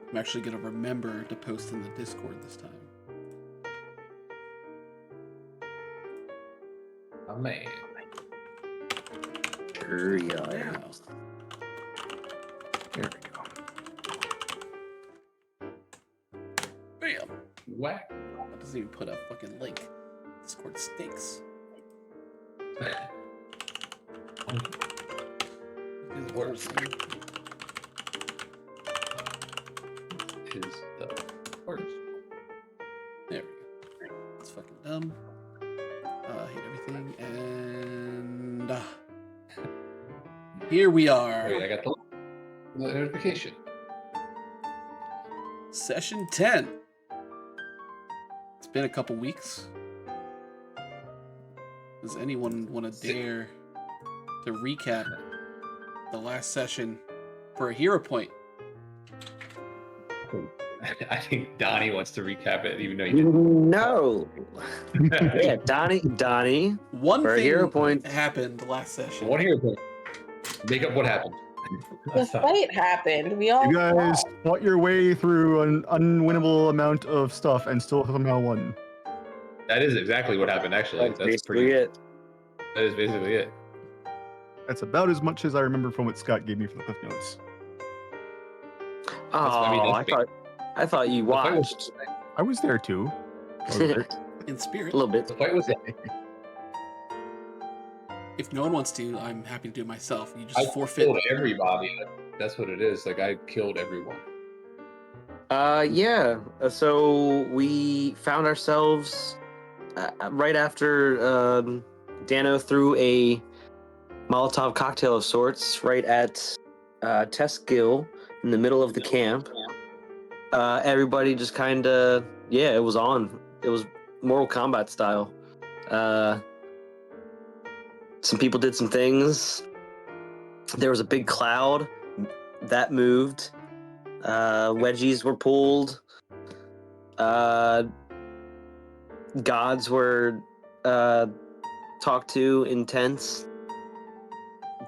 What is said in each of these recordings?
I'm actually going to remember to post in the Discord this time. Oh, man. Hurry Now. up. There we go. Bam! Whack. That doesn't even put a fucking link. Discord stinks. Worst. Is the worst. There we go. It's fucking dumb. Hate everything, and here we are. Wait, I got the notification. Session 10. It's been a couple weeks. Does anyone want to dare to recap the last session for a hero point? I think Donnie wants to recap it, even though he didn't. No. Yeah, Donnie. One For a thing hero point. happened last session. One hero point. Make up what happened. The fight happened. We all You guys fought. fought your way through an unwinnable amount of stuff and still somehow won. That is exactly what happened, actually. That's That's basically pretty. it. That is basically it. That's about as much as I remember from what Scott gave me for the Cliff Notes. Oh, I thought you The fight was- watched. I was there too. I was there. In A spirit. little bit. The fight was. If no one wants to, I'm happy to do it myself. You just I forfeit. killed everybody. That's what it is. Like, I killed everyone. Yeah. So we found ourselves right after Dano threw a Molotov cocktail of sorts right at Tess Gill in the middle of the camp. Everybody just kind of, yeah, it was on. It was Mortal Kombat style. Some people did some things. There was a big cloud that moved. Wedgies were pulled. Gods were talked to in tents.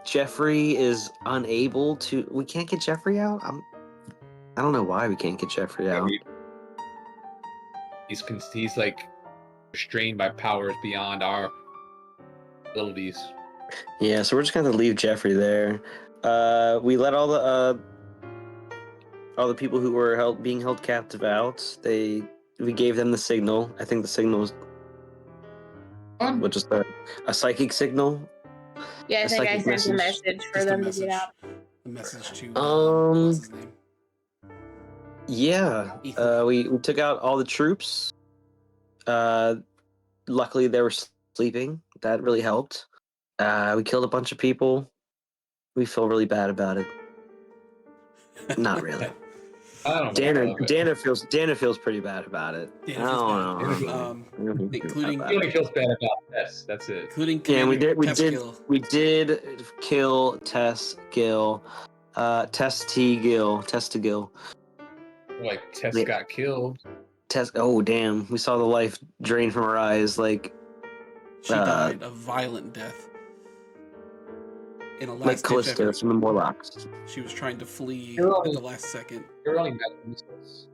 Jeffrey is unable to. We can't get Jeffrey out. I don't know why we can't get Jeffrey out. He's like restrained by powers beyond our abilities. Yeah, so we're just gonna leave Jeffrey there. We let all the people who were being held captive out. We gave them the signal. I think the signal was just a psychic signal. Yeah, I A think I psychic sent a message. message for Just a them to message. get out. A message to Um, what's his name? Yeah, Ethan. we took out all the troops. Luckily, they were sleeping. That really helped. We killed a bunch of people. We feel really bad about it. Not really. I don't know. Dana feels pretty bad about it. Dana I feels don't bad. know. Including- He only feels bad about this. That's it. Including Yeah, we Commander did. Teskil. We did kill Tess Gill. Tess T Gill. Tess to Gill. Like Tess Yeah. got killed. Tess. Oh damn! We saw the life drain from her eyes. Like She died a violent death. In a like last ditch Callisto effort, from the Morlocks. she was trying to flee You're at only- the last second. You're only mad at useless.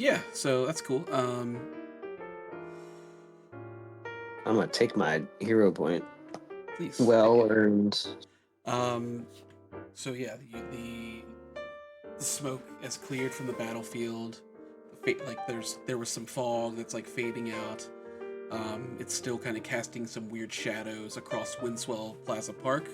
Yeah, so that's cool. I'm gonna take my hero point. Please. Well earned. So yeah, the smoke has cleared from the battlefield. There was some fog that's like fading out. It's still kind of casting some weird shadows across Windswell Plaza Park.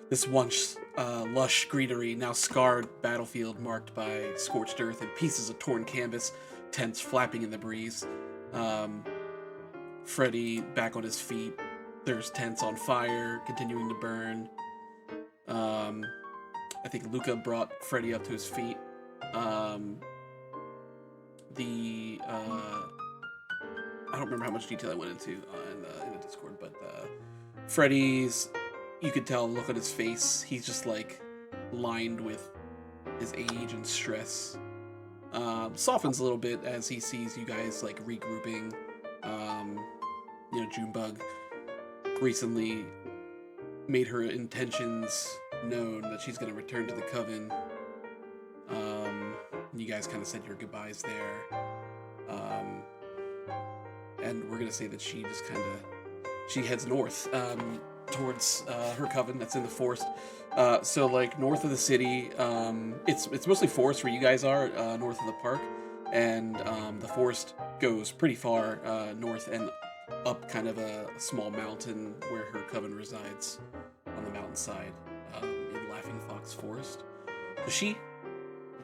This once lush greenery, now scarred battlefield marked by scorched earth and pieces of torn canvas, tents flapping in the breeze. Freddy back on his feet. There's tents on fire, continuing to burn. I think Luca brought Freddy up to his feet. I don't remember how much detail I went into in the Discord, but Freddy's, you could tell, look on his face. He's just like lined with his age and stress. Softens a little bit as he sees you guys like regrouping. Junebug recently made her intentions known that she's going to return to the Coven. you guys kind of said your goodbyes there. And we're gonna say that she just she heads north towards her coven that's in the forest. So like north of the city, it's mostly forest where you guys are, north of the park, and the forest goes pretty far north and up kind of a small mountain where her coven resides on the mountainside in Laughing Fox Forest. So she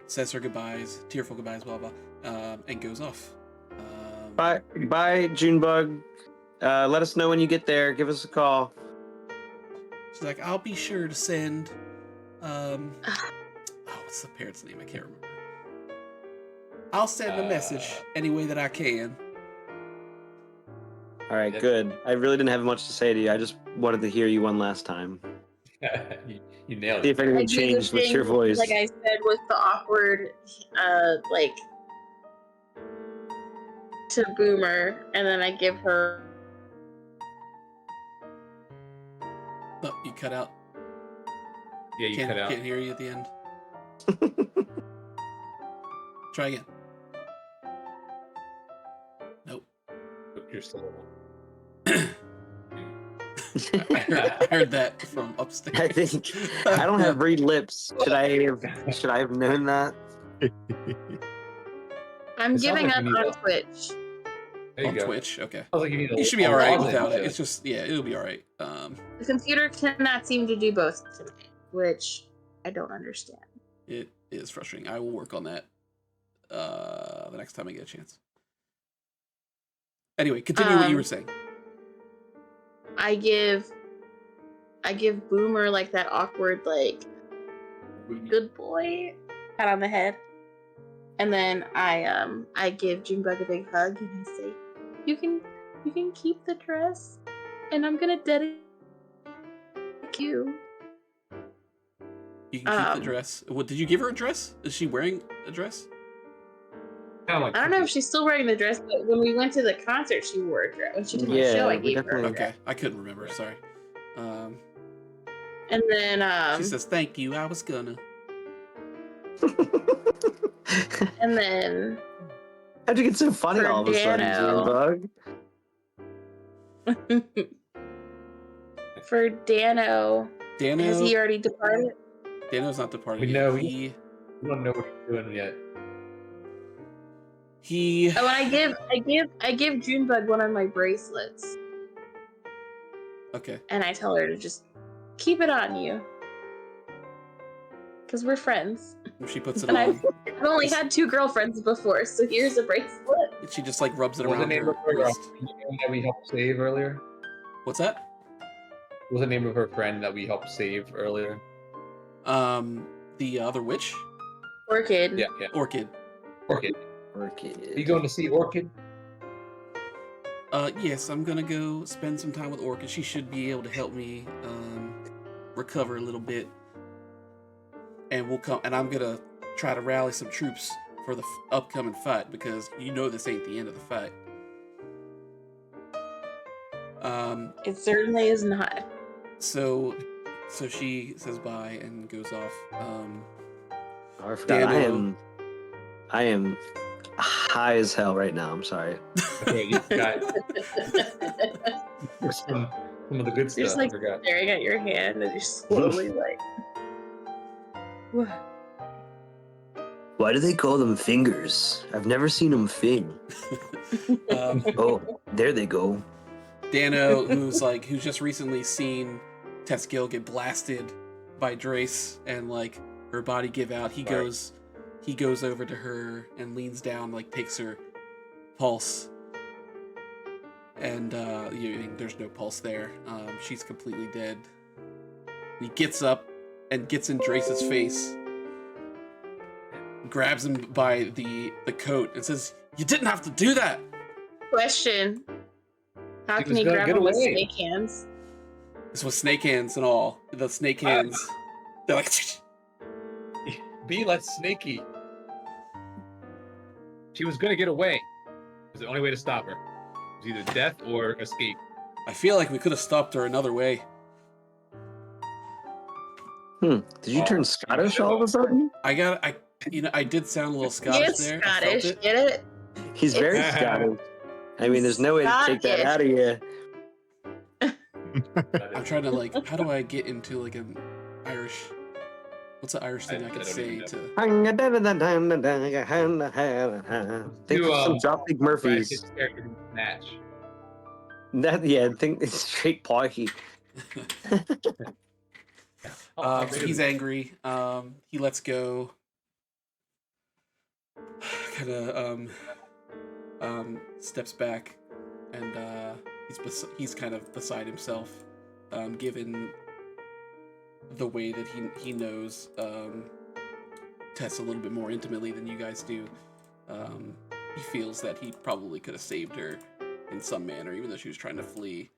says her goodbyes, tearful goodbyes, blah blah, and goes off. Bye, Junebug. Let us know when you get there. Give us a call. She's like, I'll be sure to send. What's the parrot's name? I can't remember. I'll send a message any way that I can. All right, good. I really didn't have much to say to you. I just wanted to hear you one last time. You nailed See it. if anything I do the changed with your thing, voice. like I said, with the awkward, like, to Boomer, and then I give her. Oh, you cut out. Yeah, you cut out. Can't hear you at the end. Try again. Nope. You're still. I heard that from upstairs. I think I don't have reed lips. Should I have known that? I'm It sounds giving like up you need on a- Twitch. There you On go. Twitch, okay. Sounds like you need You should be a all right lozenge, without it. actually. It's just, yeah, it'll be all right. The computer cannot seem to do both tonight, which I don't understand. It is frustrating. I will work on that the next time I get a chance. Anyway, continue what you were saying. I give Boomer like that awkward, like, good boy pat on the head, and then I give Junebug a big hug and I say, you can keep the dress, and I'm gonna dedicate you. You can keep the dress. What, did you give her a dress? Is she wearing a dress? Kinda like I don't know if cookies. she's still wearing the dress, but when we went to the concert, she wore a dress. When she did my Yeah, show, I we gave her a definitely- dress. Okay, I couldn't remember. Sorry. And then She says, "Thank you. I was gonna." and then How'd you get so funny For all of a sudden, Dano. Junebug? for Dano, has he Dano. already departed? Dano's not departed We yet. know He. We don't know what you're doing yet. He. Oh, and I give Junebug one of my bracelets, Okay. and I tell her to just keep it on you, because we're friends. She puts it And on. I've only had 2 girlfriends before, so here's a bracelet. She just like rubs it What was the around name her of her wrist. friend that we helped save earlier? What's that? What was the name of her friend that we helped save earlier? The other witch, Orchid. Yeah. Orchid. Orchid. Orchid. Are you going to see Orchid? Yes, I'm gonna go spend some time with Orchid. She should be able to help me recover a little bit, and we'll come. And I'm gonna try to rally some troops for the upcoming fight because you know this ain't the end of the fight. It certainly is not. So she says bye and goes off. Oh, I forgot. Dano. I am high as hell right now. I'm sorry. Okay, you got some of the good stuff. You're just like I forgot. staring at your hand, and you're slowly like, "What?" Why do they call them fingers? I've never seen them fin. Oh, there they go. Dano, who's just recently seen Teskil get blasted by Drace and like her body give out, he goes over to her and leans down, like takes her pulse, and there's no pulse there. She's completely dead. He gets up and gets in Drace's face, grabs him by the coat and says, "You didn't have to do that." Question: how He can was he gonna grab get him with away. snake hands? This was snake hands and all. The snake hands. They're like, Be less snaky. She was gonna get away. It was the only way to stop her. It was either death or escape. I feel like we could have stopped her another way. Did you turn Scottish all of a sudden? I I did sound a little He Scottish is there. I felt Scottish. it. Get it? He's very It's- Scottish. I mean, there's no way to take that Scottish. out of you. I'm trying to like, how do I get into like an Irish? What's an Irish thing I I could don't say even to? Think of some Dropkick Murphys. Snatch. Think it's straight parky. So he's angry. He lets go. Kind of steps back, and he's kind of beside himself, given the way that he knows Tess a little bit more intimately than you guys do. He feels that he probably could have saved her in some manner, even though she was trying to flee.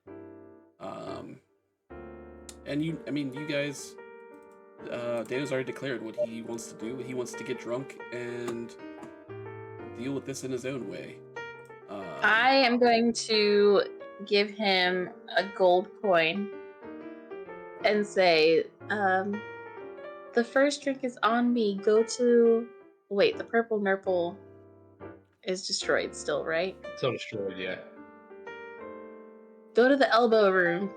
And you guys, Dano's already declared what he wants to do. He wants to get drunk and deal with this in his own way. I am going to give him a gold coin and say, the first drink is on me. Go to... Wait, the purple nurple is destroyed still, right? So destroyed, yeah. Go to the elbow room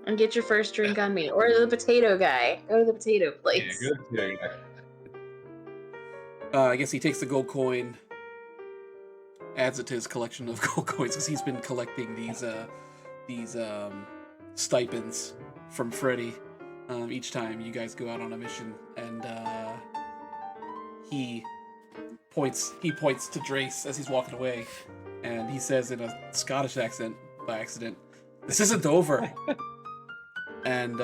and get your first drink on me. Or the potato guy. Go to the potato place. Yeah, good. I guess he takes the gold coin, adds it to his collection of gold coins, because he's been collecting these stipends from Freddy each time you guys go out on a mission, and he points to Drace as he's walking away, and he says in a Scottish accent by accident, "This isn't over," and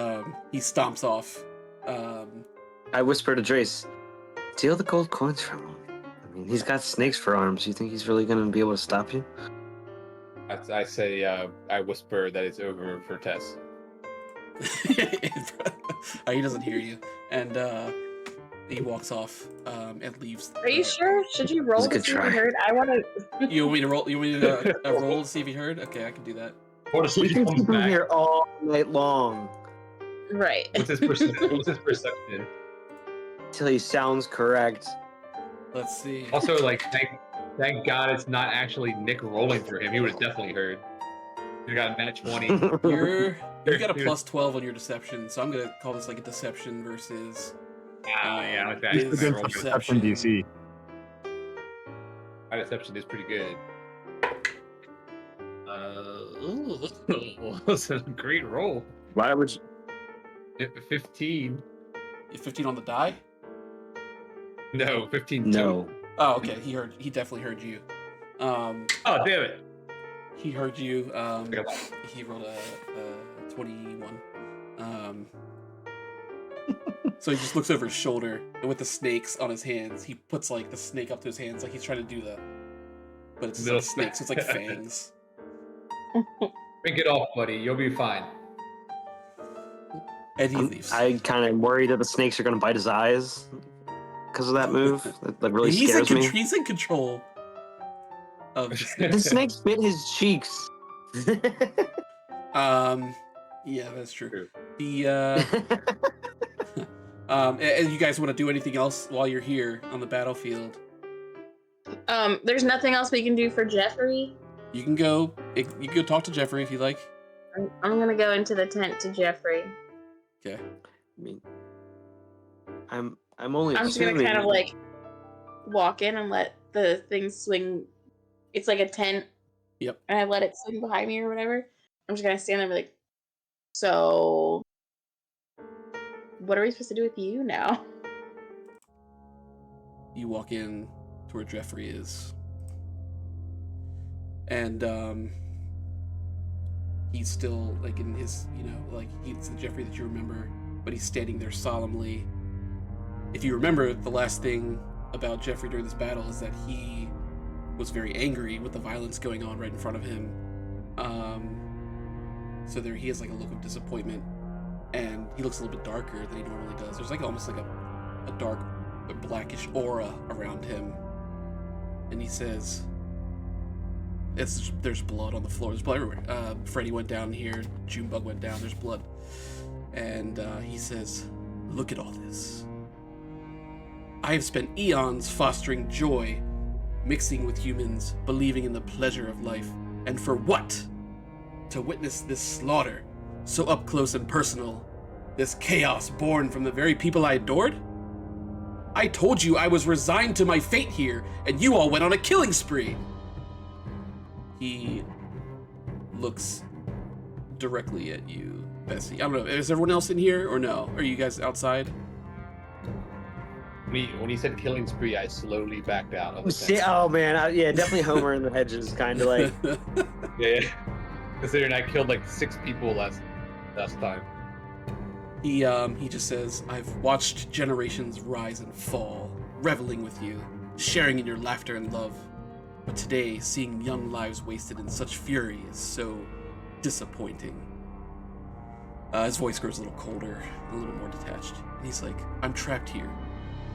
he stomps off. I whisper to Drace, steal the gold coins from him. I mean, he's got snakes for arms. You think he's really going to be able to stop you? I say, I whisper that it's over for Tess. He doesn't hear you, and he walks off and leaves. Are you sure? Should you roll It's a to good see if try. you heard? I want to... You want me to roll? You want me to roll to see if he heard? Okay, I can do that. Or to We see can comes keep him back. here all night long Right. What's his perception? till he sounds correct. Let's see. Also, like, thank God it's not actually Nick rolling for him. He would have definitely heard. He got a nat 20. You got a plus 12 on your deception, so I'm gonna call this like a deception versus. Yeah, I like that. His Against the perception. perception DC. My deception is pretty good. That's a great roll. Why would you? 15. 15 on the die. No, 15. No. Oh, okay. He definitely heard you. Oh, damn it. He heard you. Okay. He rolled a 21. So he just looks over his shoulder, and with the snakes on his hands, he puts like the snake up to his hands, like he's trying to do but it's just Little like snakes. It's like fangs. Drink it off, buddy. You'll be fine. And he leaves. I kind of worry that the snakes are going to bite his eyes because of that move. That really scares me. He's in control of the snake. The snakes bit his cheeks. Yeah, that's true. And you guys want to do anything else while you're here on the battlefield? There's nothing else we can do for Jeffrey. You can go talk to Jeffrey if you like. I'm gonna go into the tent to Jeffrey. Okay. I mean, I'm only. I'm just gonna assuming- kind of like walk in and let the thing swing. It's like a tent. Yep. And I let it swing behind me or whatever. I'm just gonna stand there and be like, so what are we supposed to do with you now? You walk in to where Jeffrey is. And he's still like in his, like he's the Jeffrey that you remember, but he's standing there solemnly. If you remember, the last thing about Jeffrey during this battle is that he was very angry with the violence going on right in front of him. So there he has like a look of disappointment, and he looks a little bit darker than he normally does. There's like almost like a dark blackish aura around him. And he says, there's blood on the floor. There's blood everywhere. Freddy went down here. Junebug went down. There's blood. And he says, look at all this. I have spent eons fostering joy, mixing with humans, believing in the pleasure of life. And for what? To witness this slaughter, so up close and personal, this chaos born from the very people I adored? I told you I was resigned to my fate here, and you all went on a killing spree. He looks directly at you, Bessie. I don't know, is everyone else in here or no? Are you guys outside? When he said killing spree, I slowly backed out of the fence. Oh man, yeah, definitely Homer in the hedges, kind of like. Yeah. Considering I killed like 6 people last time. He just says, I've watched generations rise and fall, reveling with you, sharing in your laughter and love. But today, seeing young lives wasted in such fury is so disappointing. His voice grows a little colder, a little more detached. And he's like, I'm trapped here.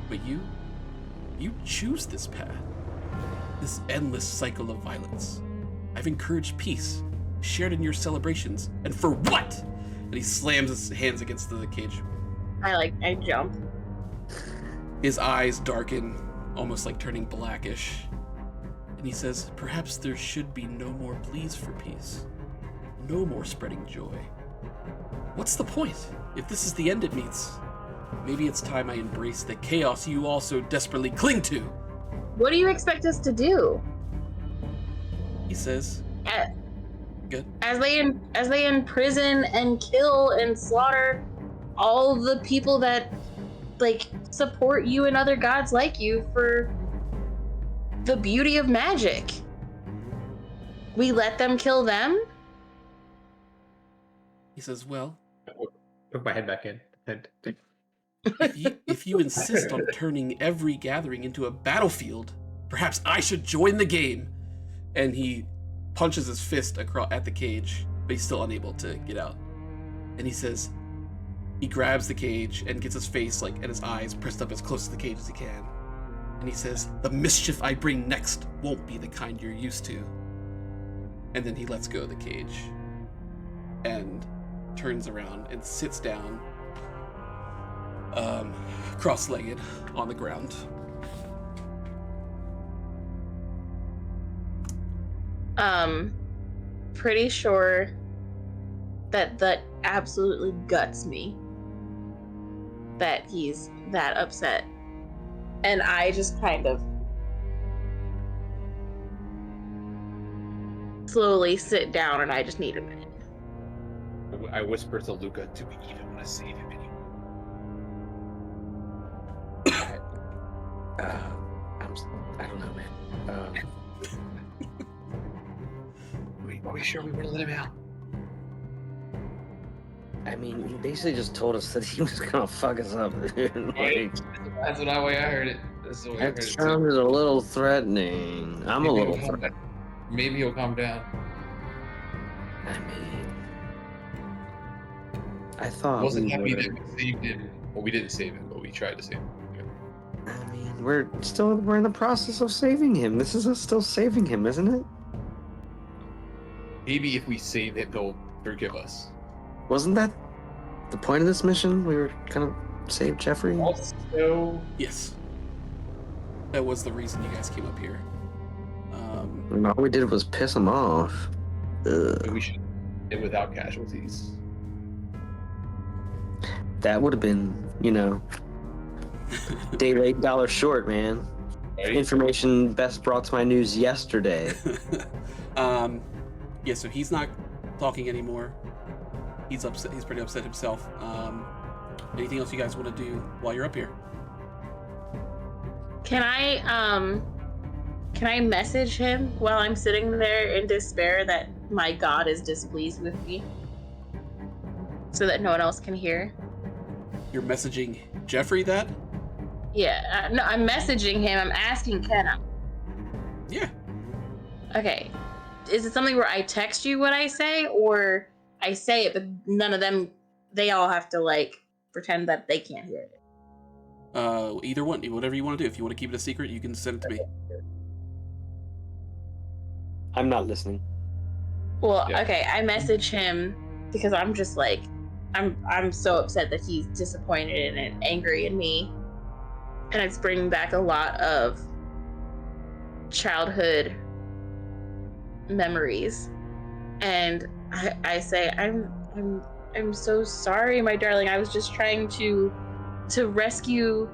But you choose this path. This endless cycle of violence. I've encouraged peace, shared in your celebrations. And for what? And he slams his hands against the cage. I jump. His eyes darken, almost like turning blackish. And he says, perhaps there should be no more pleas for peace. No more spreading joy. What's the point, if this is the end it meets? Maybe it's time I embrace the chaos you all so desperately cling to. What do you expect us to do? He says, good. As they imprison and kill and slaughter all the people that like support you and other gods like you for the beauty of magic. We let them kill them? He says, well, Put my head back in. if you insist on turning every gathering into a battlefield, perhaps I should join the game. And he punches his fist across at the cage, but he's still unable to get out. And he says, he grabs the cage and gets his face and his eyes pressed up as close to the cage as he can. And he says, the mischief I bring next won't be the kind you're used to. And then he lets go of the cage and turns around and sits down, cross-legged on the ground. Pretty sure that absolutely guts me that he's that upset. And I just kind of slowly sit down and I just need a minute. I whisper to Luca, do we even want to save him anymore? I don't know, man. Are we sure we want to let him out? I mean, he basically just told us that he was gonna fuck us up, dude. That's the way I heard it. That's the way I heard That it. sounded a little threatening. I'm a little he'll calm threatened. down. Maybe he'll calm down. I mean, I thought Wasn't we happy were. that we saved him. Well, we didn't save him, but we tried to save him. I mean, we're in the process of saving him. This is us still saving him, isn't it? Maybe if we save him, he'll forgive us. Wasn't that the point of this mission? We were gonna save Jeffrey. Also, Yes. That was the reason you guys came up here. And all we did was piss him off. Ugh. we should do it without casualties. That would have been, day late, dollar short, man. Right? Information best brought to my news yesterday. Yeah, so he's not talking anymore. He's upset. He's pretty upset himself. Anything else you guys want to do while you're up here? Can I message him while I'm sitting there in despair that my god is displeased with me? So that no one else can hear? You're messaging Jeffrey that? Yeah, no, I'm messaging him. I'm asking, can I? Yeah. Okay. Is it something where I text you what I say, or I say it, but none of them, they all have to, pretend that they can't hear it? Either one. Whatever you want to do. If you want to keep it a secret, you can send it to me. I'm not listening. Well, Yeah. okay, I message him because I'm just I'm so upset that he's disappointed and angry in me. and it's bringing back a lot of childhood memories. And I say, I'm so sorry, my darling. I was just trying to rescue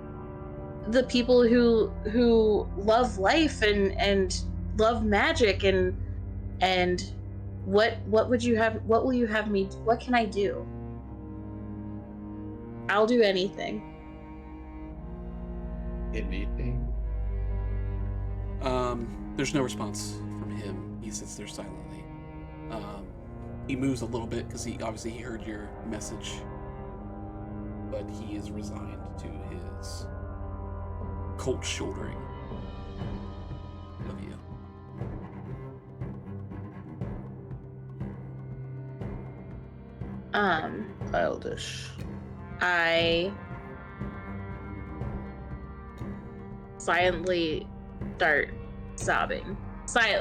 the people who love life and love magic and what would you have? What will you have me? What can I do? I'll do anything. Anything? There's no response from him. He sits there silently. He moves a little bit because he heard your message, but he is resigned to his cold shouldering of you. Childish. I silently start sobbing.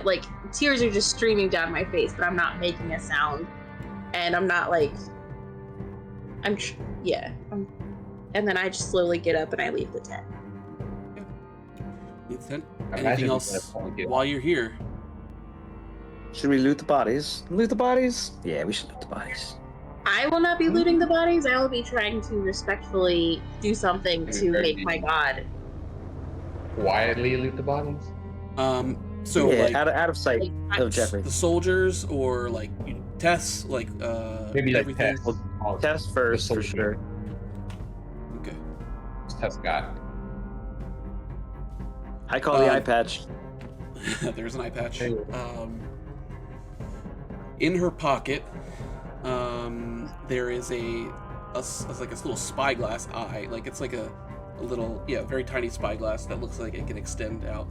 Like tears are just streaming down my face, but I'm not making a sound, and I'm not like and then I just slowly get up and I leave the tent. Leave the tent. I Anything imagine else that's all we do. while you're here? Should we loot the bodies? Loot the bodies? Yeah, we should loot the bodies. I will not be looting the bodies. I will be trying to respectfully do something to Very make my easy. god. Quietly loot the bodies? So yeah, like out of sight Like, of Jeffrey. the soldiers or like Tess, like Maybe like everything. Tess. Test first for sure. Okay. Tess got. I call the eye patch. There's an eye patch. Hey. In her pocket, there is a like a little spyglass eye. Like it's like a little, very tiny spyglass that looks like it can extend out,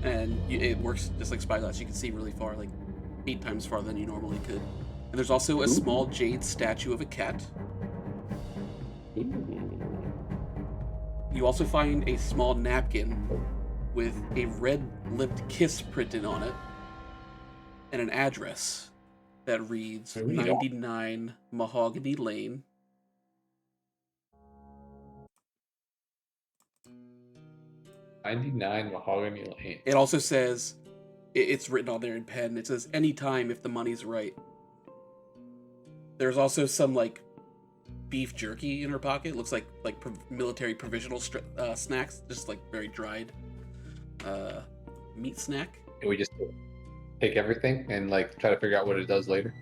and it works just like spyglass. You can see really far, like 8 times farther than you normally could. And there's also a small jade statue of a cat. You also find a small napkin with a red-lipped kiss printed on it, and an address that reads 99 Mahogany Lane. '99 Mahogany Lane. It also says, it's written on there in pen, it says, anytime if the money's right. There's also some, like, beef jerky in her pocket. It looks like military provisional snacks, just, like, very dried meat snack. Can we just take everything and, like, try to figure out what it does later?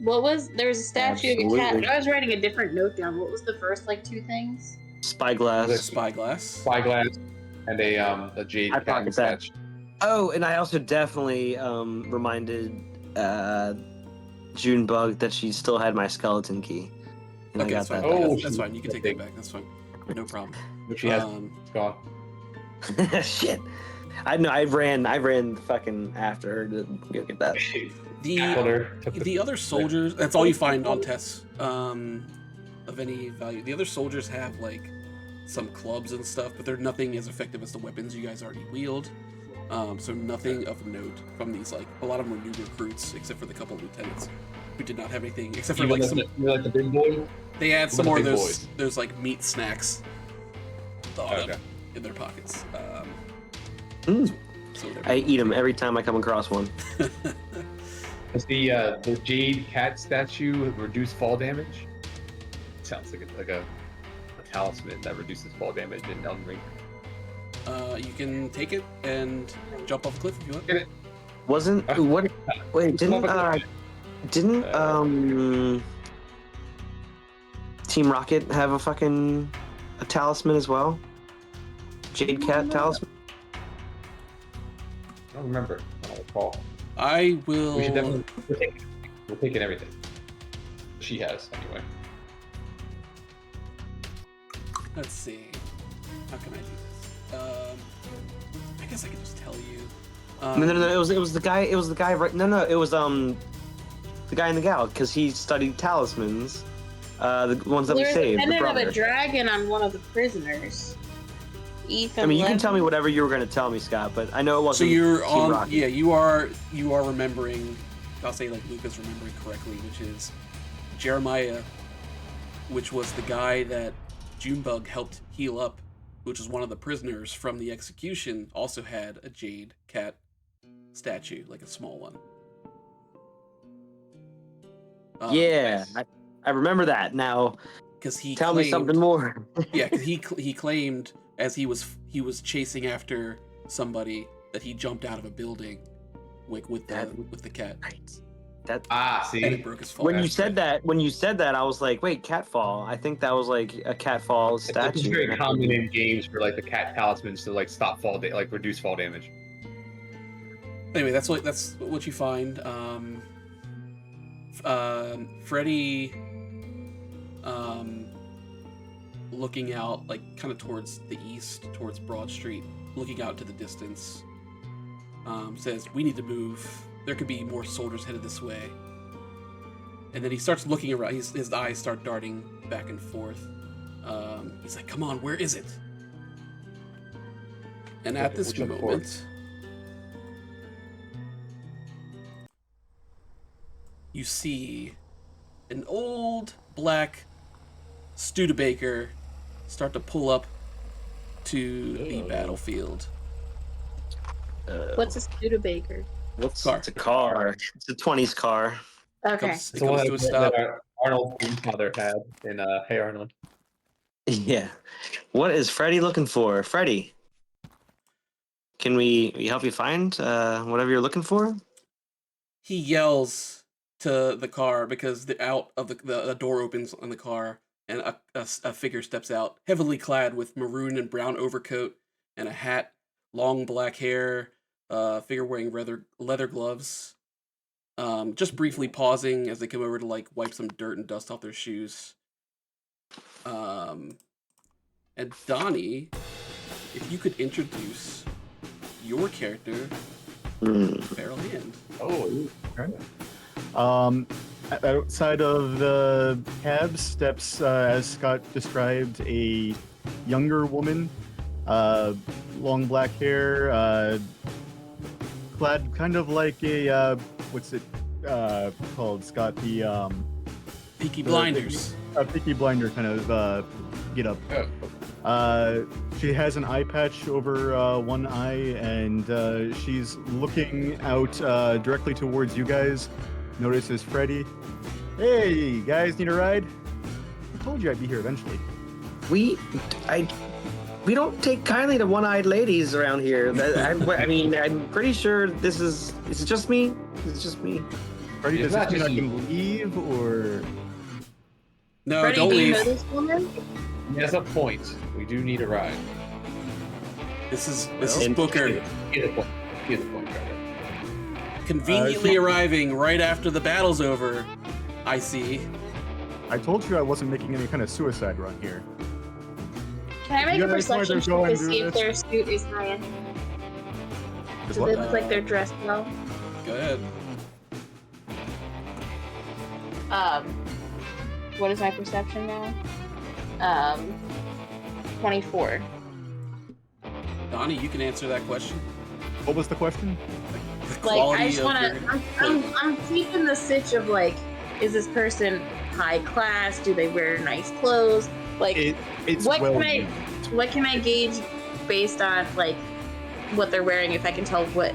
There was a statue of a cat. Absolutely. I was writing a different note down. What was the first, 2 things? Spyglass. Spyglass. Spyglass and a jade I cat pocket that. statue. Oh, and I also definitely reminded Junebug that she still had my skeleton key. And Okay, I that's got fine. that. Oh, That's fine. You can take that back. That's fine. No problem. Which she has. Um, It's gone. Shit. I know. I ran fucking after her to go get that. Tackled her, took The other soldiers, that's all you find on Tess, of any value. The other soldiers have, like, some clubs and stuff, but they're nothing as effective as the weapons you guys already wield. So nothing of note from these, like, a lot of them are new recruits, except for the couple lieutenants who did not have anything, except for, Even like, some, like the big boy. they had some the more of big those, boys? like, meat snacks thawed Okay. up in their pockets. Mm. So I eat them every time I come across one. Does the jade cat statue reduce fall damage? Sounds like a talisman that reduces fall damage in Elden Ring. You can take it and jump off a cliff if you want. Get it? Wasn't what? Wait, didn't Team Rocket have a talisman as well? Jade cat talisman. I don't remember. I don't recall. I will. We should definitely. We're taking everything. She has anyway. Let's see. How can I do this? I guess I can just tell you. No. It was the guy. It was the guy. Right? No. It was the guy in the gal because he studied talismans. The ones that we There's a saved. The pendant of brother. a dragon on one of the prisoners. Ethan. I mean, you can Levin. tell me whatever you were going to tell me, Scott, but I know it So wasn't. you're Team on. Rocket. Yeah, you are remembering. I'll say like Luca's remembering correctly, which is Jeremiah, which was the guy that Junebug helped heal up which is one of the prisoners from the execution, also had a jade cat statue, like a small one. Yeah, I remember that now. Because he Tell claimed, me something more. yeah, because he claimed as he was chasing after somebody that he jumped out of a building, like with the cat, Right. See, and it broke his fall. When you said that, I was like, wait, catfall. I think that was like a catfall it's statue. very common in games for like the cat talismans to like stop like reduce fall damage. Anyway, that's what you find. Freddy, looking out like kind of towards the east, towards Broad Street, looking out to the distance, says, "We need to move. There could be more soldiers headed this way." And then he starts looking around. His eyes start darting back and forth. He's like, "Come on, where is it?" And at this moment, you see an old black Studebaker start to pull up to the battlefield. What's a Studebaker? What's Car. It's a car. It's a 20s car. Okay. It comes to a stop. that Arnold's grandfather had in Hey Arnold. Yeah. What is Freddy looking for? Freddy, can we help you find whatever you're looking for? He yells to the car because the door opens on the car and a figure steps out, heavily clad with maroon and brown overcoat and a hat, long black hair, figure wearing leather gloves. Just briefly pausing as they come over to like wipe some dirt and dust off their shoes. And Donnie, if you could introduce your character, Feral Hand. Oh, Outside of the cab steps, as Scott described, a younger woman, long black hair, clad kind of like a what's it called, Scott? The Peaky Blinders. a Peaky Blinder kind of get up. She has an eye patch over one eye, and she's looking out directly towards you guys. Notices Freddy. Hey, guys, need a ride? I told you I'd be here eventually. We don't take kindly to one-eyed ladies around here. I mean, I'm pretty sure this is. Is it just me? Is it just me? Freddy, It's does not this mean I just can leave, or No, Freddy, don't do you know leave. this woman? That's a point. We do need a ride. This is And- Booker Get a point. Get a point, Carter. conveniently arriving right after the battle's over. I see. I told you I wasn't making any kind of suicide run here. Can I make You a guys wanna perception go check and to do see if this? their suit is high? Is Do what? they look like they're dressed well? Go ahead. What is my perception now? 24. Donnie, you can answer that question. What was the question? The Like, quality I just of wanna. your- I'm keeping the stitch of like, is this person high class? Do they wear nice clothes? Like, It's what well can I- used. what can I gauge based on like what they're wearing? If I can tell what,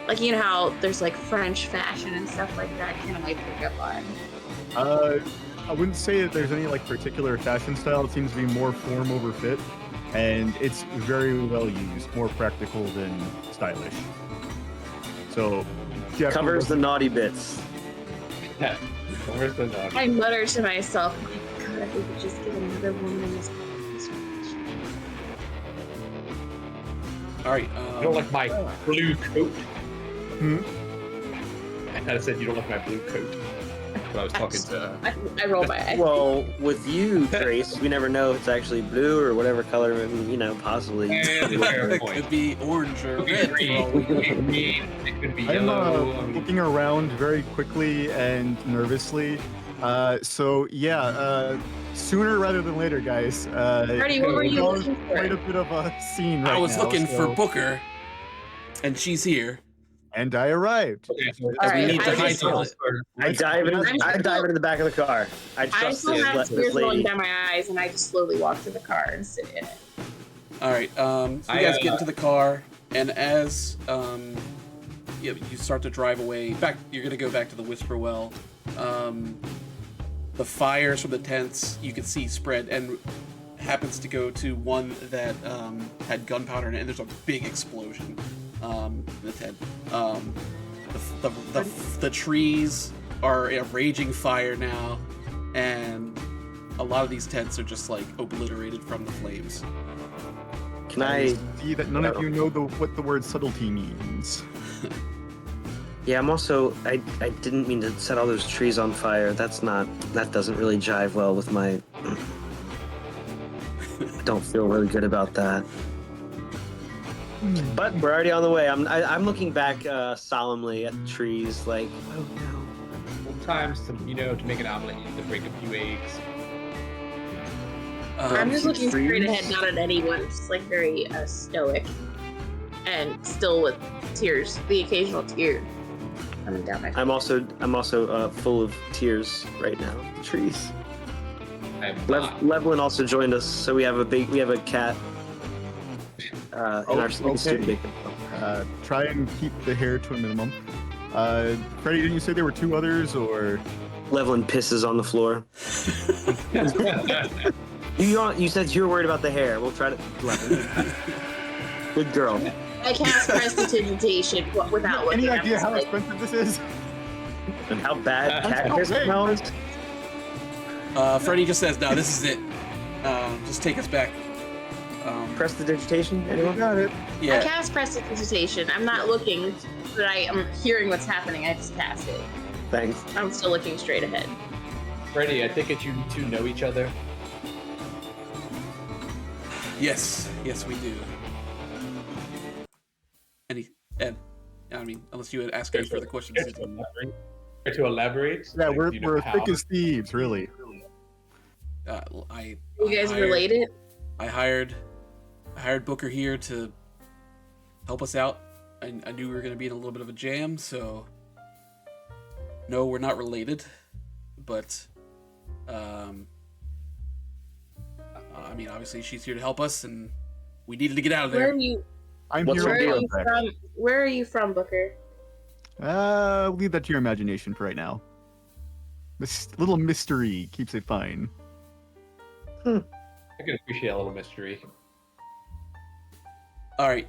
like, you know how there's like French fashion and stuff like that. Can I pick up on? I wouldn't say that there's any like particular fashion style. It seems to be more form over fit, and it's very well used, more practical than stylish. So definitely Covers the wasn't- naughty bits. Yeah. Where's the dog? I mutter to myself, oh my God, if we could just get another woman in this place. All right. You don't like my blue coat? Hmm? I kind of said you don't like my blue coat. But I was talking to. I roll my eyes. Well, with you, Trace, we never know if it's actually blue or whatever color, possibly. it could be orange or It could be red. green, for all we it could be know. green, it could be I'm yellow. I mean, looking around very quickly and nervously. So yeah, sooner rather than later, guys. Freddy, what were you There's looking quite a for? bit of a scene right I was now, looking for so- Booker, and she's here. and I arrived. okay, so All right, we need to I just- hightail it. I dive still- into the back of the car. I I trust still have this tears rolling lady. down my eyes, and I just slowly walk to the car and sit in it. All right. So you guys get into the car, and as you start to drive away, back. You're gonna go back to the Whisper Well. The fires from the tents you can see spread, and happens to go to one that had gunpowder in it, and there's a big explosion in the tent. The trees are a raging fire now, and a lot of these tents are just like obliterated from the flames. Can I see that none of you know what the word subtlety means? Yeah, I'm also. I didn't mean to set all those trees on fire. That doesn't really jive well with my. I don't feel really good about that. But we're already on the way. I'm looking back solemnly at the trees, like, oh no. Sometimes to make an omelet, you need to break a few eggs. I'm just looking straight trees? ahead, not at anyone. Just like very stoic, and still with tears, the occasional tear coming down my face. I'm also full of tears right now. The trees. Levlin also joined us, so we have a cat in our studio. Try and keep the hair to a minimum. Freddie, didn't you say there were two others, or? Levlin pisses on the floor. You said you were worried about the hair. We'll try to. Levlin. Good girl. I cast prestidigitation without looking. Any idea at how this expensive this is? And how bad cat piss smells? Freddy just says, "No, this is it. Just take us back." Prestidigitation? Anyone got it? Yeah. I cast prestidigitation. I'm not looking, but I am hearing what's happening. I just cast it. Thanks. I'm still looking straight ahead. Freddie, I think that you two know each other. Yes, we do. I mean, unless you would ask any further questions. To elaborate? Yeah, like, we're how? thick as thieves, really. You guys related? I hired Booker here to help us out. I knew we were going to be in a little bit of a jam, so no, we're not related. But I mean, obviously she's here to help us, and we needed to get out of there. Where are you from, Booker? Leave that to your imagination for right now. This little mystery keeps it fine. I can appreciate a little mystery. All right,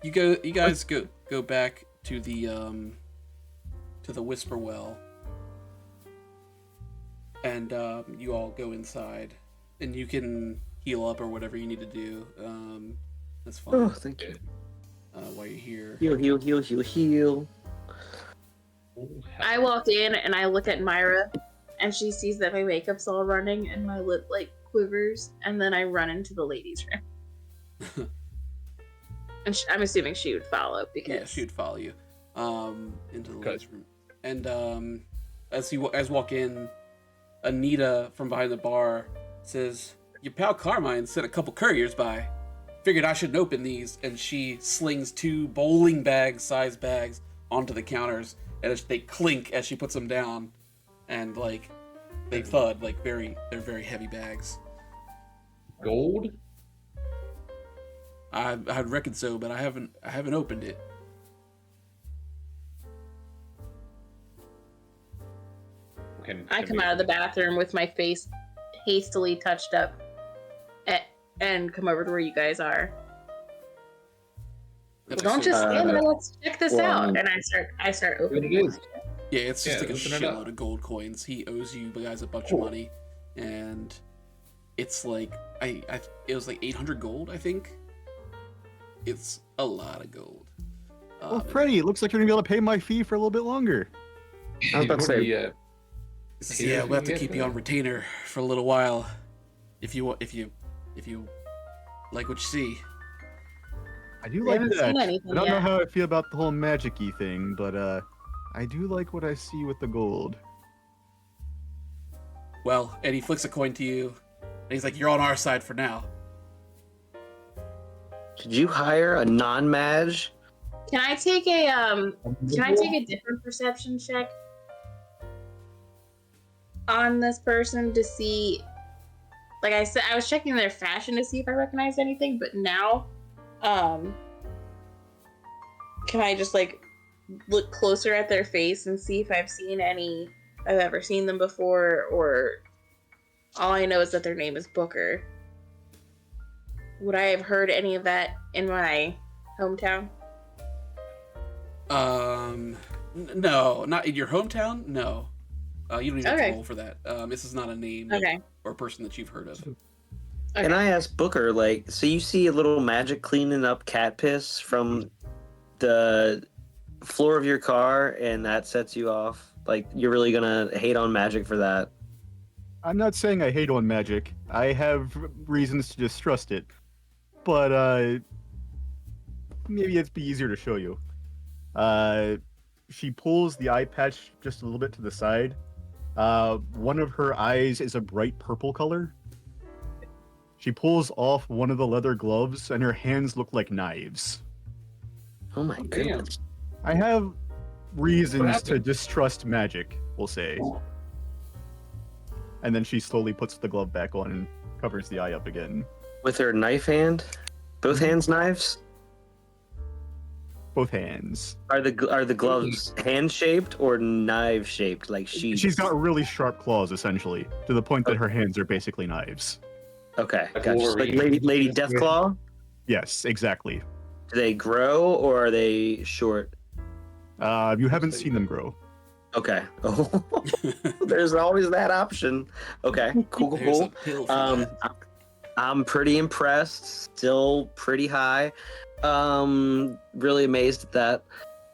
you guys go back to the Whisper Well, and you all go inside, and you can heal up or whatever you need to do. That's fine. Oh, thank you. While you're here. Heal. I walk in and I look at Myra, and she sees that my makeup's all running and my lip like quivers, and then I run into the ladies' room. And I'm assuming she would follow because she would follow you into the ladies' room. And as you walk in, Anita from behind the bar says, "Your pal Carmine sent a couple couriers by. Figured I shouldn't open these." And she slings 2 bowling bag-sized bags onto the counters, and they clink as she puts them down, and like they thud, like they're very heavy bags. Gold? I'd reckon so, but I haven't opened it. I come out of the bathroom with my face hastily touched up and come over to where you guys are. Well, don't just stand there. Let's check this out. And I start opening it. Yeah, it's just like a open it shitload up. of gold coins. He owes you guys a bunch of money, and it's like it was like 800 gold, I think. It's a lot of gold. Well, Freddie, it looks like you're gonna be able to pay my fee for a little bit longer. I was about to say, Yeah, we'll have to keep you on retainer for a little while, if you like what you see. I do like haven't that. seen anything I don't know yet. how I feel about the whole magic-y thing, but I do like what I see with the gold. Well, and he flicks a coin to you, and he's like, "You're on our side for now." did you hire a non-mage? Can I take a different perception check on this person to see like I said, I was checking their fashion to see if I recognized anything, but now, can I just like look closer at their face and see if I've ever seen them before, or all I know is that their name is Booker. Would I have heard any of that in my hometown? No, not in your hometown. No, you don't even have Okay. to roll for that. This is not a name Okay. or a person that you've heard of. And I asked Booker, like, so you see a little magic cleaning up cat piss from the floor of your car, and that sets you off? Like, you're really gonna hate on magic for that? I'm not saying I hate on magic. I have reasons to distrust it, but maybe it'd be easier to show you. She pulls the eye patch just a little bit to the side. One of her eyes is a bright purple color. She pulls off one of the leather gloves, and her hands look like knives. Oh my goodness. I have reasons to happened? distrust magic, we'll say. And then she slowly puts the glove back on and covers the eye up again. With her knife hand? Both hands knives? Both hands. Are the gloves hand shaped or knife shaped? Like She's got really sharp claws, essentially, to the point that her hands are basically knives. Okay, Like gotcha. Like Wolverine. Lady Deathclaw? Yes, exactly. Do they grow or are they short? You haven't seen them grow. Okay. Oh, there's always that option. Okay, cool, There's cool. a pill for that. I'm pretty impressed. Still pretty high. Really amazed at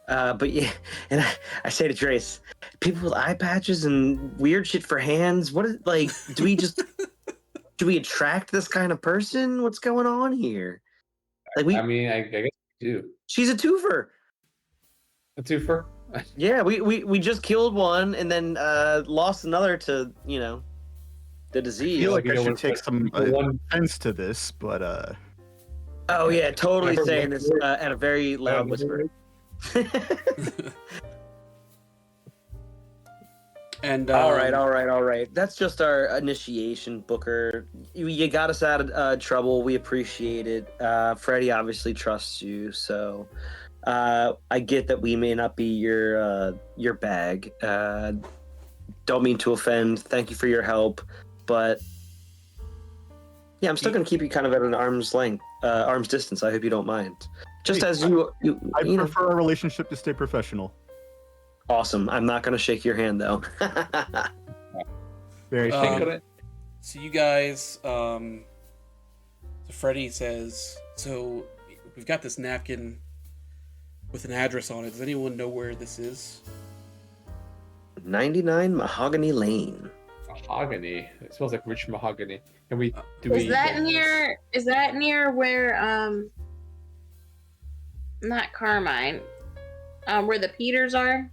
that. But yeah, and I say to Trace, people with eye patches and weird shit for hands. What is like? Do we attract this kind of person? What's going on here? Like I mean, I guess we do. she's a twofer. A twofer? Yeah, we just killed one and then lost another to the I disease. feel like you I know should what- take some one- offense to this, but Oh yeah, totally Remember saying one this word? at a very loud whisper. And All right. That's just our initiation, Booker. You got us out of trouble. We appreciate it. Freddie obviously trusts you, so I get that we may not be your bag. Don't mean to offend. Thank you for your help, but yeah, I'm still gonna keep you kind of at an arm's distance. I hope you don't mind. Just Hey, as you I know, prefer our relationship to stay professional. awesome. I'm not gonna shake your hand though. Very Um, Think shame. of it. So you guys, so Freddy says, so we've got this napkin with an address on it. Does anyone know where this is? 99 Mahogany Lane. Mahogany. It smells like rich mahogany. Can we Is that near where not Carmine, where the Peters are?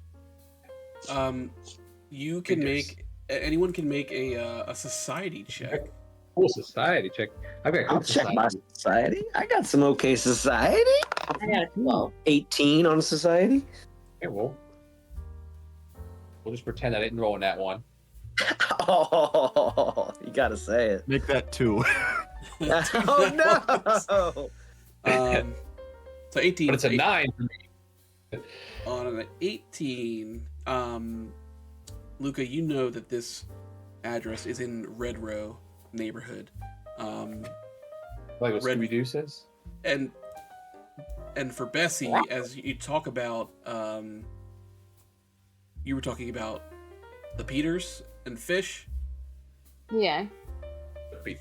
You can Figures. anyone can make a society check. cool society check? I've got I'll good check my society. society. I got some okay society. I got a 12. 18 on society. Okay, well, we'll just pretend I didn't roll in that one. Oh, you gotta say it. Make that 2. Oh no! So 18. But it's a 9 for me. On an 18, Luca, you know that this address is in Red Row neighborhood. Like what Red- Scooby-Doo says? And for Bessie, as you talk about, you were talking about the Peters and Fish. Yeah.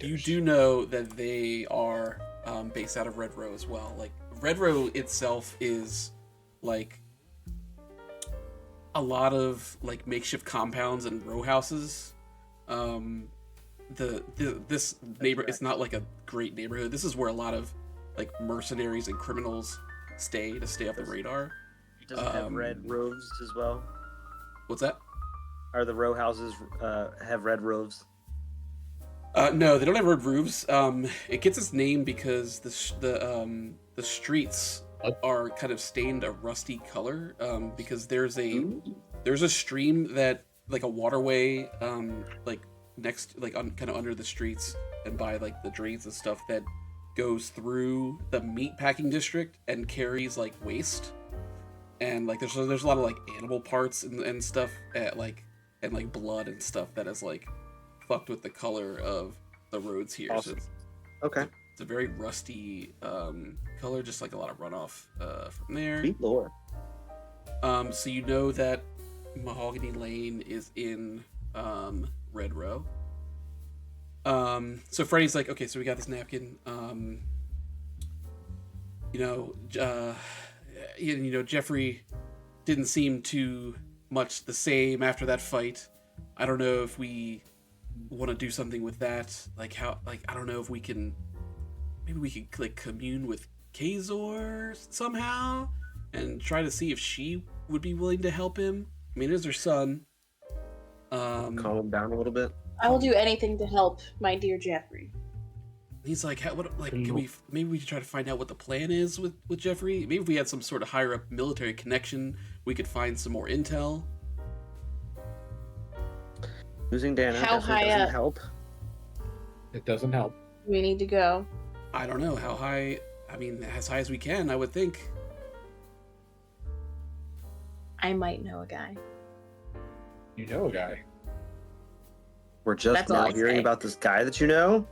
You do know that they are based out of Red Row as well. Like Red Row itself is like a lot of like makeshift compounds and row houses. This neighbor, it's not like a great neighborhood. This is where a lot of like mercenaries and criminals stay off the radar. Does it have red roofs as well? What's that? Are the row houses have red roofs? No, they don't have red roofs. It gets its name because the streets are kind of stained a rusty color. Because there's a stream that, like a waterway, like next, like kind of under the streets and by like the drains and stuff that goes through the meat packing district and carries like waste. And like there's a lot of like animal parts and stuff at like and like blood and stuff that is like fucked with the color of the roads here. Awesome. So Okay. it's a very rusty color, just like a lot of runoff from there. Sweet lord. So you know that Mahogany Lane is in Red Row. So Freddy's like, okay, so we got this napkin. Jeffrey didn't seem too much the same after that fight. I don't know if we want to do something with that. Like I don't know if we can. Maybe we could like commune with Kazor somehow and try to see if she would be willing to help him. I mean, it is her son. Calm him down a little bit. I will do anything to help my dear Jeffrey. He's like, can we try to find out what the plan is with Jeffrey? Maybe if we had some sort of higher up military connection, we could find some more intel. Losing Dana How definitely high doesn't up? help. It doesn't help. We need to go. I don't know how high. I mean, as high as we can, I would think. I might know a guy. You know a guy. We're just That's all now I hearing say. about this guy that you know.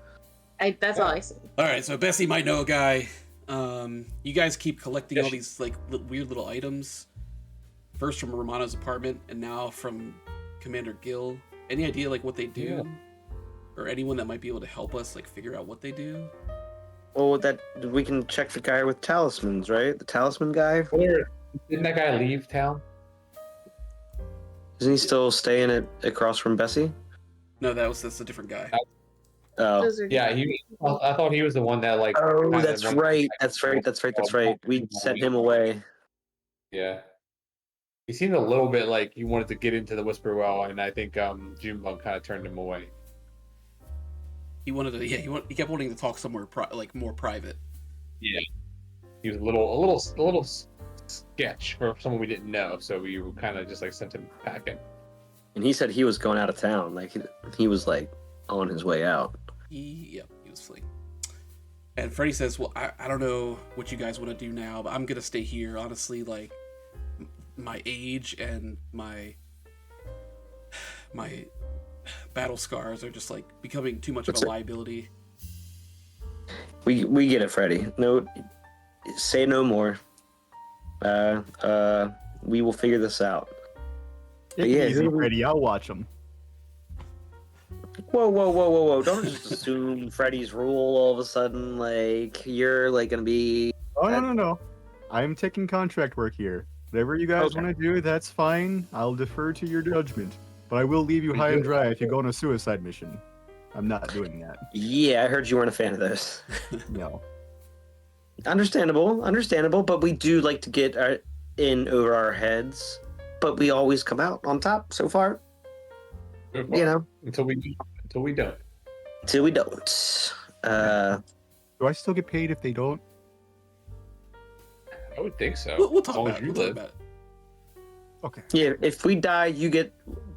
That's all I say. All right, so Bessie might know a guy. You guys keep collecting all these like weird little items. First from Romano's apartment, and now from Commander Gill. Any idea like what they do, Yeah. or anyone that might be able to help us like figure out what they do? Well, that we can check the guy with talismans, right? The talisman guy. Didn't that guy leave town? Isn't he still staying across from Bessie? No, that's a different guy. Oh. Those are Yeah, I thought he was the one that like. Oh, kinda that's went- right. That's right. We sent him away. Yeah. He seemed a little bit like he wanted to get into the Whisper Well, and I think Junebug kind of turned him away. He wanted to. Yeah, he kept wanting to talk somewhere more private. Yeah. He was a little sketch for someone we didn't know, so we kind of just like sent him packing. And he said he was going out of town. Like he was like on his way out. He was fleeing. And Freddy says, well, I don't know what you guys want to do now, but I'm going to stay here. Honestly, like, my age and my battle scars are just, like, becoming too much of a liability. We get it, Freddy. No, say no more. We will figure this out. Take Yeah, it easy, who- Freddy. I'll watch him. Whoa. Don't just assume Freddy's rule all of a sudden. Like, you're, like, gonna be... Oh, no. I'm taking contract work here. Whatever you guys Okay. want to do, that's fine. I'll defer to your judgment. But I will leave you high and dry if you go on a suicide mission. I'm not doing that. Yeah, I heard you weren't a fan of those. No. Understandable, but we do like to get in over our heads. But we always come out on top so far, you know, Until we don't. till we don't. Do I still get paid if they don't? I would think so. We'll as talk long about as it. you We'll talk live. about it. Okay. Yeah, if we die, you get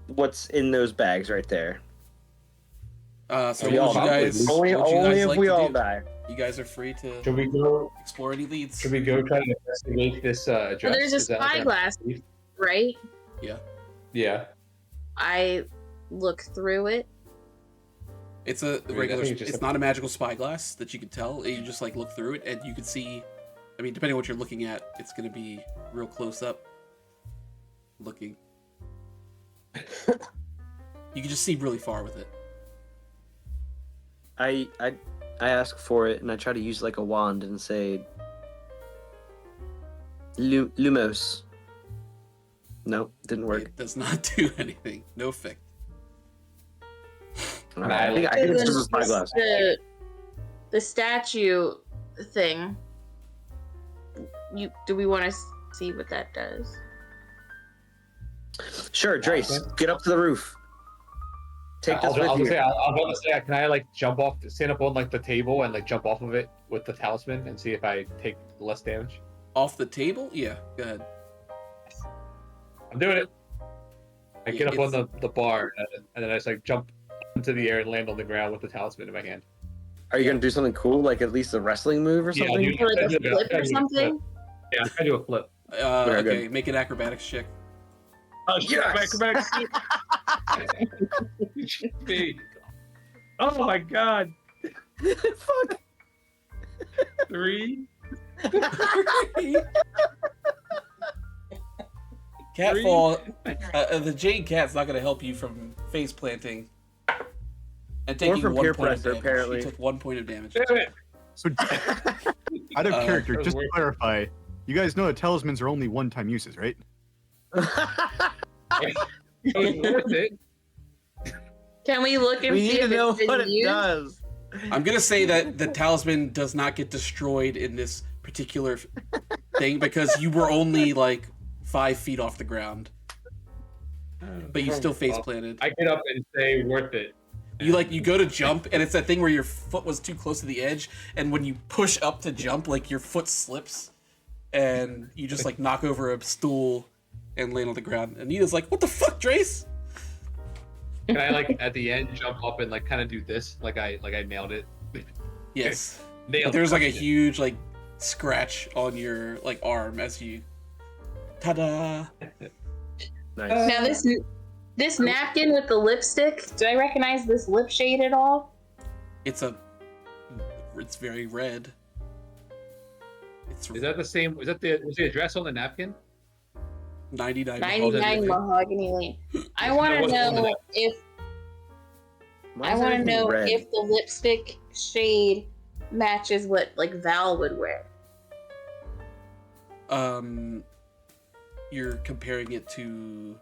what's in those bags right there. So We what all would you guys, only what would you guys if like we to all do? die. You guys are free to Should we go? explore any leads. Should we go try to investigate this address? But there's a Is that like spyglass, right? Yeah. I look through it. It's a I regular. think it's just It's not a magical spyglass that you can tell. You just like look through it, and you can see. I mean, depending on what you're looking at, it's going to be real close up. Looking. You can just see really far with it. I ask for it and I try to use like a wand and say Lumos. No, didn't work. It does not do anything. No effect. I think it's just a spyglass. The statue thing. Do we want to see what that does? Sure, Drace, get up to the roof. Take this with you. I'll go to say, can I like stand up on like the table and like jump off of it with the talisman and see if I take less damage? Off the table? Yeah, go ahead. I'm doing it. I get up It's- on the bar and then I just like jump into the air and land on the ground with the talisman in my hand. Are you gonna do something cool, like at least a wrestling move or Yeah, something? dude. Or like a I'll do flip a or something? Yeah, I do a flip. Very Okay, good. make an acrobatics check. Oh, Yes! me. Oh my god. Fuck. 3. Catfall, the Jade Cat's not going to help you from face planting and taking from 1 peer point of pressure, damage. apparently. You took 1 point of damage. Damn it. So, out of character, that just to was clarify, you guys know that talismans are only one-time uses, right? It was worth it. Can we look and We see need to if know it's been what it used? does. I'm going to say that the talisman does not get destroyed in this particular thing because you were only like 5 feet off the ground, but you still face planted. I get up and say worth it. You go to jump, and it's that thing where your foot was too close to the edge, and when you push up to jump, like your foot slips, and you just like knock over a stool and land on the ground. And Nina's like, "What the fuck, Drace?" Can I like at the end jump up and like kind of do this, like I nailed it? Yes. Nailed But there's like a it. huge like scratch on your like arm as you. Ta-da! Nice. Now this napkin with the lipstick, do I recognize this lip shade at all? It's very red. It's Is that the same? Was the address on the napkin? 99. 99 Mahogany Lane. I That want to wasn't on the know if Why I is want to everything know red? if the lipstick shade matches what like Val would wear. You're comparing it to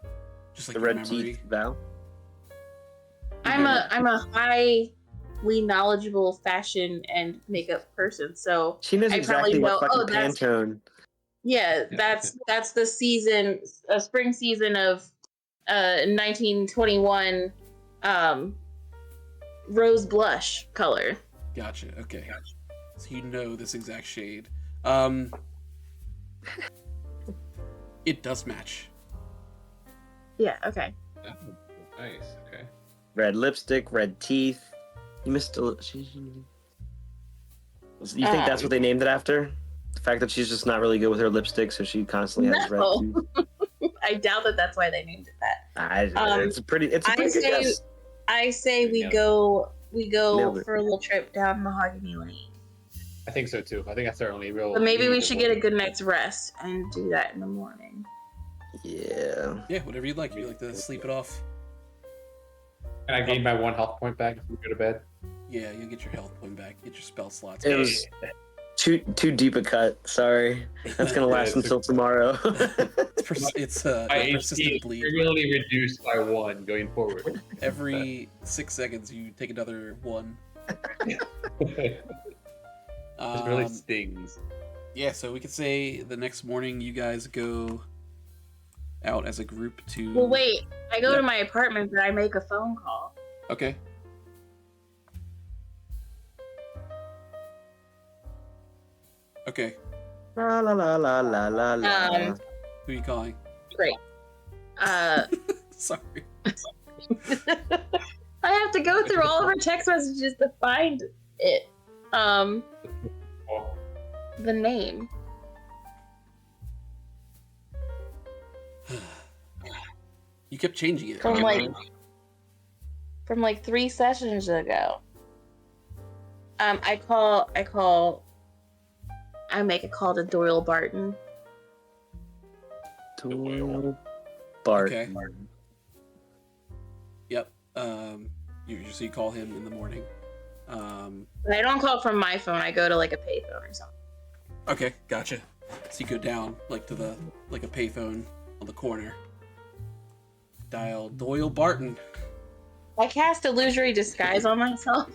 just like the your red memory. teeth, Val. I'm a highly knowledgeable fashion and makeup person, so She knows I exactly probably what know, fucking oh, that's- Pantone. yeah, that's the season, spring season of 1921 rose blush color. Gotcha. Okay. So you know this exact shade. It does match. Yeah, okay. Oh, nice. Okay. Red lipstick, red teeth. You missed a. You think that's what they named it after? The fact that she's just not really good with her lipstick, so she constantly has red No. teeth. I doubt that that's why they named it that. It's a pretty good say- guess. I say we Yeah. go Nailed it. for a little trip down Mahogany Lane. I think so too. I think that's our only real. But maybe we should get a good. good night's rest and do that in the morning. Yeah. Yeah, whatever you'd like. If you like to sleep it off. Can I gain my 1 health point back if we go to bed? Yeah, you'll get your health point back. Get your spell slots. It was too deep a cut. Sorry. That's gonna last it's until tomorrow. It's My HP persistent is bleed. really reduced by 1 going forward. Every 6 seconds, you take another 1. It really stings. Yeah, so we could say the next morning you guys go out as a group to. Well, wait. I go to my apartment, but I make a phone call. Okay. Okay. La la la la la la la. Who are you calling? Great. Sorry. I have to go through all of her text messages to find it. Oh, The name. You kept changing it. From like 3 sessions ago. I make a call to Doyle Barton. Doyle Barton. Okay. Yep. So you call him in the morning. But I don't call from my phone. I go to like a payphone or something. Okay, gotcha. So you go down like to the a payphone on the corner. Dial Doyle Barton. I cast illusory disguise on myself.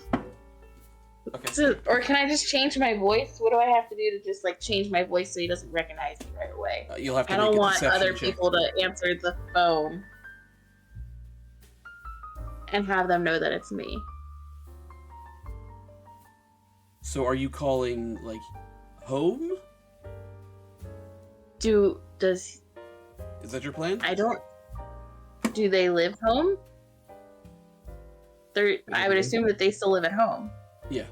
Okay. Or can I just change my voice? What do I have to do to just like change my voice so he doesn't recognize me right away? You'll have to. I make don't a want deception other check. people to answer the phone and have them know that it's me. So are you calling like home? Does Is that your plan? do they live home? I would assume that they still live at home. Yeah.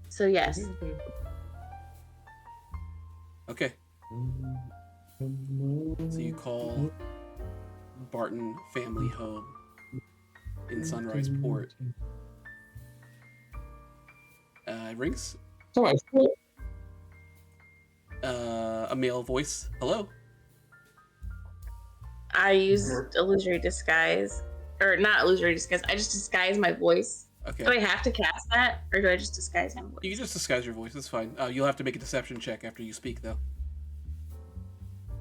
So yes. Okay. So you call Barton family home in Sunrise Port. It rings. A male voice. Hello. I use illusory disguise, or not illusory disguise. I just disguise my voice. Okay. Do I have to cast that, or do I just disguise my voice? You can just disguise your voice. It's fine. You'll have to make a deception check after you speak, though.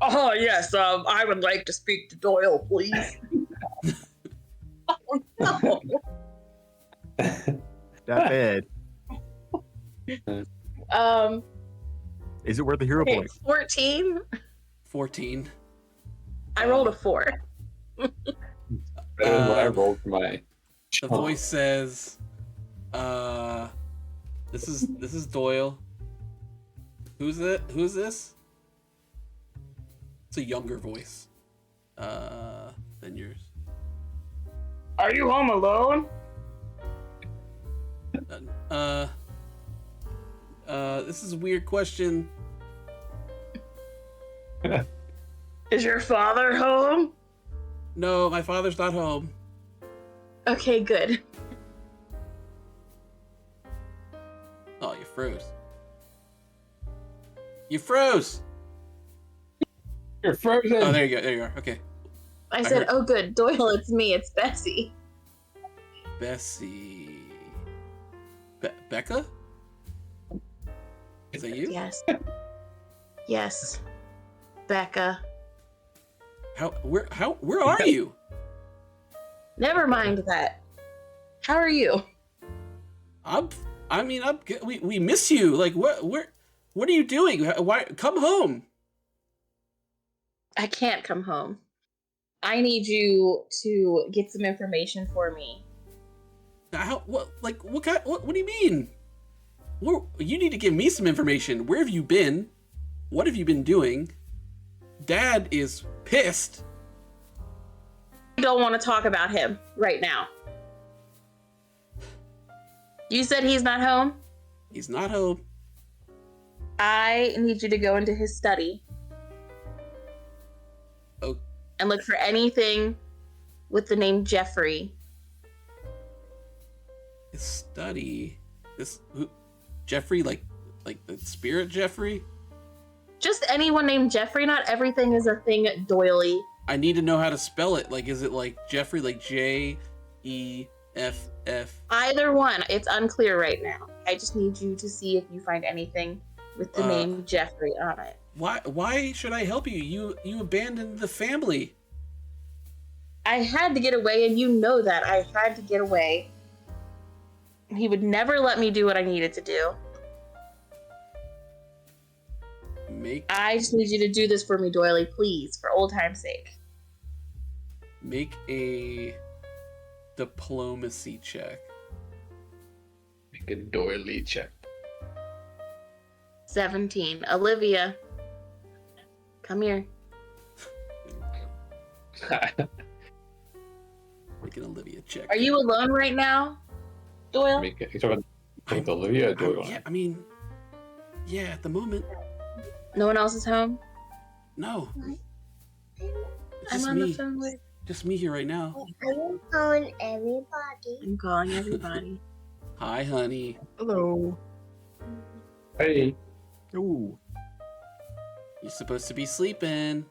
Oh yes, I would like to speak to Doyle, please. Oh no. That bad. Is it worth the hero Okay, point? 14. 14. I rolled a 4. Better than what I rolled for my. The voice says, this is Doyle. Who's it? Who's this? It's a younger voice than yours. Are you home alone? This is a weird question. Is your father home? No, my father's not home. Okay, good. Oh, you froze. You froze! You're frozen. Oh, there you go. There you are. Okay. I said, heard- oh good, Doyle, it's me, it's Bessie. Bessie. Becca? Is that you? Yes. Yes. Becca. Where are you? Never mind that. How are you? I'm good. We miss you. Like, what are you doing? Why come home? I can't come home. I need you to get some information for me. What do you mean? You need to give me some information. Where have you been? What have you been doing? Dad is pissed. I don't want to talk about him right now. You said he's not home? He's not home. I need you to go into his study. Oh. And look for anything with the name Jeffrey. His study. Jeffrey, like the spirit Jeffrey? Just anyone named Jeffrey. Not everything is a thing doily. I need to know how to spell it. Like, is it like Jeffrey, like Jeff? Either one. It's unclear right now. I just need you to see if you find anything with the name Jeffrey on it. Why should I help you? You abandoned the family. I had to get away, and you know that. I had to get away. He would never let me do what I needed to do. I just need you to do this for me, Doily, please, for old time's sake. Make a diplomacy check. Make a doily check. 17. Olivia. Come here. Make an Olivia check. Are you alone right now, Doyle? You talking about Olivia or Doyle? Yeah, at the moment. No one else is home? No. It's I'm just on me. the phone with... Just me here right now. I'm calling everybody. I'm calling everybody. Hi, honey. Hello. Hey. Ooh. You're supposed to be sleeping.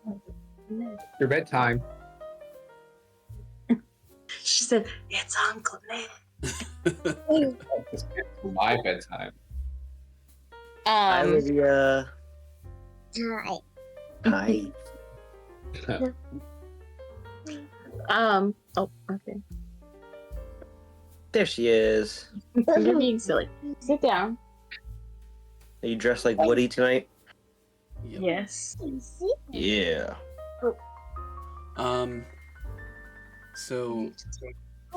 Your bedtime. She said, it's Uncle Ned. It's my bedtime. Hi, Olivia. Hi. Hi. oh, okay. There she is. You're being silly. Sit down. Are you dressed like Woody tonight? Yep. Yes. Yeah. So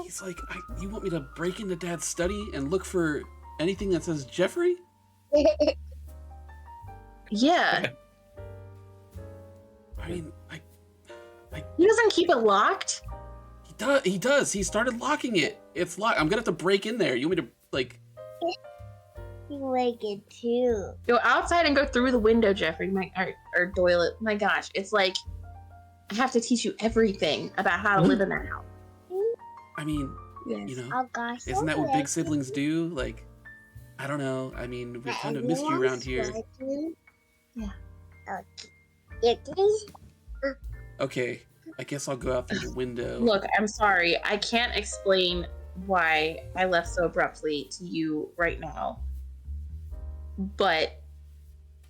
he's like, you want me to break into Dad's study and look for anything that says Jeffrey? Yeah. I mean, He doesn't keep it locked? he He does. He started locking it. It's locked. I'm gonna have to break in there. You want me to like? You like it too. Go outside and go through the window, Jeffrey. Or Doyle. My gosh, it's like I have to teach you everything about how to live in that house. I mean, Yes. you know, Oh gosh. isn't that what big siblings do? Like, I don't know. I mean, we kind of missed you around here. Yeah. Okay. Okay, I guess I'll go out through the window. Look, I'm sorry. I can't explain why I left so abruptly to you right now. But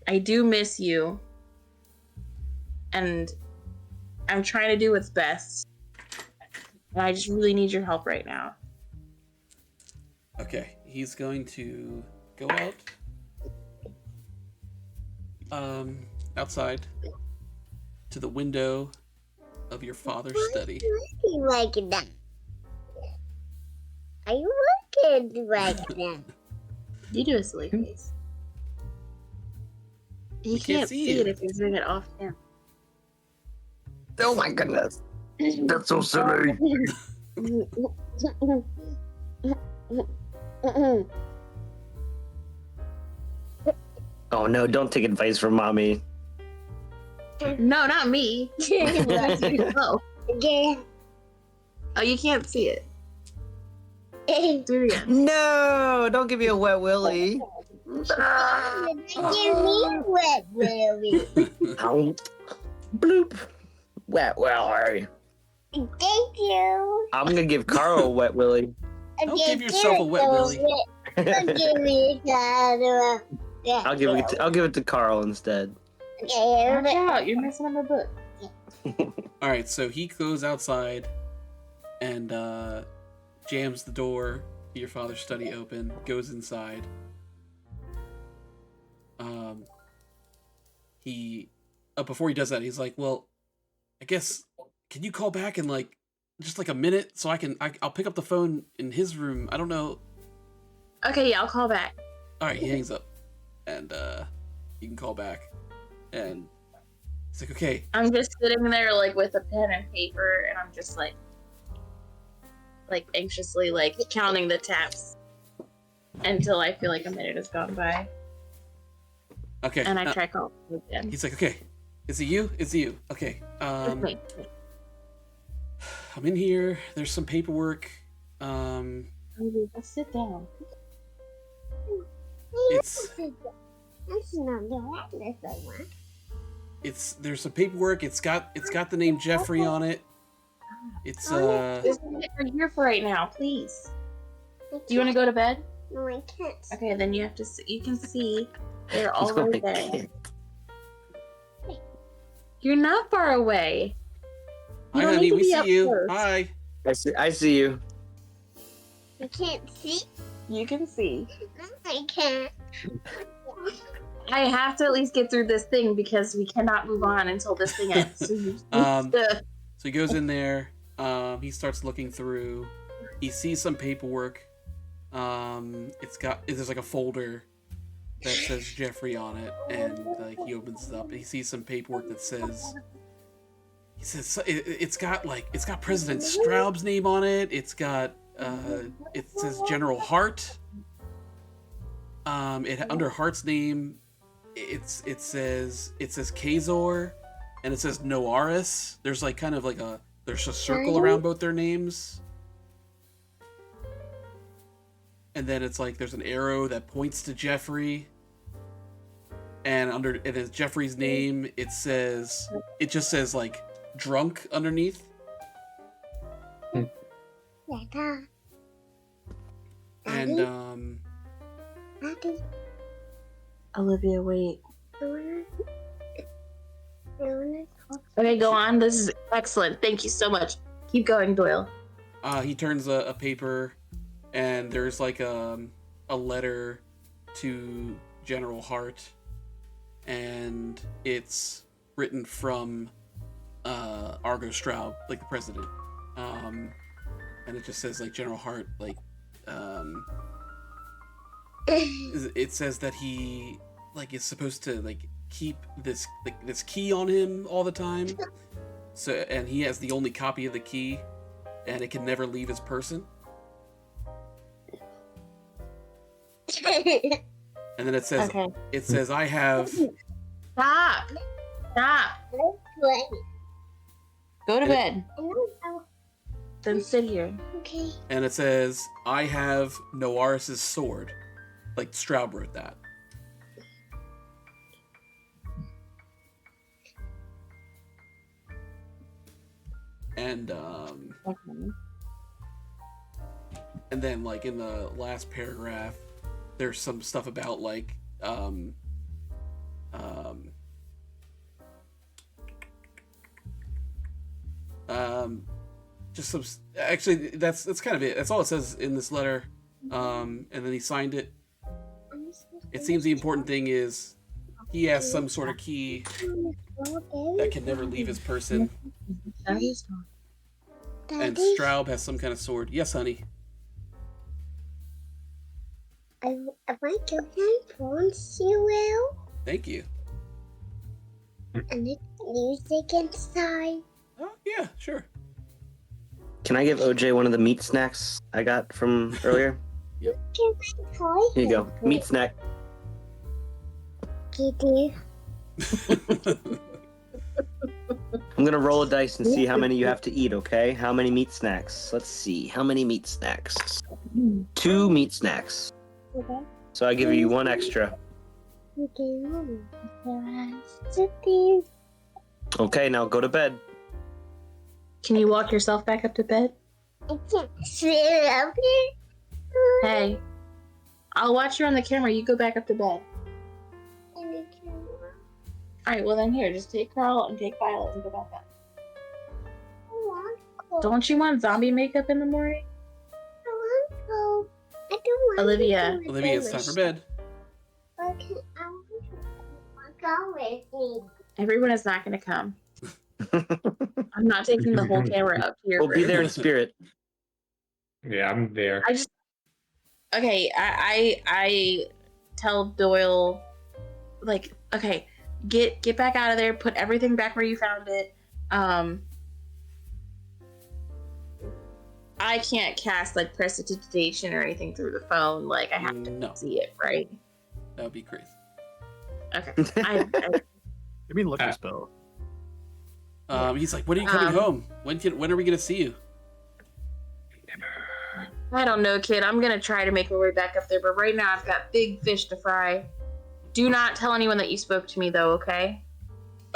I do miss you. And I'm trying to do what's best. And I just really need your help right now. Okay, he's going to go out, outside to the window of your father's study. You like that? Are you looking like that? You do a silly face. He We can't can't see see you. it if you're doing it off him. Oh my goodness. That's so silly. Oh no, don't take advice from mommy. No, not me. Oh, Okay. oh, you can't see it. Do it again. No, don't give me a wet willy. Give me wet willy. Ow. Bloop. Wet willy. Thank you. I'm gonna give Carl a wet willy. Don't give yourself a wet willy. Give me that. I'll give it to Carl instead. Watch out, you're messing up my book. All right, so he goes outside and jams the door to your father's study open, goes inside. Before he does that, he's like, well, I guess, can you call back in like just like a minute so I'll pick up the phone in his room. I don't know. Okay, yeah, I'll call back. All right, he hangs up and you can call back. And he's like, okay. I'm just sitting there like with a pen and paper, and I'm just like anxiously like counting the taps until I feel like a minute has gone by, Okay. and I try calling again. He's like, okay, is it you? It's you. Okay. Wait. I'm in here. There's some paperwork. Let's sit down. It's That's not the one. there's some paperwork. It's got the name Jeffrey on it. It's This is what we're here for right now, please. Do you want to go to bed? No, I can't. Okay, then you have to. You can see they're all right there. You're not far away. You hi, don't honey. need to We be up see you. close. Hi. I see you. You can't see. You can see. I can't. I have to at least get through this thing because we cannot move on until this thing ends. So you Um, need to- So he goes in there. He starts looking through. He sees some paperwork. There's like a folder that says Jeffrey on it, and like he opens it up and he sees some paperwork that says. He says it's got President Straub's name on it. It says General Hart. Under Hart's name, it says Kazor, and it says Noaris. There's like kind of like there's a circle around both their names, and then it's like there's an arrow that points to Jeffrey, and it is Jeffrey's name. It just says like drunk underneath. And Olivia, wait. Okay, go on. This is excellent. Thank you so much. Keep going, Doyle. he turns a paper, and there's like a letter to General Hart, and it's written from Argo Straub, like the president, and it just says like General Hart, like it says that he like is supposed to like keep this key on him all the time, so, and he has the only copy of the key, and it can never leave his person. And then it says, Okay. it says, I have, Stop. Stop. Go to bed. Then sit here. Okay. and it says, I have Noaris's sword. Like Straub wrote that. And and then like in the last paragraph, there's some stuff about like just some, actually that's kind of it. That's all it says in this letter. And then he signed it. It seems the important thing is he has some sort of key that can never leave his person, and Daddy, Straub has some kind of sword. Yes, honey. I want to headphones you will, Thank you. and the music inside. Oh yeah, sure. Can I give OJ one of the meat snacks I got from earlier? Can I toy? Here you go. Meat snack. Kitty. I'm gonna roll a dice and see how many you have to eat, okay? How many meat snacks? Let's see. How many meat snacks? 2 meat snacks. Okay. So I give you 1 extra. You can move. Okay, now go to bed. Can you walk yourself back up to bed? I can't sit up here. Hey, I'll watch you on the camera. You go back up to bed. And I can All right, well then here, just take Carl and take Violet and go back up. walk. Don't you want zombie makeup in the morning? I want to go. I don't want Olivia. to go Olivia, it's time for bed. Okay, I want to go with me. Everyone is not going to come. I'm not taking the whole camera up to your We'll be room. there in spirit. Yeah, I'm there. I just okay. I tell Doyle, like, okay, get back out of there. Put everything back where you found it. I can't cast like prestidigitation or anything through the phone. Like I have to No, see it, right? that would be crazy. Okay. I I mean, lucky spell. He's like, when are you coming home? When are we gonna see you? I don't know, kid. I'm gonna try to make my way back up there, but right now I've got big fish to fry. Do not tell anyone that you spoke to me, though, okay?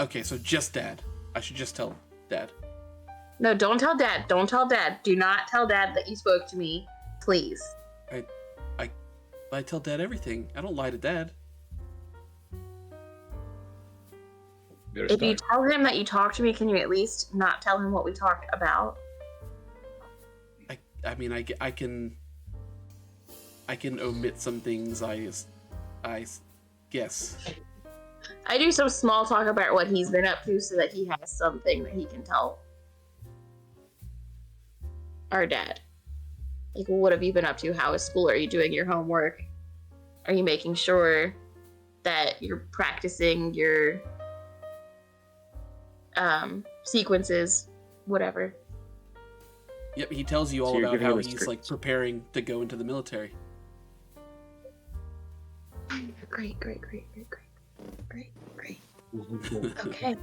Okay, so just Dad. I should just tell Dad. No, don't tell Dad. Don't tell Dad. Do not tell Dad that you spoke to me, please. I tell Dad everything. I don't lie to Dad. Better If you start. tell him that you talked to me, can you at least not tell him what we talked about? I mean, I can omit some things. I guess. I do some small talk about what he's been up to so that he has something that he can tell our dad. Like, what have you been up to? How is school? Are you doing your homework? Are you making sure that you're practicing your sequences? Whatever. Yep, he tells you all So you're about giving how him a he's script. like preparing to go into the military. Great. Okay.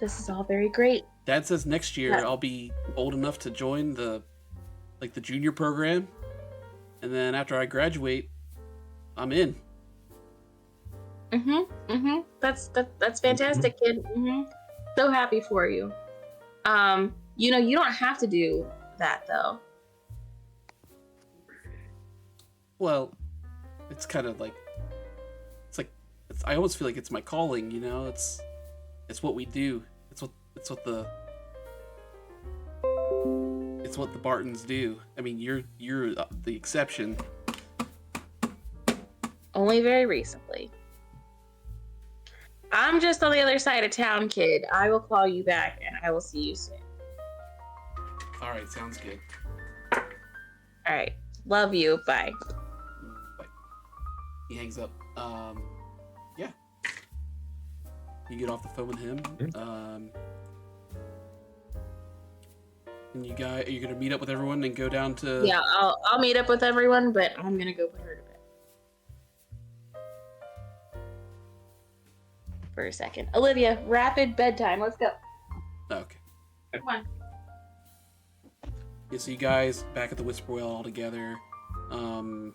This is all very great. Dad says next year Yeah. I'll be old enough to join the junior program, and then after I graduate, I'm in. That's fantastic, kid. So happy for you. You know, you don't have to do that though. Well, it's kind of like I almost feel like it's my calling, you know. It's what we do. It's what the Bartons do. I mean, you're the exception. Only very recently. I'm just on the other side of town, kid. I will call you back and I will see you soon. All right, sounds good. All right. Love you. Bye. Bye. He hangs up. Yeah. You get off the phone with him. And you guys, are you gonna meet up with everyone and go down to? Yeah, I'll meet up with everyone, but I'm gonna go put her to bed for a second. Olivia, rapid bedtime. Let's go. Okay. Come on. Yeah, so you guys back at the Whisper Well all together. So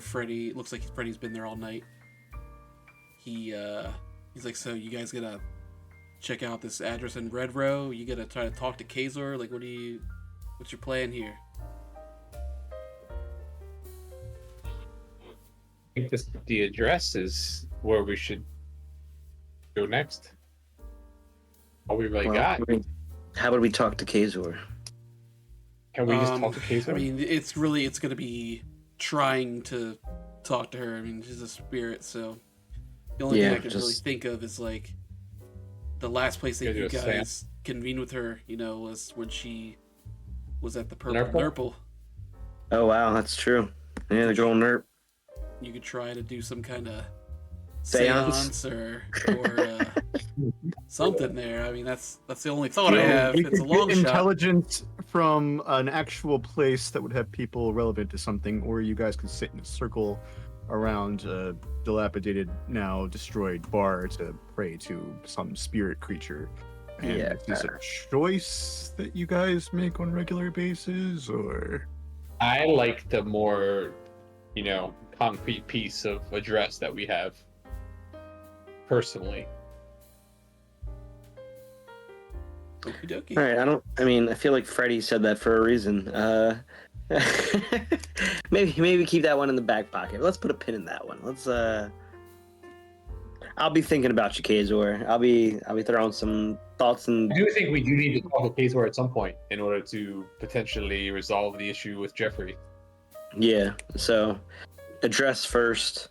Freddy, looks like Freddy's been there all night. He's like, so you guys gotta check out this address in Red Row. You gotta try to talk to Kazor. Like, what's your plan here? I think the address is where we should go next. All we really got. How would we talk to Kazor? Can we just talk to Kazor? I mean, it's gonna be trying to talk to her. I mean, she's a spirit, so the only thing I can really think of is like the last place that you guys convened with her, was when she was at the Purple Nurple. Oh wow, that's true. Yeah, the girl Nerp. You could try to do some kind of Seance seance or something there. I mean, that's the only thought I have. It's a long shot. Intelligence from an actual place that would have people relevant to something, or you guys could sit in a circle around a dilapidated, now destroyed bar to pray to some spirit creature. And is this a choice that you guys make on a regular basis, or? I like the more, concrete piece of address that we have. Personally. Okie dokie. All right, I feel like Freddy said that for a reason. Maybe keep that one in the back pocket. Let's put a pin in that one. I'll be thinking about you, Kazor. I'll be throwing some thoughts and. I do think we do need to talk to Kazor at some point in order to potentially resolve the issue with Jeffrey. Yeah. So, address first.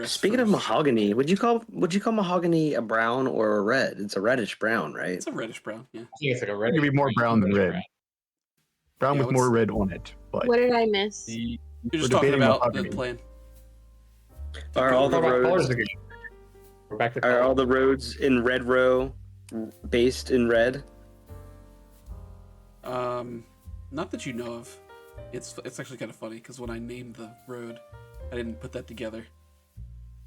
Speaking of mahogany, would you call mahogany a brown or a red? It's a reddish brown, right? It's a reddish brown, yeah. I think it's like a red. Maybe more brown than red. Brown with more red on it. But what did I miss? You're just talking about the plan. Are all the roads? We're back to Are all the roads in Red Row based in red? Not that you know of. It's actually kind of funny because when I named the road, I didn't put that together.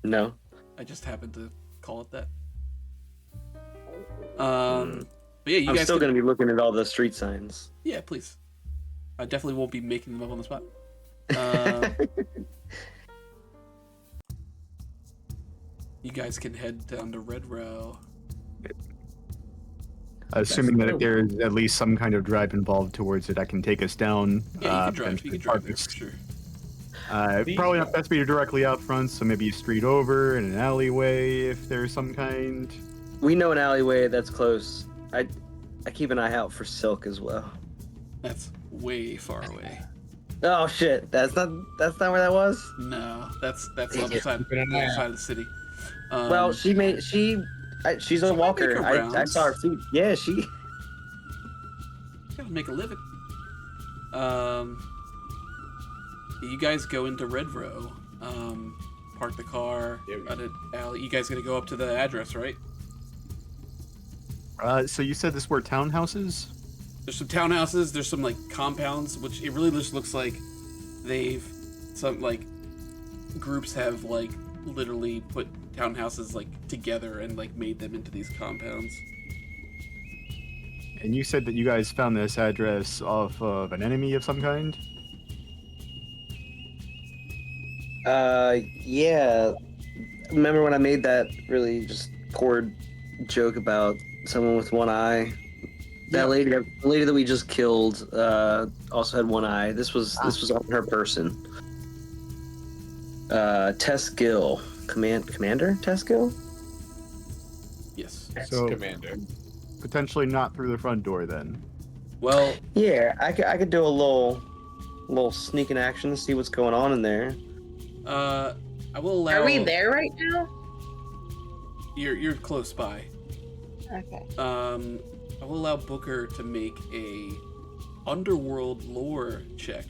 No. I just happened to call it that. But yeah, you I'm guys still going to be looking at all the street signs. Yeah, please. I definitely won't be making them up on the spot. You guys can head down to Red Row. Assuming that if there's at least some kind of drive involved towards it, I can take us down. Yeah, you can drive there for sure. Probably not best be directly out front, so maybe a street over in an alleyway if there's some kind. We know an alleyway that's close. I keep an eye out for Silk as well. That's way far away. Oh shit! That's not where that was. No, that's on the other side of the city. Well, she's a walker. I saw her feet. Yeah, she gotta make a living. You guys go into Red Row, park the car at an alley. You guys gonna go up to the address, right? So you said this were townhouses? There's some townhouses, there's some like compounds, which it really just looks like some groups have like literally put townhouses like together and like made them into these compounds. And you said that you guys found this address off of an enemy of some kind? Yeah. Remember when I made that really just poor joke about someone with one eye? That lady that we just killed also had one eye. This was on her person. Tess Gill. Commander Tess Gill? Yes. So, Commander. Potentially not through the front door then. Well, yeah, I could do a little sneak in action to see what's going on in there. I will allow. Are we there right now? You're close by. Okay. I will allow Booker to make a underworld lore check.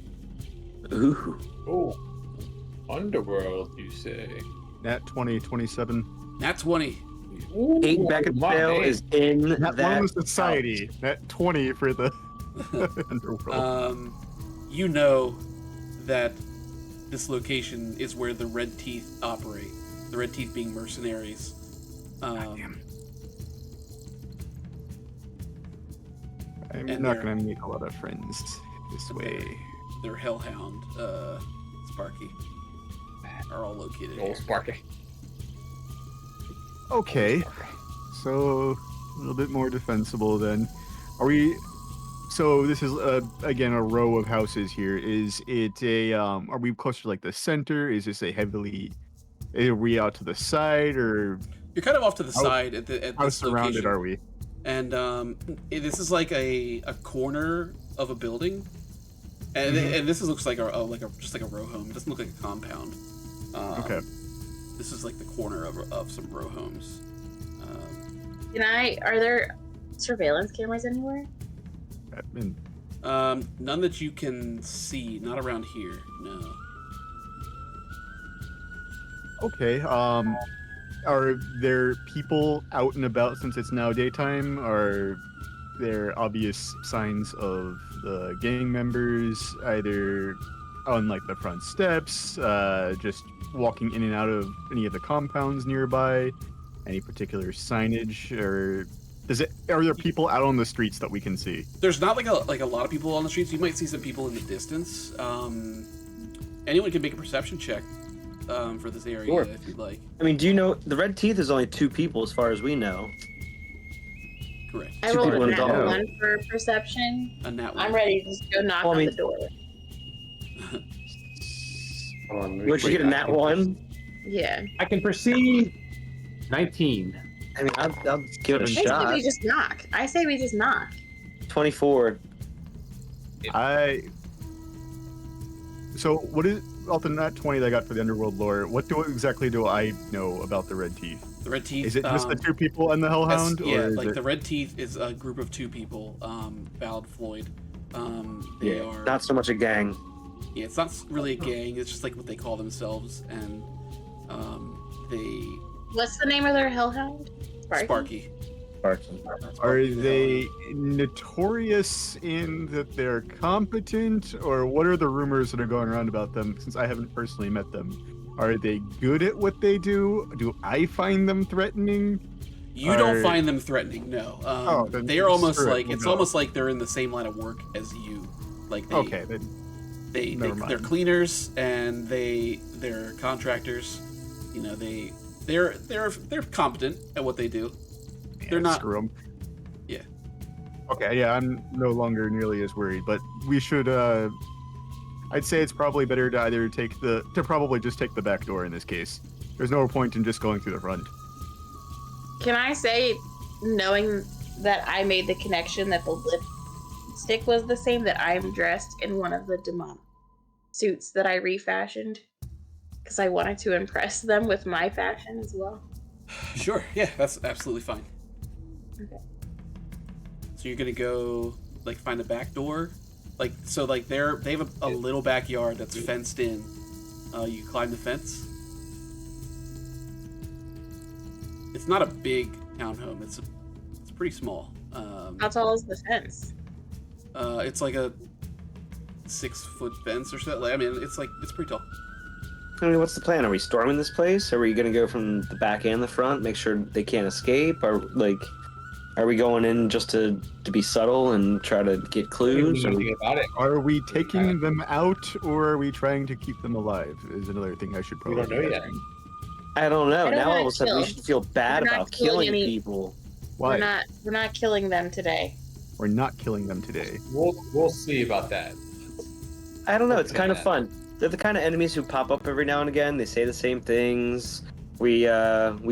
Ooh. Oh. Underworld, you say? Nat 20, 27. Nat 20. Kate my Beckinsale man. is in That that one was society. That 20 for the underworld. You know that this location is where the Red Teeth operate. The Red Teeth being mercenaries. Damn. I'm and not they're- gonna make a lot of friends this way. Their Hellhound, Sparky, are all located Old here. Sparky. Okay, so a little bit more defensible then. Are we? So this is again a row of houses here. Is it a? Are we close to like the center? Is this a heavily? Are we out to the side or You're kind of off to the How- side at how this surrounded location. are we? And this is like a corner of a building, and and this looks like just like a row home. It doesn't look like a compound. Okay. This is like the corner of some row homes. Are there surveillance cameras anywhere? And None that you can see. Not around here. No. okay. Are there people out and about since it's now daytime? Are there obvious signs of the gang members either on like the front steps, just walking in and out of any of the compounds nearby? Any particular signage, or are there people out on the streets that we can see? There's not like a lot of people on the streets. You might see some people in the distance. Anyone can make a perception check for this area Sure. if you'd like. I mean, do you know the Red Teeth is only 2 people as far as we know? Correct. I Two rolled people a in a nat dog. 1 for perception. A nat one. I'm ready to just go knock Well, I on mean- the door. Hold on, let me Where'd you wait, get a nat 1? Yeah. I can perceive 19. I mean, I'll give it a I say shot. we just knock. 24. So what is off the nat 20 that I got for the underworld lore? What exactly do I know about the Red Teeth? The Red Teeth. Is it just the 2 people and the Hellhound, Yeah, or is like it... the Red Teeth is a group of 2 people. Ballad Floyd. They are. Not so much a gang. Yeah, it's not really a gang. It's just like what they call themselves, and they What's the name of their hellhound? Sparky. Are Sparky the they Hellhound. notorious in that they're competent, or what are the rumors that are going around about them? Since I haven't personally met them, are they good at what they do? Do I find them threatening? You don't Are- find them threatening, no. Then They are almost screw it, like we'll it's go. almost like they're in the same line of work as you. Like they, Okay, then never mind. they're cleaners and they're contractors. You know, they're competent at what they do. yeah, they're not- screw 'em. Yeah. Okay, yeah, I'm no longer nearly as worried, but we should. I'd say it's probably better to either probably just take the back door in this case. There's no point in just going through the front. Can I say, knowing that I made the connection that the lipstick was the same, that I'm dressed in one of the demonic suits that I refashioned? Because I wanted to impress them with my fashion as well. Sure, yeah, that's absolutely fine. Okay. So you're gonna go like find a back door, like they have a little backyard that's fenced in. You climb the fence. It's not a big townhome. It's pretty small. How tall is the fence? It's like a 6-foot fence or so. Like, I mean, it's pretty tall. I mean, what's the plan? Are we storming this place? Are we going to go from the back and the front, make sure they can't escape? Are we going in just to be subtle and try to get clues? Or Anything about it. Are we taking them out, or are we trying to keep them alive? Is another thing I should We probably. don't know yet. ask. I don't know. I don't Now all wanna of a sudden we kill. should feel bad We're not about killing killing any- people. Why? We're not killing them today. We're not killing them today. We'll see about that. I don't know. It's kind of Yeah. fun. They're the kind of enemies who pop up every now and again. They say the same things. We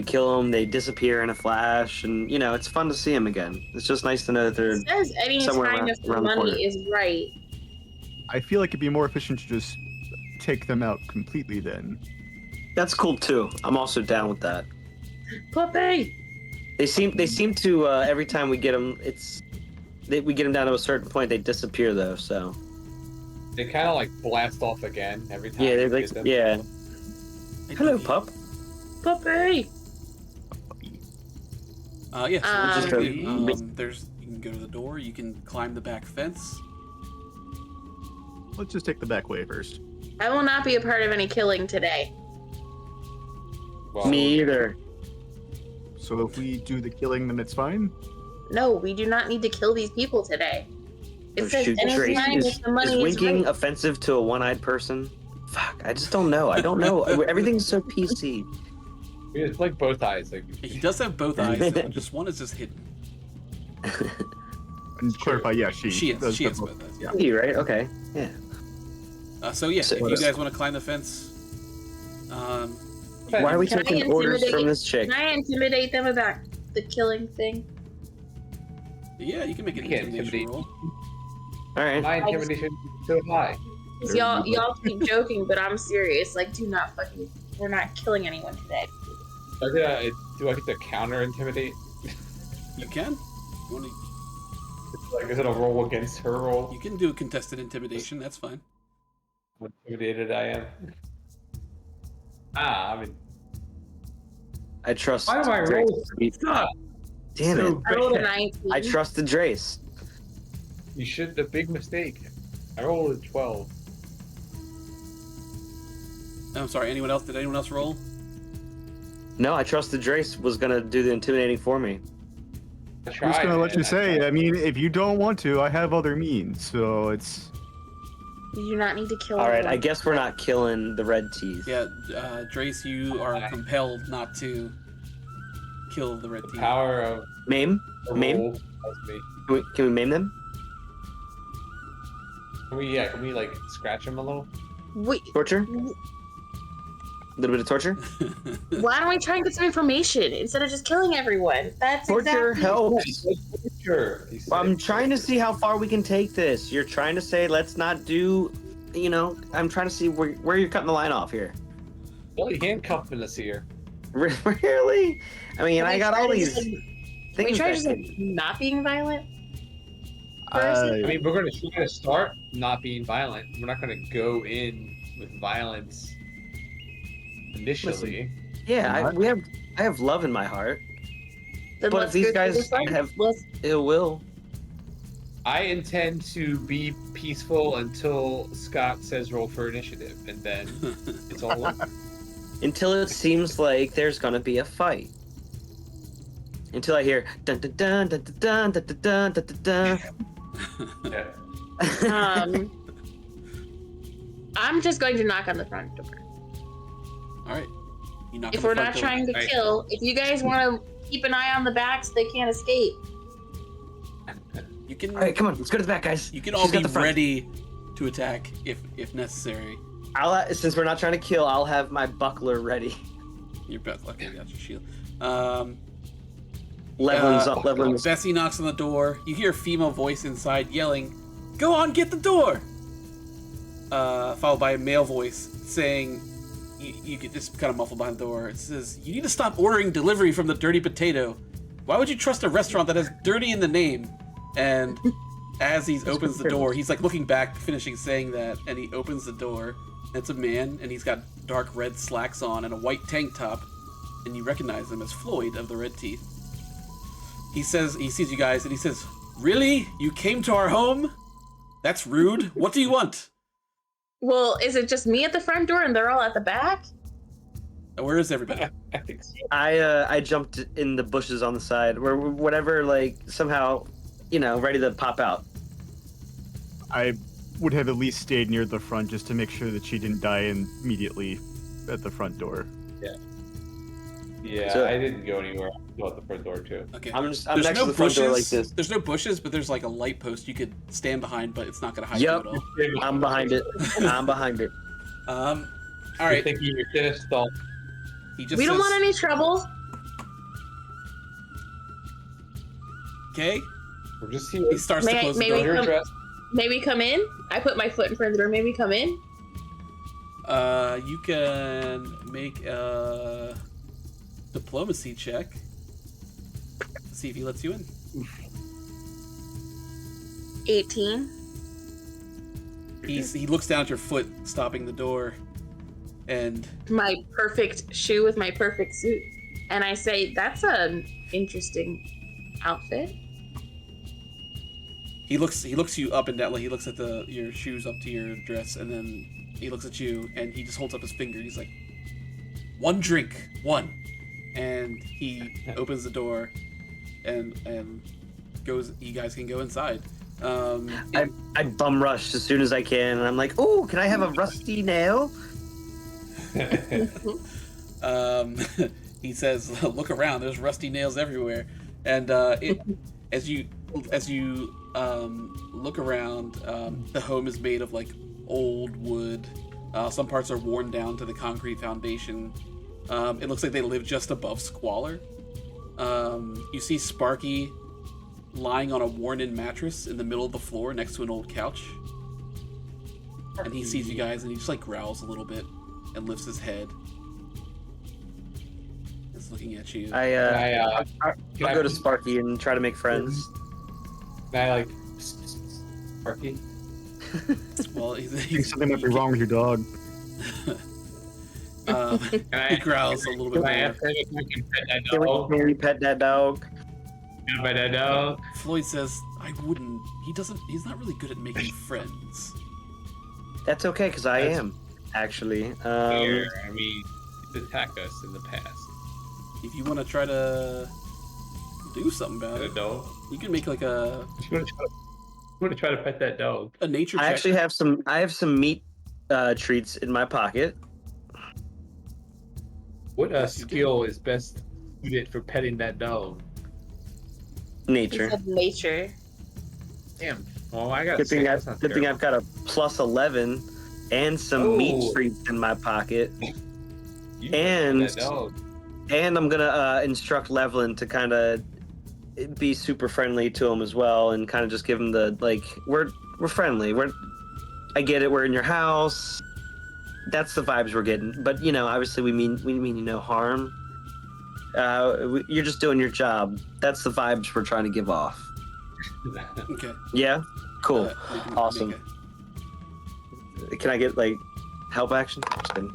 kill them. They disappear in a flash, and it's fun to see them again. It's just nice to know that they're. It says any somewhere time around- if the around the money corner. is right. I feel like it'd be more efficient to just take them out completely then. That's cool too. I'm also down with that. Puppy! They seem to every time we get them, we get them down to a certain point, they disappear though. So They kind of like blast off again every time. Yeah, they're you like- get them. yeah. I Hello, think- pup. Puppy! Yeah, so we'll just Um, do, you can go to the door, you can climb the back fence. Let's just take the back way first. I will not be a part of any killing today. Well, Me either. So if we do the killing, then it's fine. No, we do not need to kill these people today. It Oh, says shoot, any Trace, time is, if the money is is winking right. offensive to a one-eyed person? Fuck, I just don't know. I don't know. Everything's so PC. it's like both eyes. Like He does have both eyes, though. Just one is just hidden. And clarify, yeah, she does She has have both eyes. Yeah. You right? Okay. Yeah. So yeah, So- if you guys want to climb the fence, Why are we Can I taking orders intimidate- from this chick? Can I intimidate them about the killing thing? yeah, you can make an You can't intimidation intimidate. All right. my intimidation is so high. 'Cause y'all keep joking, but I'm serious. Like, we're not killing anyone today. Do I get to counter intimidate? You can. You, wanna, Like, is it a roll against her roll? you can do a contested intimidation. That's fine. How intimidated I am. I mean, I trust. why do I Drace. roll? Stop. Damn So it! I rolled a bad. 19. I trusted Drace. You should. The big mistake. I rolled a 12. I'm sorry. Anyone else? Did anyone else roll? No, I trusted Drace was gonna do the intimidating for me. I I'm just gonna let you say. I mean, if you don't want to, I have other means. So it's You do not need to kill All right. anyone. I guess we're not killing the red teeth. Yeah, Drace, you are compelled not to kill the red The team. power of Maim? a Maim? roll tells me. Can we maim them? Can we like scratch him a little? Wait, Torture? A little bit of torture? why don't we try and get some information instead of just killing everyone? That's Torture exactly. helps. Sure. I'm trying to see how far we can take this. You're trying to say let's not do, I'm trying to see where you're cutting the line off here. Well, you handcuffing us here. Really? I mean, I got all these We things. try that just like not being violent. I mean, we're gonna start not being violent. We're not gonna go in with violence initially. yeah, I have love in my heart. Then But if let's these go through guys this fight. have Let's- ill will, I intend to be peaceful until Scott says roll for initiative, and then it's all over. until it seems like there's gonna be a fight. Until I hear dun dun dun dun dun dun dun dun dun dun. Yeah. I'm just going to knock on the front door. All right. You knock If on we're the not front door. trying to Right. kill, if you guys want to keep an eye on the back so they can't escape. You can. All right, come on, let's go to the back, guys. You can all She's got be the front. ready to attack if necessary. Since we're not trying to kill, I'll have my buckler ready. You're both lucky. I got your shield. Leveling's up, leveling's Bessie knocks on the door. You hear a female voice inside yelling, "Go on, get the door!" Followed by a male voice saying, you get this kind of muffled behind the door. It says, "You need to stop ordering delivery from the Dirty Potato. Why would you trust a restaurant that has dirty in the name?" And as he opens the door, he's like looking back, finishing saying that, and he opens the door. And it's a man, and he's got dark red slacks on and a white tank top, and you recognize him as Floyd of the Red Teeth. He says, he sees you guys, and he says, "Really? You came to our home? That's rude. What do you want?" Well, is it just me at the front door and they're all at the back? Where is everybody? I think so. I jumped in the bushes on the side, where whatever, like somehow, ready to pop out. I would have at least stayed near the front just to make sure that she didn't die immediately at the front door. Yeah, So- I didn't go anywhere. I'm still at the front door too. Okay. I'm There's next no to the front door like bushes. this. There's no bushes, but there's like a light post you could stand behind, but it's not gonna hide you Yep. at all. I'm behind it. I'm behind it. All You're right. thinking you're gonna stall. He just We don't says, want any trouble. "Okay." We're just here. He starts to May I- close the may door. we Your come- address. Maybe come in. I put my foot in front of the door. Maybe come in. You can make a diplomacy check. See if he lets you in. 18. He looks down at your foot, stopping the door, and My perfect shoe with my perfect suit. And I say, that's an interesting outfit. He looks you up and down, like he looks at your shoes up to your dress, and then he looks at you and he just holds up his finger. He's like, "One drink, one," and he opens the door, and goes. You guys can go inside. I bum rush as soon as I can, and I'm like, "Oh, can I have a rusty nail?" He says, "Look around. There's rusty nails everywhere." And as you look around, the home is made of like old wood. Some parts are worn down to the concrete foundation. It looks like they live just above squalor. You see Sparky lying on a worn-in mattress in the middle of the floor next to an old couch. And he sees you guys and he just like growls a little bit and lifts his head. He's looking at you. I'll go to Sparky and try to make friends. Can I like Sparky? Well, I think something might be wrong with your dog. He growls a little bit Can I more. ask him if I can pet that Can dog? we pet that dog? Can I pet that dog? Floyd says, "I wouldn't. He's not really good at making friends." That's okay, because I That's- am, actually. Here, I mean, he's attacked us in the past. If you want to try to do something about Pet a it, dog. you can make like a You want to try to pet that dog? nature I check. actually have some meat treats in my pocket. What Yes, you do. skill is best suited for petting that dog? He Nature. said nature. Damn. Oh, I got. Good thing I've got a plus 11 and some meat Oh. treats in my pocket. You and- that dog. And I'm gonna instruct Levlin to kind of be super friendly to him as well, and kind of just give him the like, we're friendly. I get it. We're in your house. That's the vibes we're getting. But you know, obviously, we mean you no harm. You're just doing your job. That's the vibes we're trying to give off. Okay. Yeah. Cool. Make Awesome. Can I get like help action? Just kidding.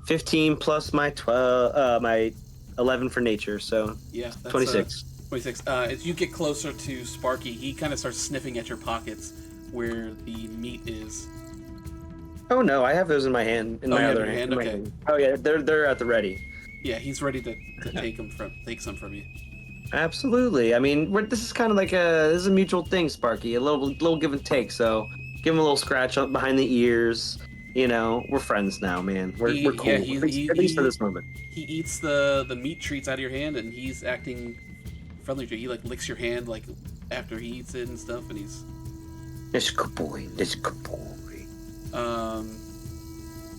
15 plus my 12, my 11 for nature, so Yeah. That's, 26. 26. As you get closer to Sparky, he kind of starts sniffing at your pockets where the meat is. Oh no, I have those in my hand. In Oh, my you have other in your hand. hand? in my Okay. hand. Oh yeah, they're at the ready. Yeah, he's ready to take some from you. Absolutely. I mean, this is kind of like this is a mutual thing, Sparky. A little give and take. So give him a little scratch up behind the ears. You know, we're friends now, man. We're cool. Yeah, At least for this moment. He eats the meat treats out of your hand, and he's acting friendly to you. He like licks your hand like after he eats it and stuff, and he's This good boy. This good boy.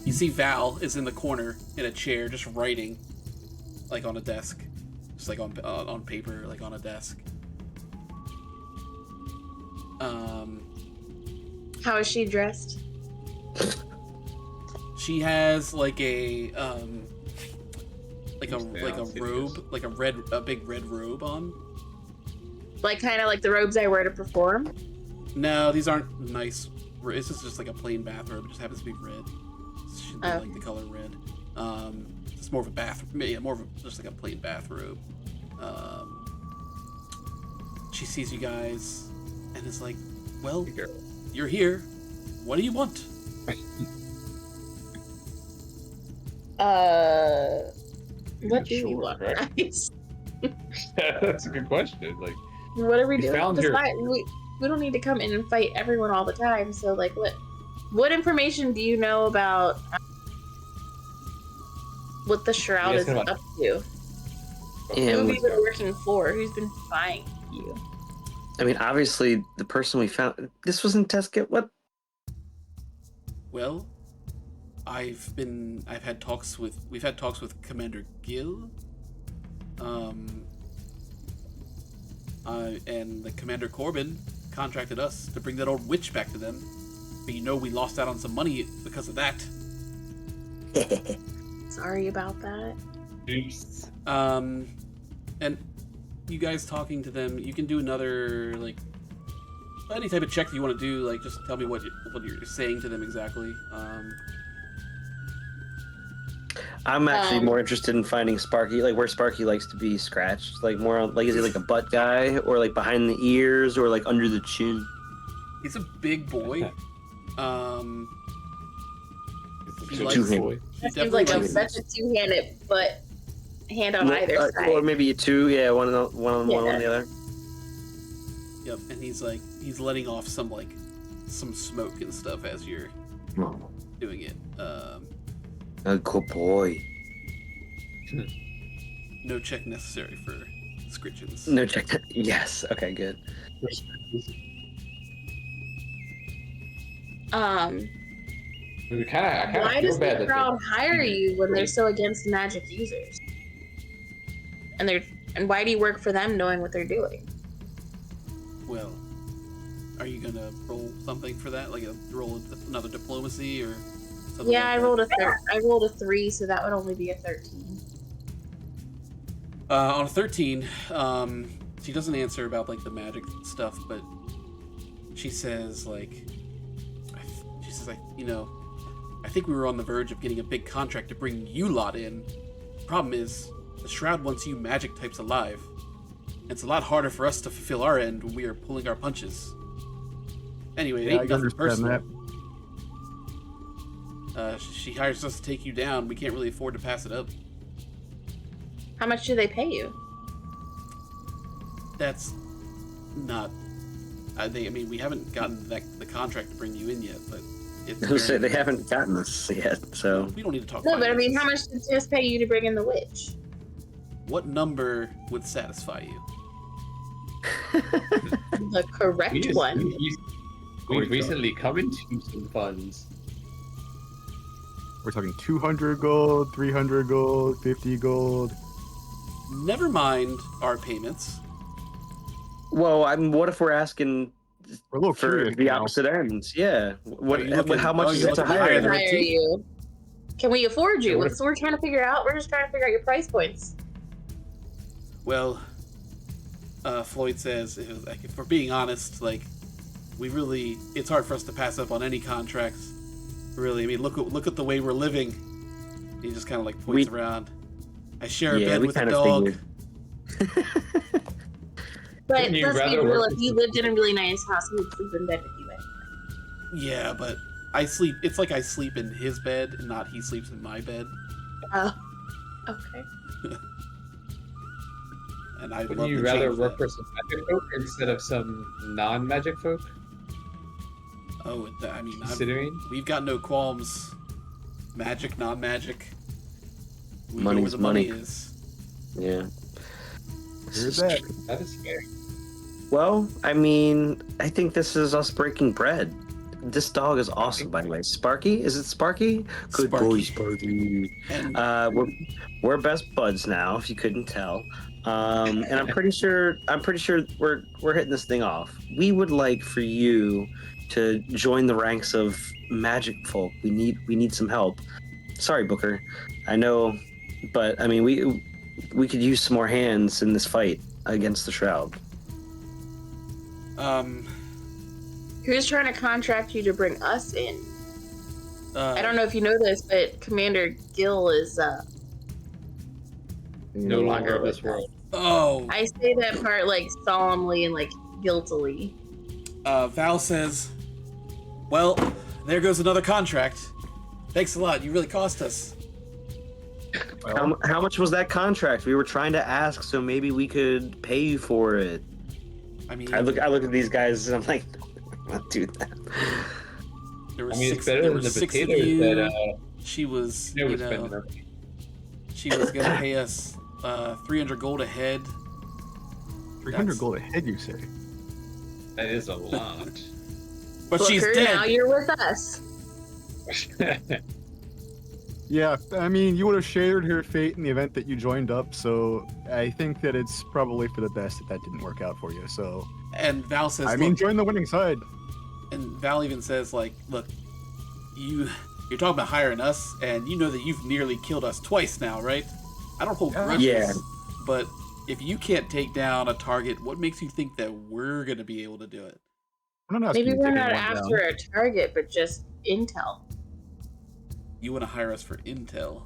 You see Val is in the corner in a chair, just writing, like on a desk, just like on paper, like on a desk. How is she dressed? She has like a robe, like a big red robe on. Like kind of like the robes I wear to perform. No, these aren't nice. This is just like a plain bathrobe. It just happens to be red. She Oh. like the color red. It's more of a just like a plain bathrobe. She sees you guys and is like, "Well, you're here. What do you want?" What do you Sure, want, right? guys? That's a good question. Like, What are we We doing? found your- Besides, we don't need to come in and fight everyone all the time. So, like, what information do you know about what the Shroud You is guys know up about- to? Yeah, Who have you been working for? Who's been spying you? I mean, obviously, the person we found. This was in test kit. What? Well, we've had talks with Commander Gill, and the Commander Corbin contracted us to bring that old witch back to them. But you know we lost out on some money because of that. Sorry about that. oops. And you guys talking to them, you can do another like any type of check that you want to do. Like just tell me what you're saying to them exactly. I'm actually Um, more interested in finding Sparky, like where Sparky likes to be scratched. Like more like is he like a butt guy or like behind the ears or like under the chin? He's a big boy. He Two likes. Two-handed. boy. He that seems definitely like a likes. that's a two-handed, but hand on either side. Or maybe two, yeah, one on one on Yeah. the other. Yep, and he's letting off some smoke and stuff as you're doing it. A good boy. No check necessary for scritchins. No, check that. Yes. Okay, good. I kind Why of does feel bad the that crowd hire you when they're so against magic users? And why do you work for them knowing what they're doing? Well, are you gonna roll something for that? Like roll another diplomacy or something? Yeah, I like that? rolled a 3, so that would only be a 13. On a 13, she doesn't answer about like the magic stuff, but she says I think we were on the verge of getting a big contract to bring you lot in. Problem is, the Shroud wants you magic types alive. It's a lot harder for us to fulfill our end when we are pulling our punches. Anyway, it Yeah, ain't I nothing understand personal. She hires us to take you down. We can't really afford to pass it up. How much do they pay you? That's not. We haven't gotten the contract to bring you in yet, but it's. Who said they haven't gotten this yet? So We don't need to talk. No, but I mean, finances. how much did Tiff pay you to bring in the witch? What number would satisfy you? The correct one. We've recently come into some funds. We're talking 200 gold, 300 gold, 50 gold. Never mind our payments. well, what if we're asking We're a little for curious the now. opposite ends? Yeah. Are you looking- How much are is you it to looking hire higher them? than Hire 15? you. Can we afford you? Yeah, what That's what we're trying to figure out. We're just trying to figure out your price points. Well, Floyd says, if we're being honest, it's hard for us to pass up on any contracts. Really, I mean, look at the way we're living. He just kind of points around. I share a Yeah, bed we with a kind of dog. figured. But Wouldn't you let's be rather real, work if you lived in a really nice house, we would sleep in bed with you anyway. Yeah, but I sleep. It's like I sleep in his bed, and not he sleeps in my bed. Oh, okay. And I'd Wouldn't love you to rather change work that. for some magic folk instead of some non-magic folk? Oh, Considering we've got no qualms. Magic, non-magic. We know Money's where the money money. is. Yeah. Here's that. that is fair. Well, I mean, I think this is us breaking bread. This dog is awesome, by the way. Sparky? Is it Sparky? Good boy, Sparky. Sparky. And We're best buds now, if you couldn't tell. And I'm pretty sure we're hitting this thing off. We would like for you to join the ranks of magic folk. We need some help. Sorry, Booker. I know, but I mean we could use some more hands in this fight against the Shroud. Who's trying to contract you to bring us in? uh, I don't know if you know this, but Commander Gill is No longer of this world. Oh, I say that part solemnly and guiltily. Val says, "Well, there goes another contract. Thanks a lot. You really cost us." How much was that contract? We were trying to ask, so maybe we could pay you for it. I mean, I look at these guys and I'm like, I'm not doing that. there were I mean, six, it's better there than were the 6 of potatoes you. that She was, they would spend their money. she was gonna pay us 300 gold a head. 300 That's- gold a head, you say? That is a lot. But Booker, she's now dead. you're with us. Yeah, I mean, you would have shared her fate in the event that you joined up, so I think that it's probably for the best that didn't work out for you. So, And Val says, I mean, "Look," join the winning side. and Val even says, "Look, you're talking about hiring us, and you know that you've nearly killed us twice now, right? I don't hold grudges, Yeah. but if you can't take down a target, what makes you think that we're gonna be able to do it?" I'm not asking Maybe you to we're take not anyone after down. a target, but just intel. You want to hire us for intel?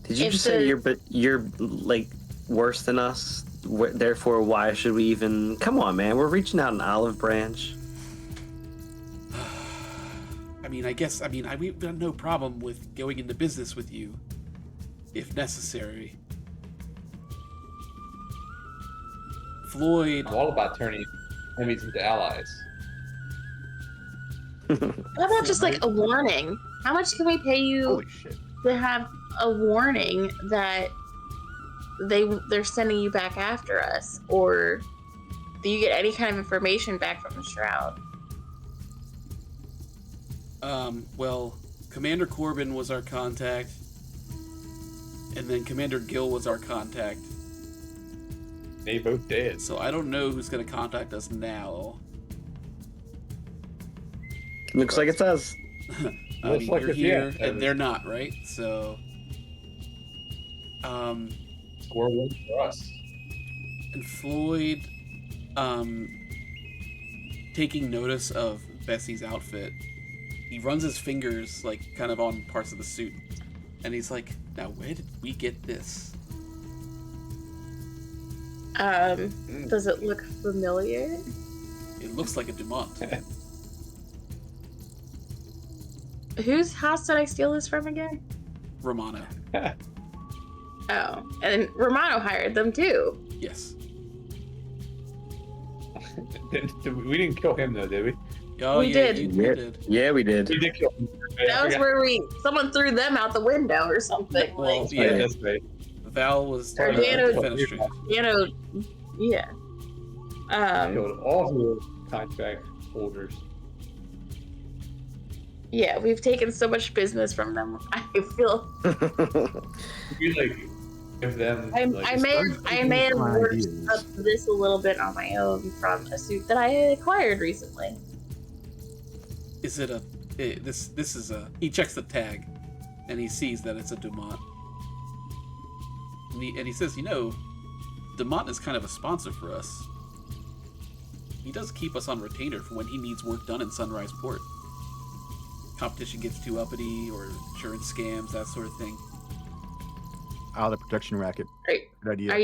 Did you If just say the- you're like worse than us? Therefore, why should we even? Come on, man. We're reaching out an olive branch. I mean, we've got no problem with going into business with you, if necessary. Floyd, I'm all about turning enemies into allies. How about just like a warning? How much can we pay you Holy shit. to have a warning that they're sending you back after us, or do you get any kind of information back from the Shroud? well, Commander Corbin was our contact, and then Commander Gill was our contact. They both dead. So I don't know who's going to contact us now. Looks like it's us. I Looks mean, like you're it's- here, yeah, and they're not, right? So, Score one for us. and Floyd, taking notice of Bessie's outfit, he runs his fingers, like, kind of on parts of the suit, and he's like, now where did we get this? Does it look familiar? It looks like a Dumont. Whose house did I steal this from again? Romano. Oh, and Romano hired them too. Yes. We didn't kill him though, did we? Oh, We yeah, did. you Yeah. did. Yeah, we did. We did kill him. That was where someone threw them out the window or something. Well, Like, yeah. That's right. Val was Or Dano- fenestrated. you know, yeah. Killed all the contract holders. Yeah, we've taken so much business from them. I feel We like give them. I like, may have some worked ideas. up this a little bit on my own from a suit that I acquired recently. Is it a... this is a... He checks the tag, and he sees that it's a Dumont. And he says, you know, Dumont is kind of a sponsor for us. He does keep us on retainer for when he needs work done in Sunrise Port. Competition gets too uppity, or insurance scams, that sort of thing. The protection racket. Right. Good idea. Are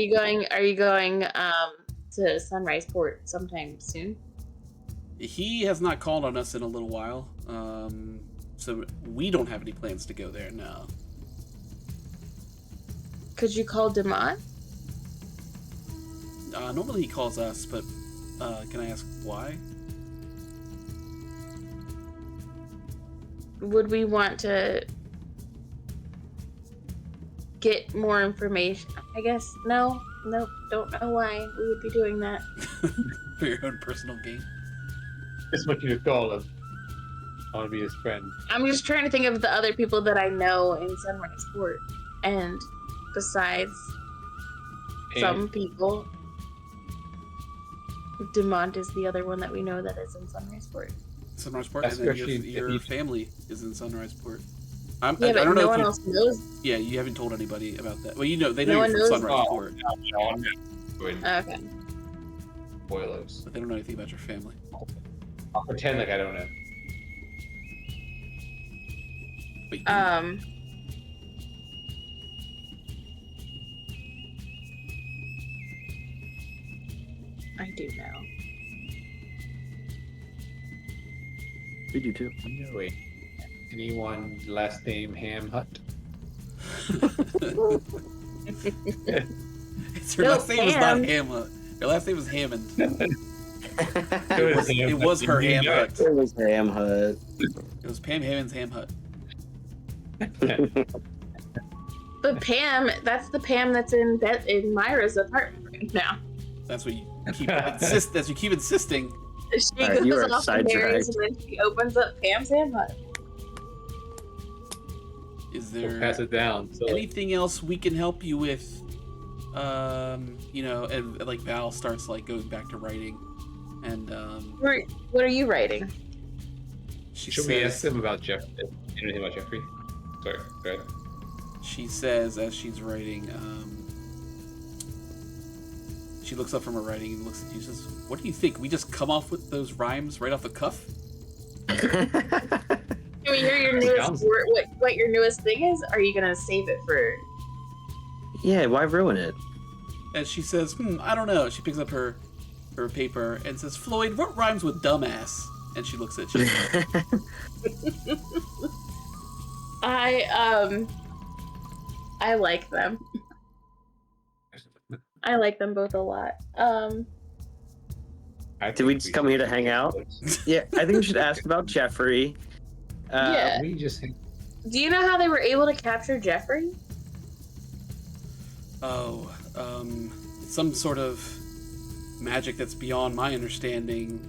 you going to Sunrise Port sometime soon? He has not called on us in a little while, so we don't have any plans to go there now. Could you call Demont? Normally he calls us, but can I ask why? Would we want to get more information? I guess no. Nope. Don't know why we would be doing that. For your own personal gain? Just want you to call him. I want to be his friend. I'm just trying to think of the other people that I know in Sunrise Port, and besides some people, Demont is the other one that we know that is in Sunrise Port. Sunrise Port, and then Especially if your he- family is in Sunrise Port. Yeah, I but don't know no if one you, else knows. Yeah, you haven't told anybody about that. Well, you know, they know No you're one from knows. Sunrise Oh. Port, No, I'm not doing Okay. spoilers. but they don't know anything about your family. I'll pretend like I don't know. But you, I do know. We do too. No way. Anyone last name Ham Hut? it's her No, last name was not Pam. Hamlet. Her last name was Hammond. It It was her ham hut. It was Ham Hut. It was Pam Hammond's ham hut. But Pam, that's the Pam that's in Myra's apartment right now. That's what you keep as you keep insisting. She Alright, you goes are off to Mary's sidetracked. and then she opens up Pam's ham hut. Is We'll there pass it down. So anything else we can help you with? You know, and like Val starts like going back to writing, and What are you writing? she should we ask says them about Jeff? Anything about Jeffrey? Sorry, go ahead. she says as she's writing, she looks up from her writing and looks at you and says, "What do you think? We just come off with those rhymes right off the cuff?" Can we hear your newest Sounds- what your newest thing is? Or are you gonna save it for Yeah, why ruin it? And she says, I don't know. She picks up her paper and says, Floyd, what rhymes with dumbass? And she looks at you. I like them. I like them both a lot. Did we just come here to hang out? Yeah, I think we should ask about Jeffrey. Yeah. We just Do you know how they were able to capture Jeffrey? Oh, some sort of magic that's beyond my understanding.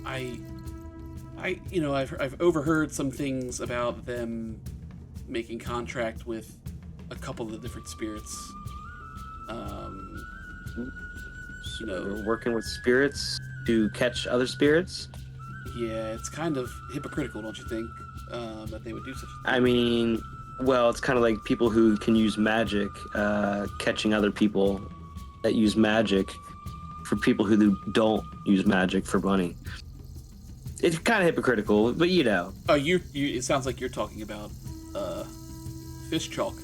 I've overheard some things about them making contract with a couple of the different spirits. We're working with spirits to catch other spirits. Yeah, it's kind of hypocritical, don't you think? That they would do such a thing. I mean, well, it's kind of like people who can use magic, catching other people that use magic for people who don't use magic for money. It's kind of hypocritical, but you know. Oh, you it sounds like you're talking about fish chalk.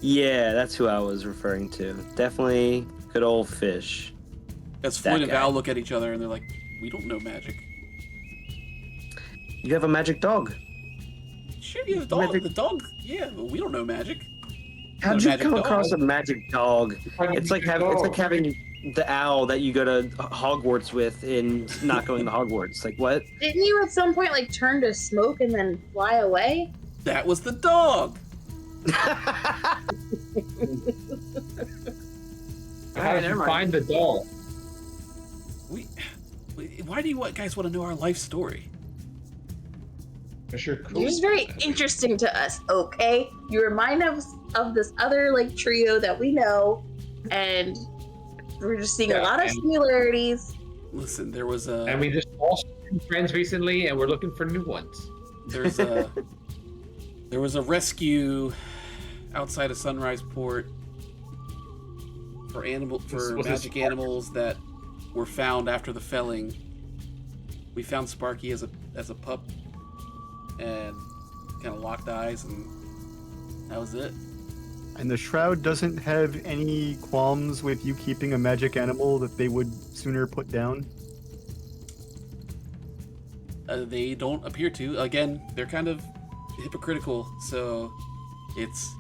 Yeah, that's who I was referring to. Definitely good old fish. As That Floyd and guy. Val look at each other and they're like, we don't know magic. You have a magic dog. Sure, yeah, the dog. Magic- The dog. Yeah, but we don't know magic. How'd A you magic come dog. across a magic dog? It's like having the owl that you go to Hogwarts with and not going to Hogwarts. Like what? Didn't you at some point like turn to smoke and then fly away? That was the dog. How Alright, did never you mind. find the doll? Why do you guys want to know our life story? It's your You're just very interesting to us, okay? You remind us of this other like trio that we know, and we're just seeing a Yeah, lot of and- similarities. Listen, there was a And we just lost two friends recently, and we're looking for new ones. there was a rescue outside of Sunrise Port for Was this magic animals that were found after the felling. We found Sparky as a pup and kind of locked eyes, and that was it. And the Shroud doesn't have any qualms with you keeping a magic animal that they would sooner put down? They don't appear to. Again, they're kind of hypocritical, so it's,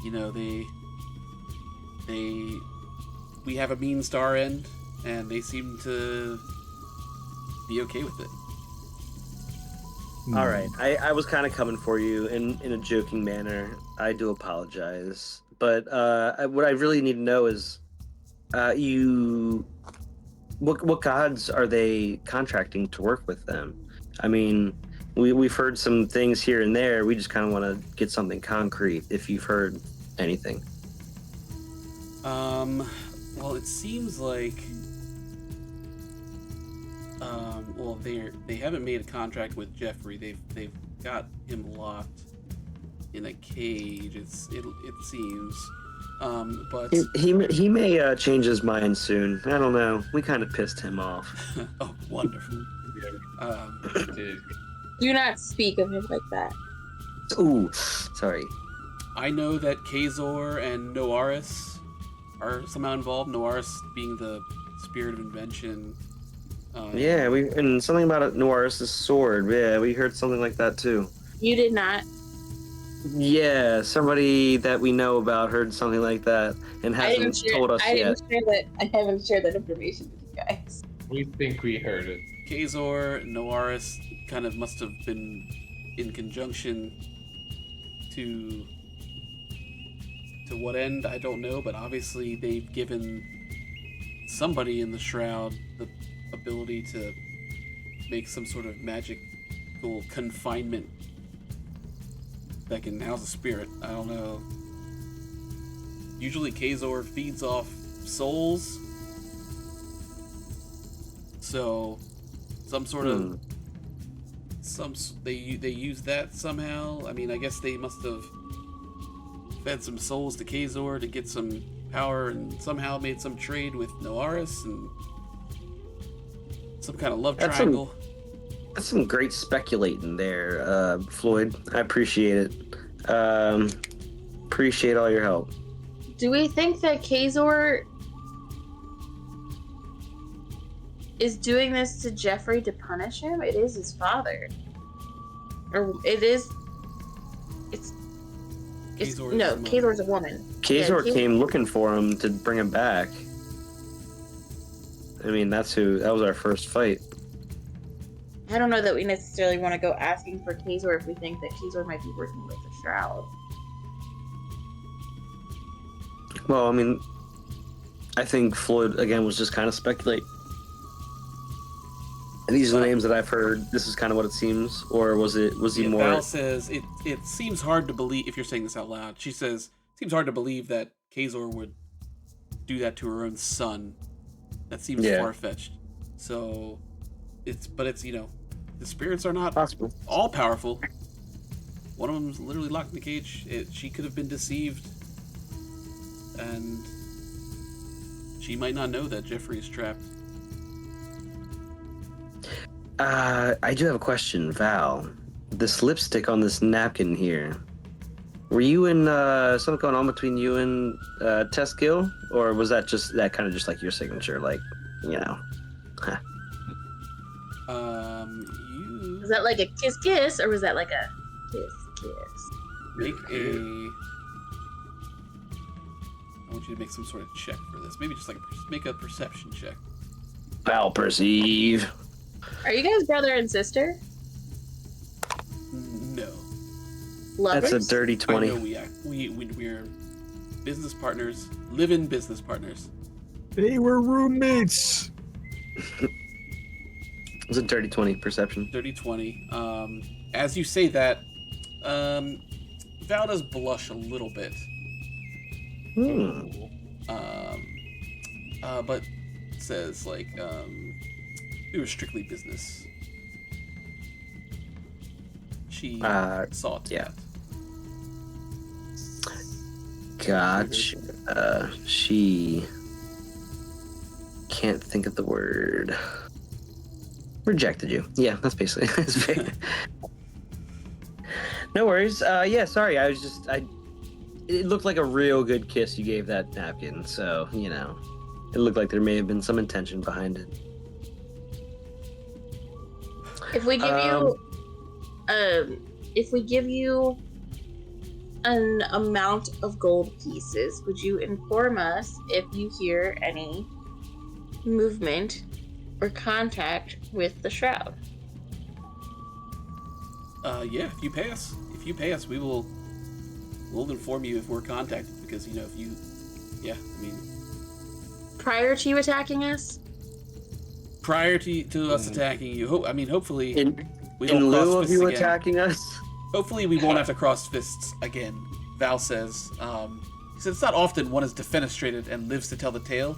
we have a means to our end, and they seem to be okay with it. All right, I was kind of coming for you in a joking manner. I do apologize, but what I really need to know is, what gods are they contracting to work with them? I mean, we've heard some things here and there. We just kind of want to get something concrete. If you've heard anything. Well, it seems like, they haven't made a contract with Jeffrey. They've got him locked in a cage. It seems, but He may change his mind soon. I don't know. We kind of pissed him off. oh, wonderful. Dude, Do not speak of him like that. Ooh, sorry. I know that Kazor and Noaris are somehow involved. Noaris being the spirit of invention. Yeah, and something about Noiris' sword. Yeah, we heard something like that too. You did not. Yeah, somebody that we know about heard something like that and hasn't told us yet. I haven't shared that information with you guys. we think we heard it. Kazor and Noaris kind of must have been in conjunction to what end, I don't know, but obviously they've given somebody in the Shroud the ability to make some sort of magical confinement that can house a spirit. I don't know. Usually Kazor feeds off souls, so some sort of they use that somehow. I mean, I guess they must have fed some souls to Kazor to get some power, and somehow made some trade with Noaris and some kind of love triangle. That's some great speculating there, Floyd. I appreciate it. Appreciate all your help. Do we think that Kazor is doing this to Jeffrey to punish him? It is his father. Or it is... It's Kazor is no, his mother. Kazor's a woman. Kazor Yeah, came looking for him to bring him back. I mean, that was our first fight. I don't know that we necessarily want to go asking for Kazor if we think that Kazor might be working with the Shroud. Well, I mean, I think Floyd, again, was just kind of speculating. These are the names that I've heard. This is kind of what it seems. Or was he more... Val says, it seems hard to believe, if you're saying this out loud, she says, it seems hard to believe that Kazor would do that to her own son. That seems far-fetched. So, it's, you know, the spirits are not possible. All powerful. One of them's literally locked in the cage. She could have been deceived. And she might not know that Jeffrey is trapped. I do have a question, Val. This lipstick on this napkin here. Were you in something going on between you and Tess Gill, or was that kind of just like your signature, like, you know? You Was that like a kiss, or was that like a kiss? make a. I want you to make some sort of check for this. Maybe just like make a perception check. Val perceive. Are you guys brother and sister? No. Lovers? That's a dirty I 20. know we're business partners, live-in business partners. They were roommates. It's a dirty 20 perception. Dirty 20. As you say that, Val does blush a little bit. But says like, we were strictly business. She saw it. Yeah. Gotcha. She can't think of the word. Rejected you. Yeah, that's basically it. No worries. Yeah, sorry. It looked like a real good kiss you gave that napkin, so, you know, it looked like there may have been some intention behind it. If we give you an amount of gold pieces, would you inform us if you hear any movement or contact with the Shroud? Yeah, if you pay us, we'll inform you if we're contacted, because, you know, Prior to you attacking us? prior to us attacking you, hopefully we don't In cross lieu of fists you again. attacking us? Hopefully we won't have to cross fists again. Val says, he says, it's not often one is defenestrated and lives to tell the tale.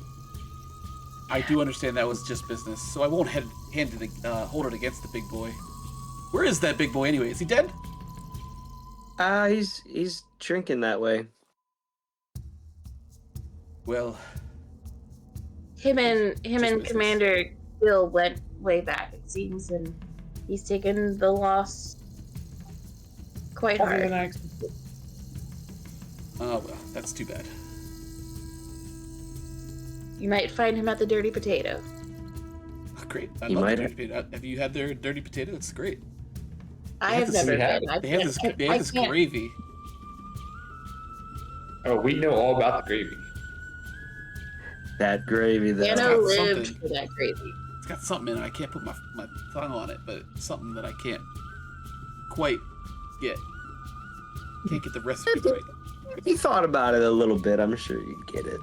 I do understand that was just business, so I won't hold it against the big boy. Where is that big boy anyway? Is he dead? He's shrinking that way. Well, Him and business. Commander Bill went way back, it seems, and he's taken the loss quite hard. Oh well, that's too bad. You might find him at the Dirty Potato. Great. I You love might the dirty potato. Have you had their dirty potato? That's great. I have have this- never we have been. it. I They have can't- this I can't- gravy. Oh, we know all about the gravy. That gravy there. Dano got lived something. for that gravy. It's got something in it. I can't put my tongue on it, but it's something that I can't quite get. Can't get the recipe right. If you thought about it a little bit, I'm sure you'd get it.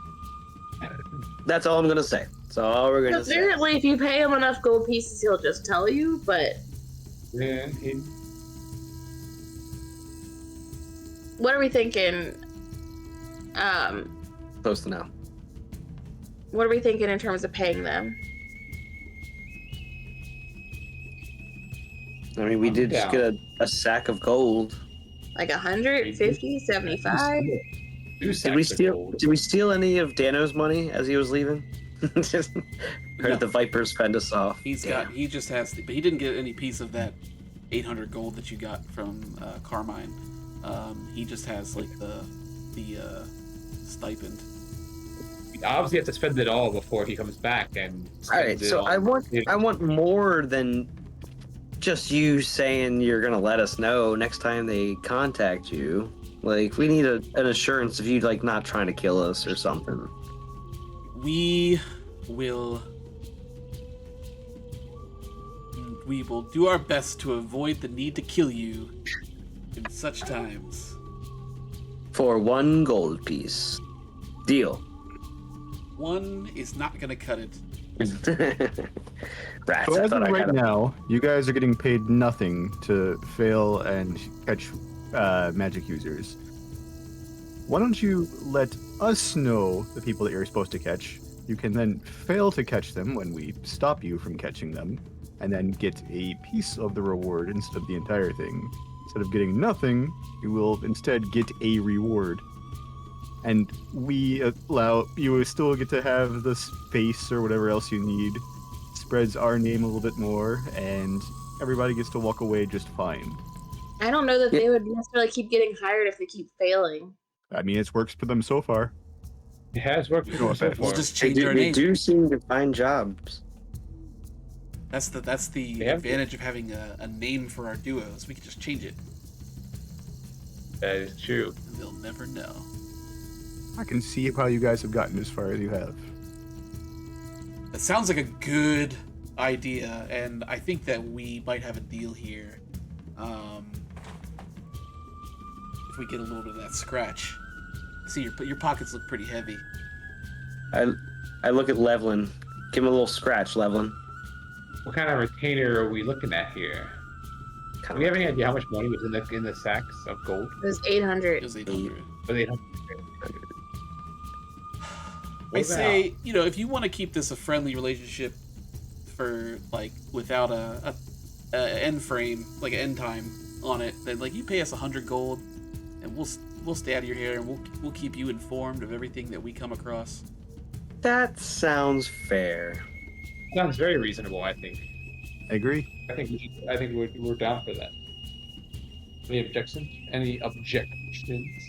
That's all I'm gonna say. That's all we're gonna say. Apparently, if you pay him enough gold pieces, he'll just tell you, but Yeah, what are we thinking? Close to now. What are we thinking in terms of paying them? I mean, we I'm did just down. get a sack of gold. Like 150, 75? Did we steal any of Dano's money as he was leaving? Or No. did the Vipers fend us off? He just has, but he didn't get any piece of that 800 gold that you got from Carmine. He just has like the stipend. We obviously have to spend it all before he comes back and All right, spends it so on- I want more than just you saying you're gonna let us know next time they contact you. Like, we need an assurance of you like not trying to kill us or something. We will do our best to avoid the need to kill you in such times. For 1 gold piece. Deal. 1 is not gonna cut it. Rats, So I as thought of I right had a... now, you guys are getting paid nothing to fail and catch magic users. Why don't you let us know the people that you're supposed to catch? You can then fail to catch them when we stop you from catching them, and then get a piece of the reward instead of the entire thing. Instead of getting nothing, you will instead get a reward. And we allow you still get to have the space or whatever else you need. Spreads our name a little bit more, and everybody gets to walk away just fine. I don't know that they would necessarily keep getting hired if they keep failing. I mean, it's worked for them so far. It has worked You know, so we'll We'll far. just They change our they name. do seem to find jobs. That's the Yeah. advantage of having a name for our duos. We can just change it, That is true. and they'll never know. I can see how you guys have gotten as far as you have. That sounds like a good idea, and I think that we might have a deal here. If we get a little bit of that scratch. See, your pockets look pretty heavy. I look at Levlin. Give him a little scratch, Levlin. What kind of retainer are we looking at here? Do we have any idea how much money was in the sacks of gold? It was 800. It was 800. But they don't. I say, if you want to keep this a friendly relationship for like without a end frame, like an end time on it, then like you pay us 100 gold, and we'll stay out of your hair, and we'll keep you informed of everything that we come across. That sounds fair. Sounds very reasonable. I think. I agree. I think we're down for that. Any objections? Any objections?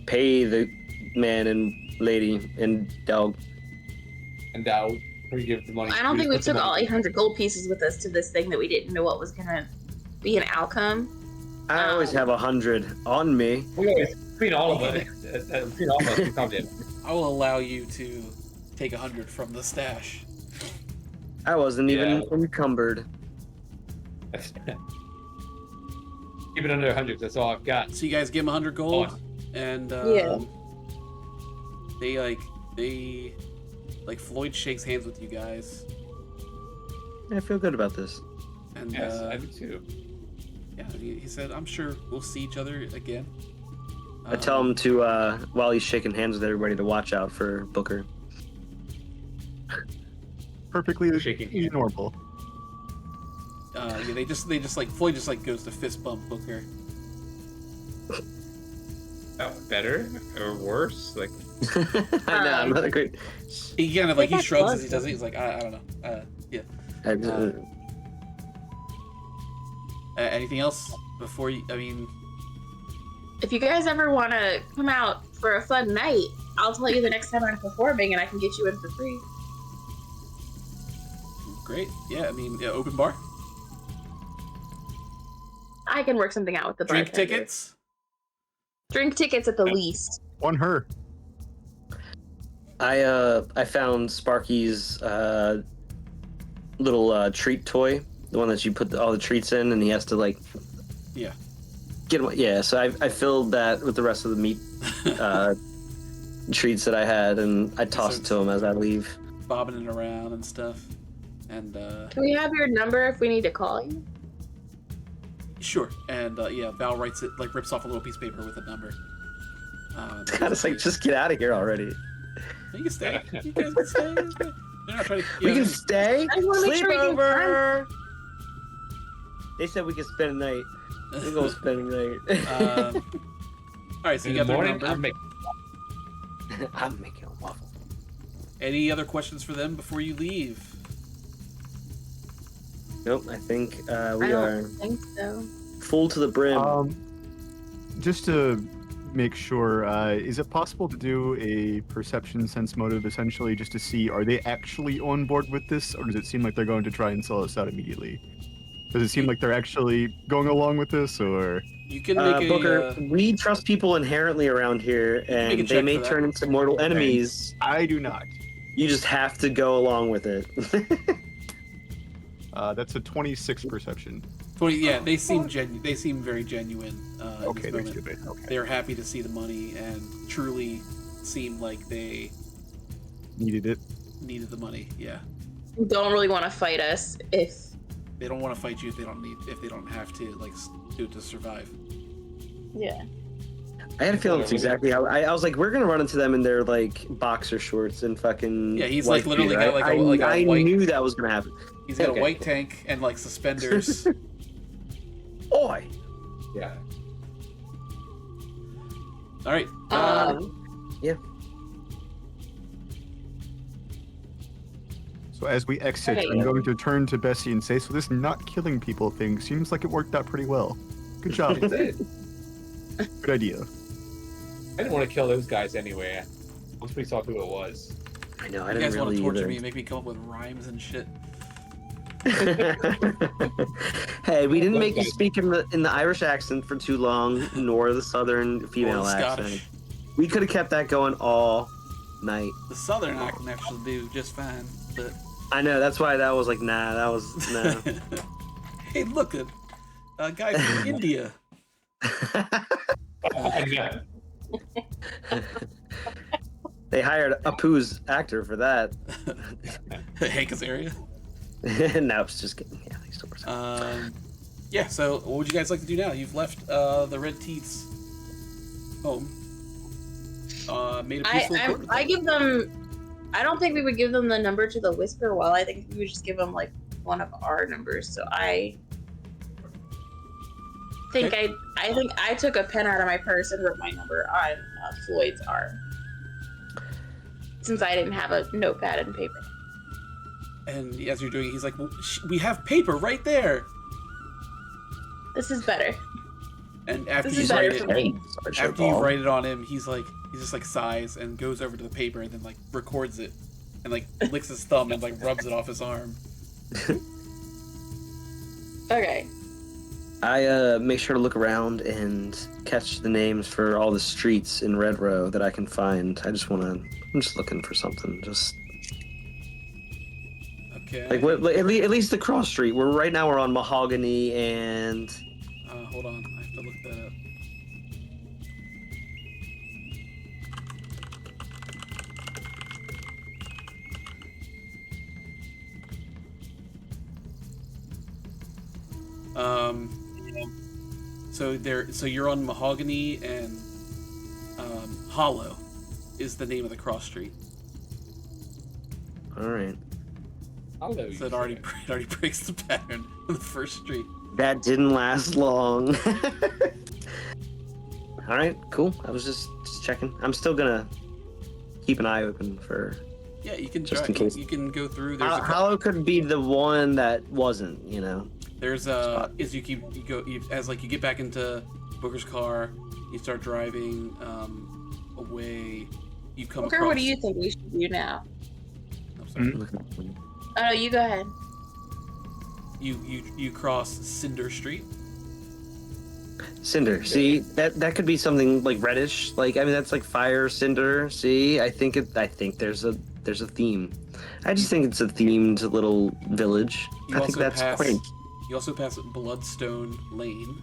Pay the man and lady and dog. And now we give the money. I don't think we put the took all money- 800 gold pieces with us to this thing that we didn't know what was going to be an outcome. I always have 100 on me. We always, between all of us, we probably have. I will allow you to take 100 from the stash. I wasn't even Yeah. encumbered. Keep it under 100. That's all I've got. So you guys give them 100 gold, On. and Yeah. they Floyd shakes hands with you guys, I feel good about this. and Yes, I do too. yeah, he said, "I'm sure we'll see each other again." I tell him to, while he's shaking hands with everybody, to watch out for Booker. Perfectly Shaking hands. normal. Yeah, they just like Floyd just like goes to fist bump Booker. Oh, better or worse? Like, I know, I'm not a great. He kind of They like he got shrugs gloves, as he does it. He's like, I don't know. Yeah. Anything else before you? I mean, If you guys ever want to come out for a fun night, I'll tell you the next time I'm performing and I can get you in for free. great. Yeah, I mean, open bar, I can work something out with the drink bartender. tickets. Drink tickets at the least. On her. I found Sparky's little treat toy, the one that you put all the treats in, and he has to like. Yeah. Get him. Yeah, so I filled that with the rest of the meat treats that I had, and I tossed it to him as I leave. Bobbing it around and stuff, and Can we have your number if we need to call you? sure. And yeah, Val writes it, like rips off a little piece of paper with a number. It's kind of like, just get out of here already. You can stay. You guys can stay. They're not trying to. We can stay. I wanna make sure we can Sleepover. They said we could spend a night. We're gonna spend a night. All right, so in you the got their morning, number. I'm making. I'm making a waffle. Any other questions for them before you leave? Nope, I think I we don't are think so. full to the brim. Just to make sure. Is it possible to do a perception sense motive, essentially, just to see are they actually on board with this, or does it seem like they're going to try and sell us out immediately? Does it seem like they're actually going along with this, or? You can make Booker, we trust people inherently around here, can make a and they check may for that. turn into mortal enemies. I do not. You just have to go along with it. That's a 26 perception. 20. Yeah, they seem They seem very genuine. In Okay, this that's moment. good. Okay. They're happy to see the money and truly seem like they Needed it. needed the money. Yeah, Don't really want to fight us if. they don't want to fight you if they don't have to like do it to survive. Yeah. I had a feeling it's exactly how I was like, we're gonna run into them in their like boxer shorts and fucking. Yeah, he's white like literally beater. got like a I white. knew that was gonna happen. He's got Okay. a white tank and like suspenders. Oi! Yeah. All right. Yeah. So as we exit, Okay. I'm going to turn to Bessie and say, so this not killing people thing seems like it worked out pretty well. Good job. It did. Good idea. I didn't want to kill those guys anyway. Once we saw who it was. I know. I You didn't guys want really to torture either. me, make me come up with rhymes and shit. Hey, we didn't make you speak in the Irish accent for too long, nor the Southern female Or the accent. Scottish. We could have kept that going all night. The Southern I can actually do just fine, but I know. That's why that was like, nah. That was no. hey, look at a guy from India. Yeah. They hired Apu's actor for that. Hank Azaria. No, it's just kidding. Yeah, he still works. Yeah. So, what would you guys like to do now? You've left the Red Teeth's home. Made a peaceful accord with I them. give them. I don't think we would give them the number to the Whisper Well. I think we would just give them like one of our numbers. So I think Okay. I think I took a pen out of my purse and wrote my number on Floyd's arm, since I didn't have a notepad and paper. And as you're doing it, he's like, well, we have paper right there. This is better. And after This you is write better it, for me. after you write it on him, he's just like sighs and goes over to the paper and then like records it and like licks his thumb and like rubs it off his arm. Okay. I make sure to look around and catch the names for all the streets in Red Row that I can find. I'm just looking for something. Just Okay. like at least the cross street. Right now we're on Mahogany and Hold on, I have to look that up. So you're on Mahogany and Hollow is the name of the cross street. all right. Hello, So it already breaks the pattern of the first street. That didn't last long. All right, cool. I was just checking. I'm still gonna keep an eye open for. Yeah, you can Just try. in case. You can go through. There's a couple. Hollow could be the one that wasn't. There's as you get back into Booker's car, you start driving away. You come Booker, across. what do you think we should do now? I'm sorry. Oh no, you go ahead. You cross Cinder Street. Cinder. See, that could be something like reddish. Like that's like fire, cinder. See, I think there's a theme. I just think it's a themed little village. You I think also that's pass- quaint. You also pass Bloodstone Lane.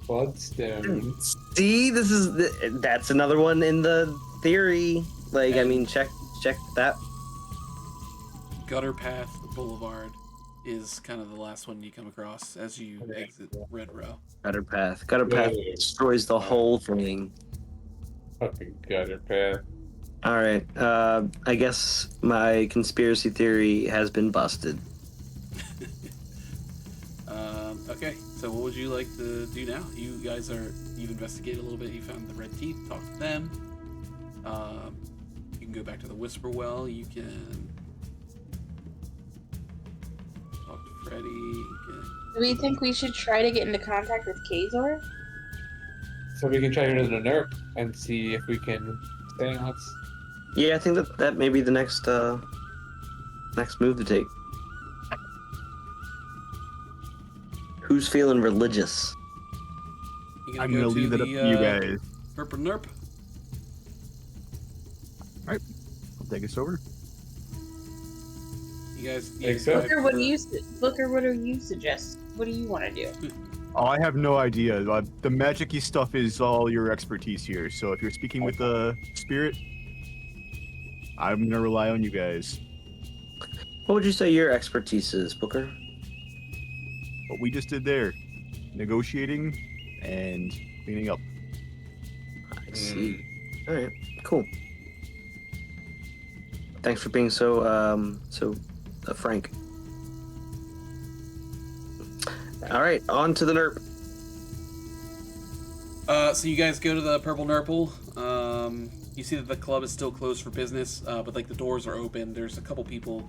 Bloodstone. See, that's another one in the theory. Like, I mean, check that. Gutter Path Boulevard is kind of the last one you come across as you exit Red Row. Gutter path destroys the whole thing. Fucking gutter path. All right. I guess my conspiracy theory has been busted. Okay, so what would you like to do now? You've investigated a little bit. You found the Red Teeth. Talk to them. You can go back to the Whisper Well. You can talk to Freddy. You can... Do we think we should try to get into contact with Kazor? So we can try to go to the NERP and see if we can seance. Yeah, I think that may be the next move to take. Who's feeling religious? You I'm gonna leave that up to you guys. Herp or nerp? I'll take us over. You guys. Think so? Booker, what do you suggest? What do you want to do? Oh, I have no idea. The magic-y stuff is all your expertise here. So if you're speaking with the spirit, I'm gonna rely on you guys. What would you say your expertise is, Booker? What we just did there, negotiating and cleaning up. I see. All right, cool. Thanks for being so frank. All right, on to the NERP. So you guys go to the Purple Nurple. You see that the club is still closed for business, but like the doors are open. There's a couple people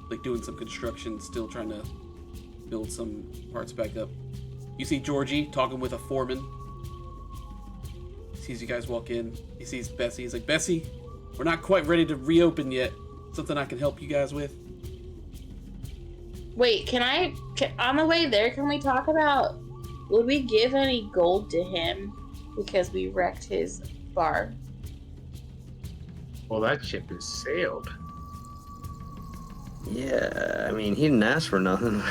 like doing some construction, still trying to build some parts back up. You see Georgie talking with a foreman. He sees you guys walk in. He sees Bessie. He's like, Bessie, we're not quite ready to reopen yet. Something I can help you guys with? Wait, on the way there, can we talk about, would we give any gold to him because we wrecked his bar? Well, that ship has sailed. Yeah, I mean, he didn't ask for nothing.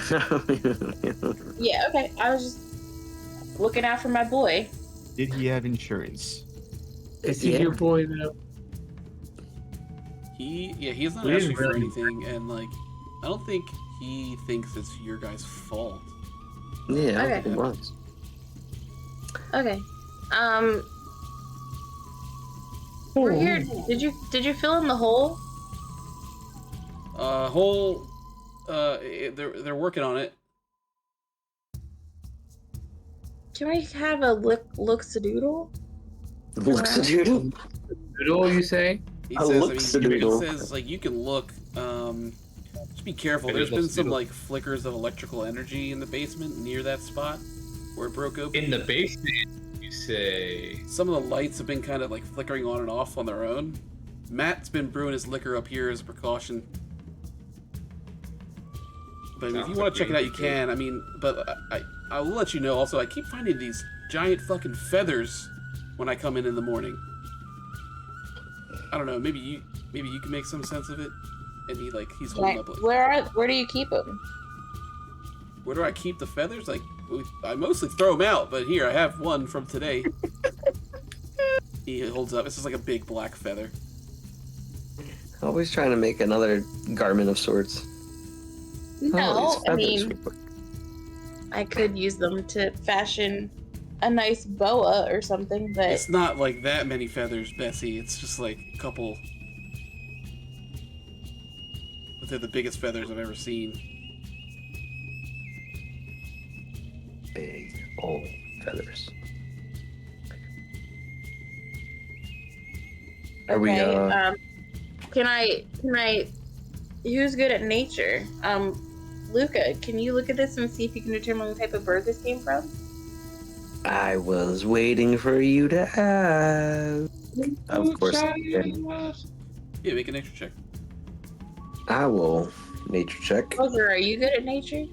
Yeah, okay. I was just looking out for my boy. Did he have insurance? Is he your boy now? He's not We asking didn't for really- anything, and like, I don't think he thinks it's your guys' fault. Yeah, I Okay. think it was. Okay. We're here. Did you fill in the hole? They're working on it. Can we have a look-a-doodle? Looks a doodle. Doodle, you say? He I says, looked he Skedoodle. says, like, you can look, just be careful. There's Skedoodle, been some, Skedoodle. like, flickers of electrical energy in the basement near that spot where it broke open. In the basement, you say. Some of the lights have been kind of, like, flickering on and off on their own. Matt's been brewing his liquor up here as a precaution. But if Sounds you like want to check it out, you we- can. I mean, but I will let you know, also, I keep finding these giant fucking feathers when I come in the morning. I don't know, maybe you can make some sense of it. And he's holding up. Like, Where do you keep them? where do I keep the feathers? Like, I mostly throw them out, but here I have one from today. He holds up. It's just like a big black feather. Always trying to make another garment of sorts. No, these I feathers mean, were- I could use them to fashion a nice boa or something, but It's not like that many feathers, Bessie. It's just like a couple. But they're the biggest feathers I've ever seen. big old feathers. Are we, can I who's good at nature? Luca, can you look at this and see if you can determine what type of bird this came from? I was waiting for you to ask. Of course I can. Yeah, make an extra check. I will nature check. Roger, are you good at nature?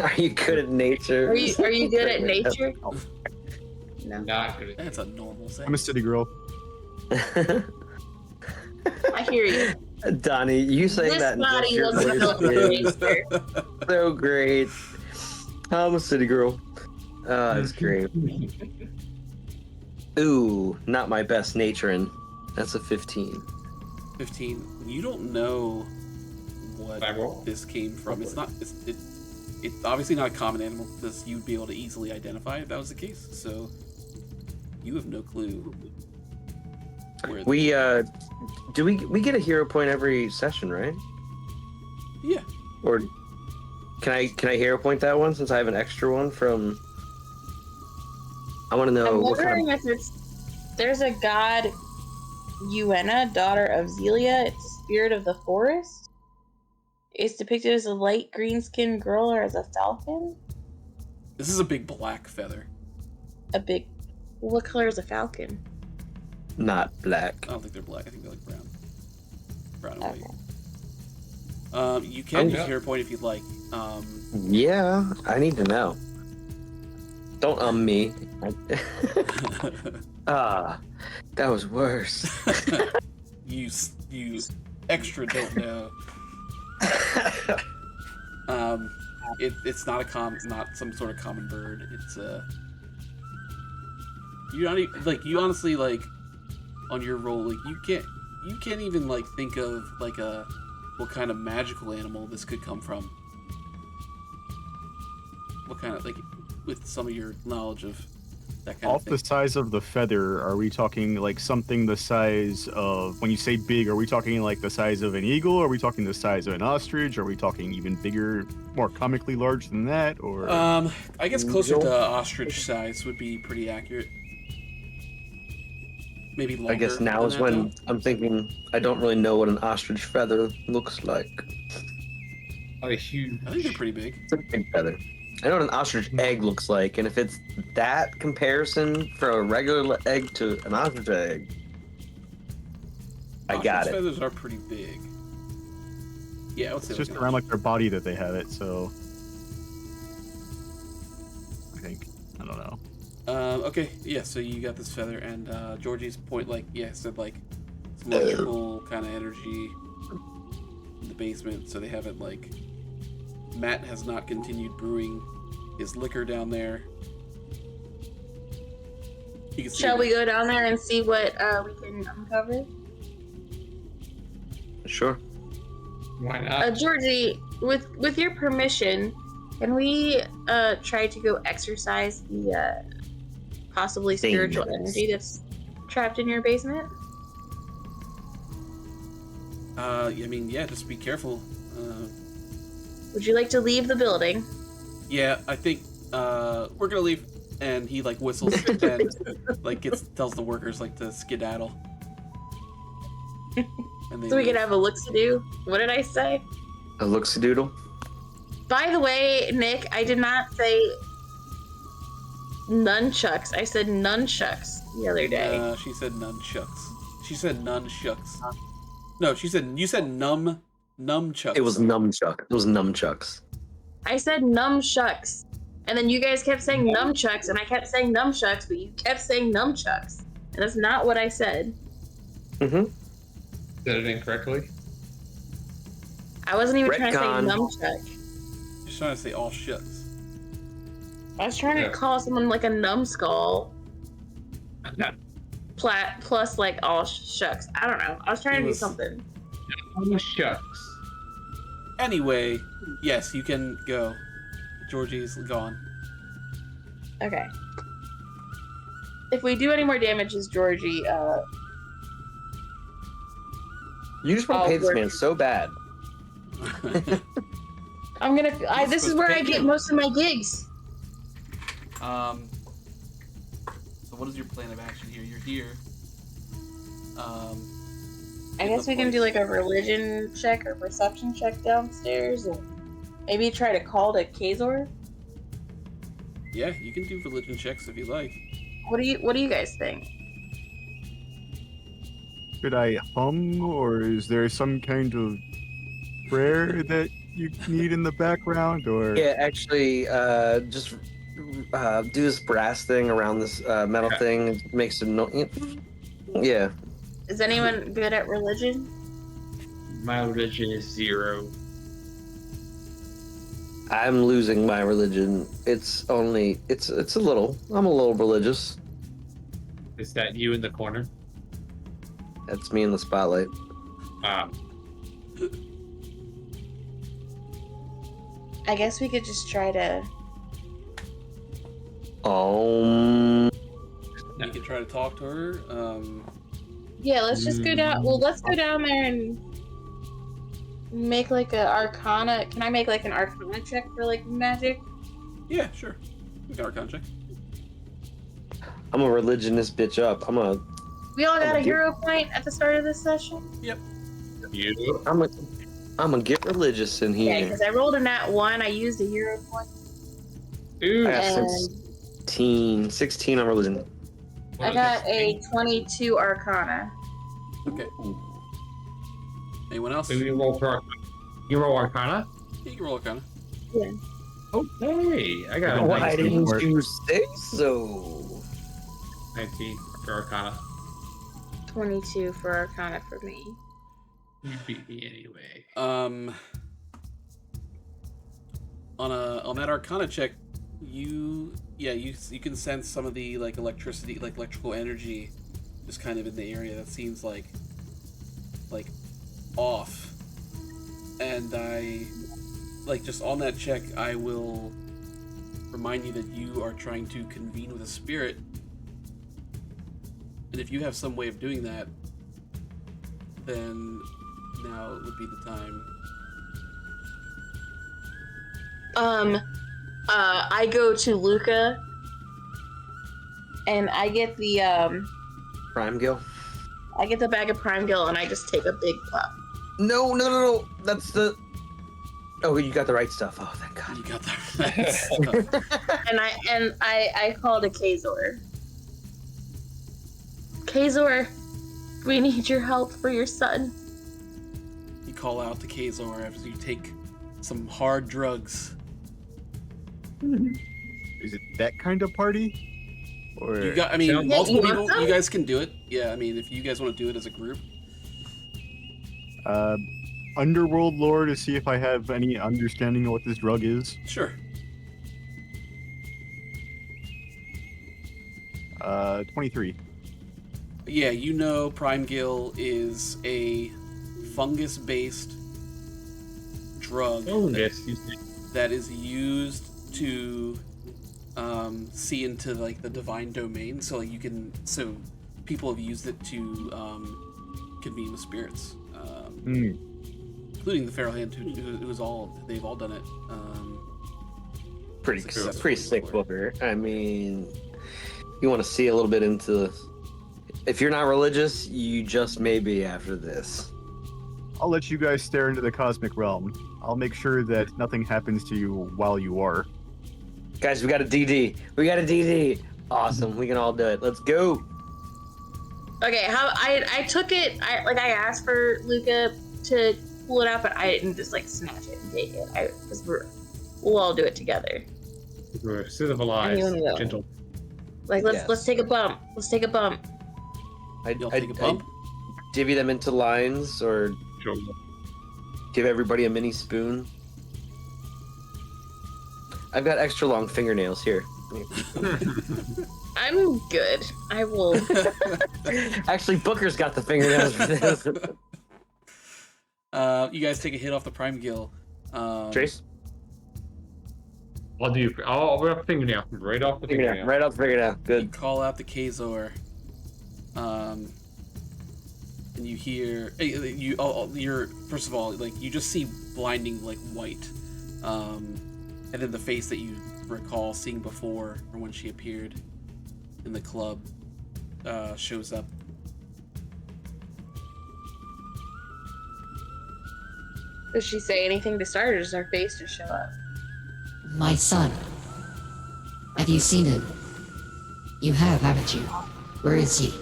Are you good at nature? Are you good at nature? No. Not good. That's a normal thing. I'm a city girl. I hear you. Donnie, you saying This that in just body your looks voice built for is nature. so great. I'm a city girl. That's great. Ooh, not my best naturing. That's a 15. 15. You don't know what I roll? this came from. It's not. It's obviously not a common animal because you'd be able to easily identify if that was the case. So you have no clue. Where We do we get a hero point every session, right? Yeah. Or can I hero point that one since I have an extra one from? I want to know I'm what kind wondering if there's a god, Uena, daughter of Zelia. It's spirit of the forest. It's depicted as a light green skinned girl or as a falcon. This is a big black feather. a big. What color is a falcon? Not black. I don't think they're black. I think they're like brown. Brown and Okay. white. You can use yeah. hero point if you'd like. Yeah, I need to know. Don't me. Ah, that was worse. you extra don't know. It's not not some sort of common bird. It's you not even, like, you honestly, like, on your roll, like, you can't even, like, think of like what kind of magical animal this could come from. What kind of, like, with some of your knowledge of that kind Off of thing. the size of the feather, are we talking like something the size of, when you say big, are we talking like the size of an eagle? Are we talking the size of an ostrich? Are we talking even bigger, more comically large than that? Or I guess closer to ostrich size would be pretty accurate. Maybe longer. I guess now than is that, when though. I'm thinking I don't really know what an ostrich feather looks like. A huge. I think they're pretty big. It's a big feather. I know what an ostrich egg looks like, and if it's that comparison for a regular egg to an ostrich egg, I got Ostrich it. feathers are pretty big. Yeah, I would say it's just like around like their body that they have it, so I think, I don't know. Okay, yeah, so you got this feather, and Georgie's point, like, yeah, said, like, some electrical kind of energy in the basement, so they haven't, like, Matt has not continued brewing his liquor down there. You can see Shall we go down there and see what we can uncover? Sure. Why not? Georgie, with your permission, can we try to go exercise the possibly spiritual Things. energy that's trapped in your basement? I mean, yeah, just be careful. Would you like to leave the building? Yeah, I think we're gonna leave. And he, like, whistles and, like, tells the workers, like, to skedaddle. And they So we leave. could have a look-see-do? What did I say? A look-see-doodle. By the way, Nick, I did not say nunchucks. I said nunchucks the other day. She said nunchucks. She said nunchucks. No, you said nunchucks. It was nunchuck. It was nunchucks. I said nunchucks. And then you guys kept saying nunchucks, and I kept saying nunchucks, but you kept saying nunchucks. And that's not what I said. Mm-hmm. Said it incorrectly. I wasn't even trying to say Retcon. nunchuck. Just trying to say all shucks. I was trying to Yeah. call someone like a numbskull. No. Plus like all shucks. I don't know. I was trying It to do was- something. Oh, shucks. Anyway, yes, you can go. Georgie's gone. Okay. If we do any more damage as Georgie, You just want Oh, to pay this work. man so bad. I'm gonna. This is where I supposed to get pay most of my gigs. So what is your plan of action here? You're here. I in guess the we can do place. like a religion check or perception check downstairs, and maybe try to call to Kazor. Yeah, you can do religion checks if you like. What do you guys think? Should I hum, or is there some kind of prayer that you need in the background, or Yeah, actually, just do this brass thing around this metal thing. It makes a no. Yeah. Is anyone good at religion? My religion is 0. I'm losing my religion. It's a little. I'm a little religious. Is that you in the corner? That's me in the spotlight. Ah, I guess we could just try to. You can try to talk to her. Yeah, let's just go down. Well, let's go down there and make like a Arcana. Can I make like an Arcana check for like magic? Yeah, sure. We got our contract. I'm a religion this bitch up. We all got a Okay. hero point at the start of this session. you. I'm gonna get religious in Yeah, here. because I rolled a nat 1. I used a hero point. Dude, I got And 16 on religion. I got a 22 Arcana. Okay. Anyone else? Maybe you roll for you roll Arcana? Yeah, you can roll Arcana. Yeah. Okay, I got a Why 19. didn't you say so? 19 for Arcana. 22 for Arcana for me. You beat me anyway. On that Arcana check, you can sense some of the like electricity, like electrical energy, just kind of in the area that seems like off. And I like just on that check, I will remind you that you are trying to convene with a spirit, and if you have some way of doing that, then now would be the time. I go to Luca, and I get the Prime Gill. I get the bag of Prime Gill, and I just take a big puff. No. That's the. Oh, you got the right stuff. Oh, thank God. You got that. And I call to Kazor. Kazor, we need your help for your son. You call out to Kazor after you take some hard drugs. Is it that kind of party? Or You got, I mean, Yeah, multiple you want people. some? You guys can do it. Yeah, I mean, if you guys want to do it as a group. underworld lore to see if I have any understanding of what this drug is? Sure. 23. Yeah, you know Prime Gill is a fungus-based drug Oh, yes, you see. that is used to see into like the divine domain. So like so people have used it to convene with spirits, including the Feral Hand, they've all done it. Pretty Successfully sick before. booker. I mean, you want to see a little bit into. If you're not religious, you just may be after this. I'll let you guys stare into the cosmic realm. I'll make sure that nothing happens to you while you are. Guys, we got a DD. Awesome. We can all do it. Let's go. Okay, how I took it. I asked for Luca to pull it out, but I didn't just like snatch it and take it. Because we'll all do it together. We're civilized, Anyone will. gentle. Like let's Yes. take a bump. Let's take a bump. You'll take a bump. Divvy them into lines or Sure. give everybody a mini spoon. I've got extra long fingernails here. I'm good. I will. Actually, Booker's got the fingernails for this. You guys take a hit off the Prime Gill. Trace? I'll rip fingernail right off the fingernail. Right off the fingernail. You Good. call out the Kazor, and you hear you're first of all like you just see blinding like white, and then the face that you recall seeing before or when she appeared in the club shows up. Does she say anything to start, or does her face just show up? My son. Have you seen him? You have, haven't you? Where is he?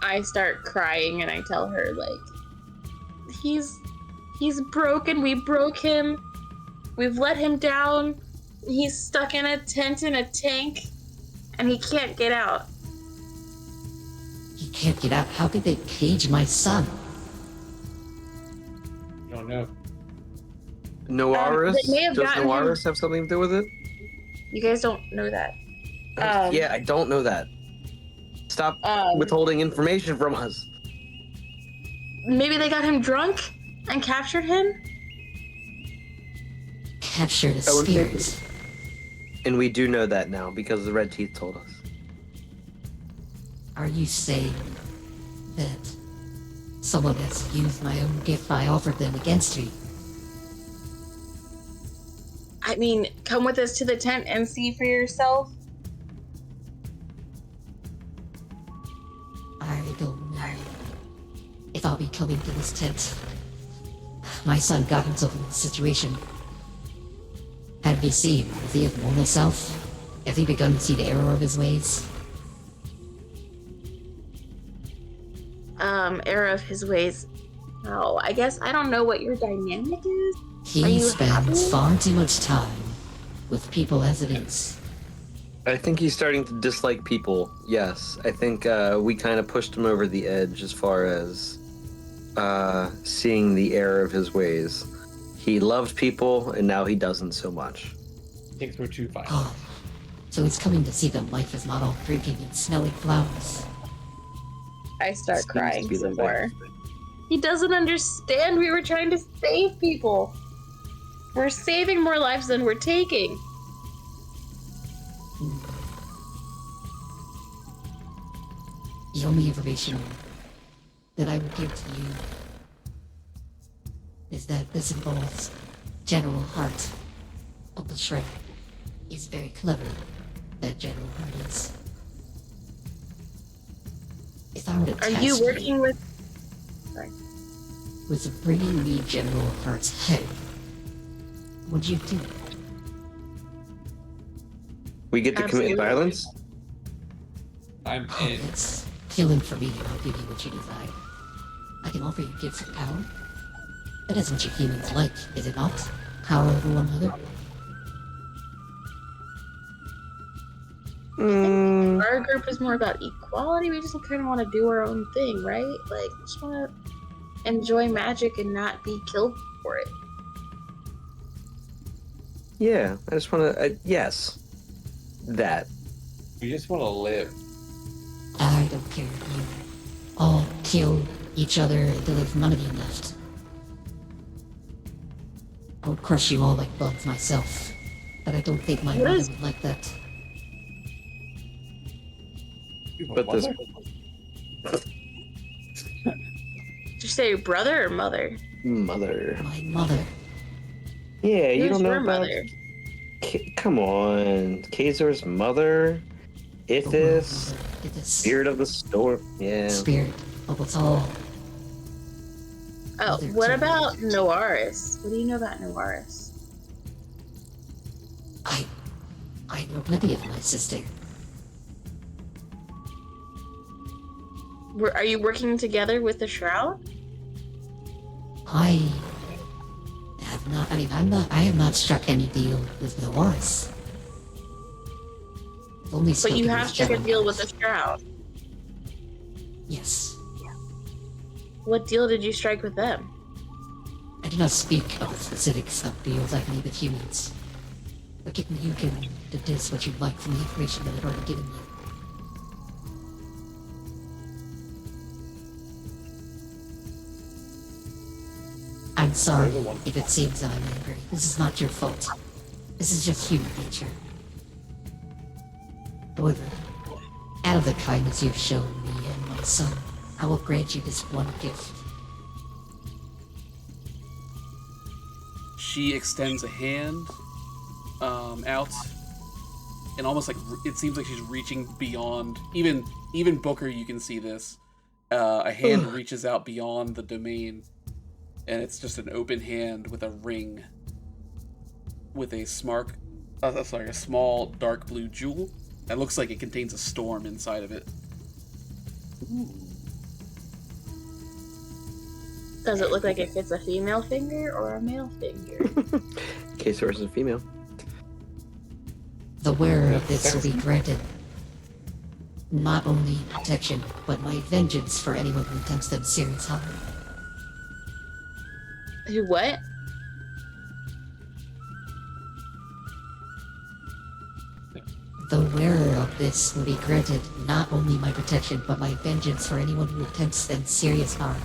I start crying and I tell her like, he's broken. We broke him. We've let him down. He's stuck in a tent in a tank, and he can't get out. He can't get out. How could they cage my son? I don't know. Noiris? they may have Does gotten him- Noiris have something to do with it? You guys don't know that. Yeah, I don't know that. Stop withholding information from us. Maybe they got him drunk and captured him. Captured a I would think- spirit. And we do know that now because the Red Teeth told us. Are you saying that someone has used my own gift I offered them against me? I mean, come with us to the tent and see for yourself. I don't know if I'll be coming to this tent. My son got himself in this situation. Had me seen with the abnormal self, Have you begun to see the error of his ways? Error of his ways. Oh, I guess I don't know what your dynamic is. Are He you spends happy? far too much time with people as it is. I think he's starting to dislike people. Yes, I think we kind of pushed him over the edge as far as seeing the error of his ways. He loved people, and now he doesn't so much. Things were too violent. Oh, so he's coming to see that life is not all drinking and smelling flowers. I start Seems to crying be some the way. more. He doesn't understand. We were trying to save people. We're saving more lives than we're taking. The only information that I would give to you is that this involves General Hart of the Shrek. He's very clever, that General Hart is. If I were to Are task you working with? with bringing me General Hart's head, would you do it? We get to Absolutely. commit violence? I'm Oh, in. that's killing for me, and I'll give you what you desire. I can offer you gifts of power. That is what you humans like, is it not? Power over one another? Mm, Our group is more about equality. We just kind of want to do our own thing, right? Like, just want to enjoy magic and not be killed for it. yeah, I just want to. Yes, that. We just want to live. I don't care if you all kill each other until there's none of you left. I would crush you all like bugs myself, but I don't think my What mother is- would like that. But this. Did you say brother or mother? Mother. My mother. Yeah, you Who's don't know your about. mother? Come on. Kazor's mother? The world Ithis? mother, Ithis. Spirit of the storm? Yeah. Spirit of us all. Oh, Mother what too. about Noaris? What do you know about Noaris? I know plenty of my sister. Are you working together with the Shroud? I have not. I have not struck any deal with Noaris. I've only But spoken you have with struck a General deal with Hart. the Shroud. Yes. What deal did you strike with them? I do not speak of the specifics of deals I've made with humans. But you can deduce what you'd like from the information that I've already given you. I'm sorry if it seems I'm angry. This is not your fault. This is just human nature. However, out of the kindness you've shown me and my son, I will grant you this one gift. She extends a hand out, and almost like it seems like she's reaching beyond. Even Booker, you can see this. A hand reaches out beyond the domain, and it's just an open hand with a ring with a a small dark blue jewel that looks like it contains a storm inside of it. Does it look like it fits a female finger or a male finger? Kazor is a female. The wearer of this will be granted not only protection, but my vengeance for anyone who attempts them serious harm. Who what? The wearer of this will be granted not only my protection, but my vengeance for anyone who attempts them serious harm.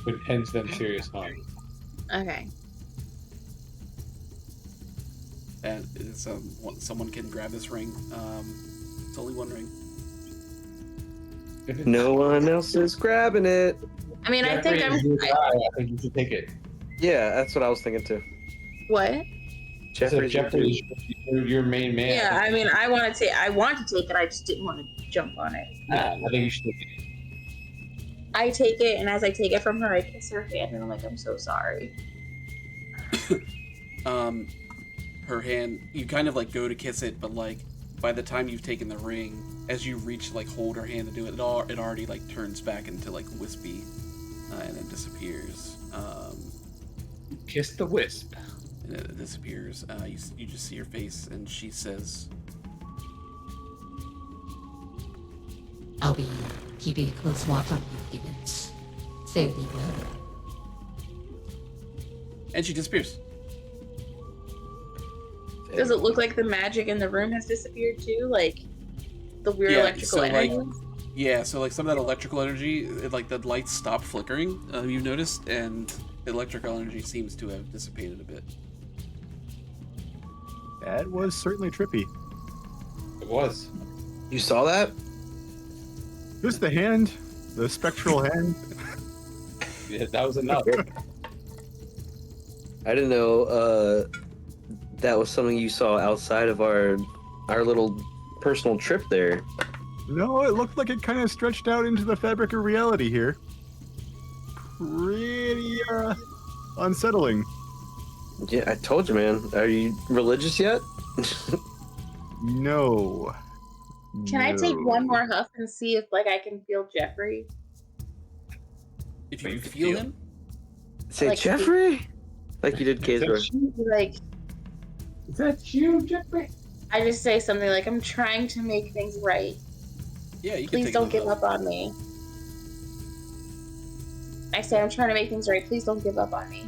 Would hence them serious harm. Okay. And it's, someone can grab this ring. It's only one ring. No one else is grabbing it. I mean, I think I think you should take it. Yeah, that's what I was thinking too. What? Jeffrey's Jeffrey's your main man. Yeah, I mean, I want to take it. I just didn't want to jump on it. I think you should take it. I take it, and as I take it from her, I kiss her hand, and I'm like, I'm so sorry. her hand, you kind of like go to kiss it, but like by the time you've taken the ring, as you reach to like hold her hand to do it, it already like turns back into like wispy, and then disappears. Kiss the wisp. And it disappears. You just see her face, and she says, I'll be keeping a close watch on you humans. Save me well. and she disappears. Does it look like the magic in the room has disappeared too? Like the weird Yeah, electrical so, like, energy? Yeah, so like some of that electrical energy, like the lights stopped flickering, you've noticed, and the electrical energy seems to have dissipated a bit. That was certainly trippy. It was. You saw that? Just the hand, the spectral hand. Yeah, that was enough. I didn't know that was something you saw outside of our little personal trip there. No, it looked like it kind of stretched out into the fabric of reality here. Pretty unsettling. Yeah, I told you, man. Are you religious yet? No. Can I take No. one more huff and see if like I can feel Jeffrey? If But you you can feel feel- him, Say Like- Jeffrey? Like you did Kazor. Like Is that you, Jeffrey? I just say something like I'm trying to make things right. yeah, you can Please take don't another give up on me. I say I'm trying to make things right. Please don't give up on me.